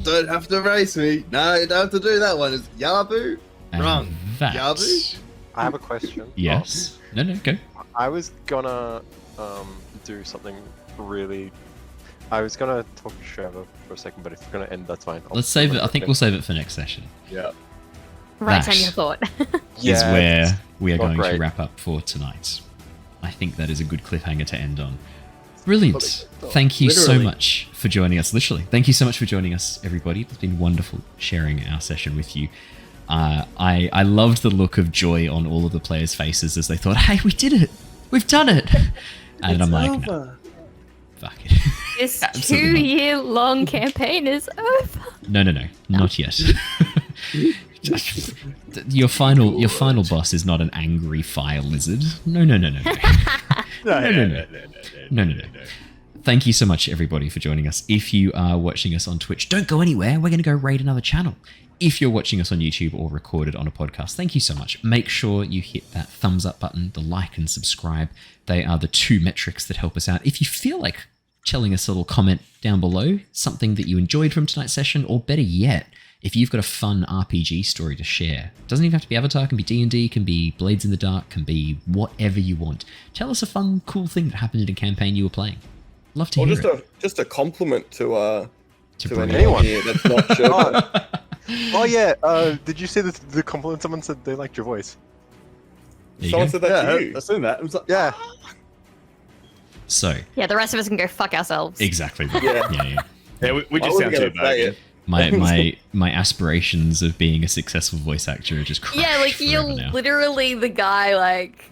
don't have to erase me. No, you don't have to do that one. It's Yabu. Wrong. Yabu? I have a question. Yes. No, go. I was gonna do something really. I was gonna talk to Shurva for a second, but if you're gonna end, that's fine. Let's save it. I think we'll save it for next session. Yeah. Right That on your thought. Is where we are not going to great. wrap up for tonight. I think that is a good cliffhanger to end on. Brilliant. Thank you so Literally. much for joining us. Literally. Thank you so much for joining us, everybody. It's been wonderful sharing our session with you. I loved the look of joy on all of the players' faces as they thought, hey, we did it. We've done it. And I'm like, no, fuck it. This Absolutely not. 2-year-long campaign is over. No, not yet. Your final boss is not an angry fire lizard. No. No. Thank you so much, everybody, for joining us. If you are watching us on Twitch, don't go anywhere. We're going to go raid another channel. If you're watching us on YouTube or recorded on a podcast, thank you so much. Make sure you hit that thumbs up button, the like and subscribe. They are the two metrics that help us out. If you feel like telling us a little comment down below, something that you enjoyed from tonight's session, or better yet, if you've got a fun RPG story to share, it doesn't even have to be Avatar, it can be D&D, can be Blades in the Dark, can be whatever you want. Tell us a fun, cool thing that happened in a campaign you were playing. Love to Or hear it. just a compliment to Bree. anyone here that's not Shurva. Oh yeah. Did you see the compliment? Someone said they liked your voice. There you Someone go. said that to Yeah, you. I've seen that. It was like, Yeah. So, Yeah, the rest of us can go fuck ourselves. exactly. Yeah. Yeah. yeah, we I just wasn't sound too gonna say vague. it. My aspirations of being a successful voice actor are just crushed Yeah, like you're forever now. literally the guy like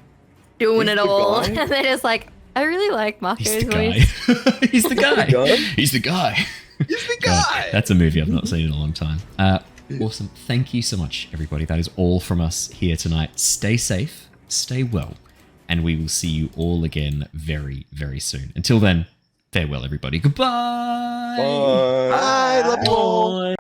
doing He's it the all, guy? and then it's like I really like Mako's He's the voice. guy. He's the guy. guy? He's the guy. He's the God, guy. that's a movie I've not seen in a long time. Awesome. Thank you so much, everybody. That is all from us here tonight. Stay safe, stay well, and we will see you all again very, very soon. Until then, farewell, everybody. Goodbye. Bye. I love you all. Bye.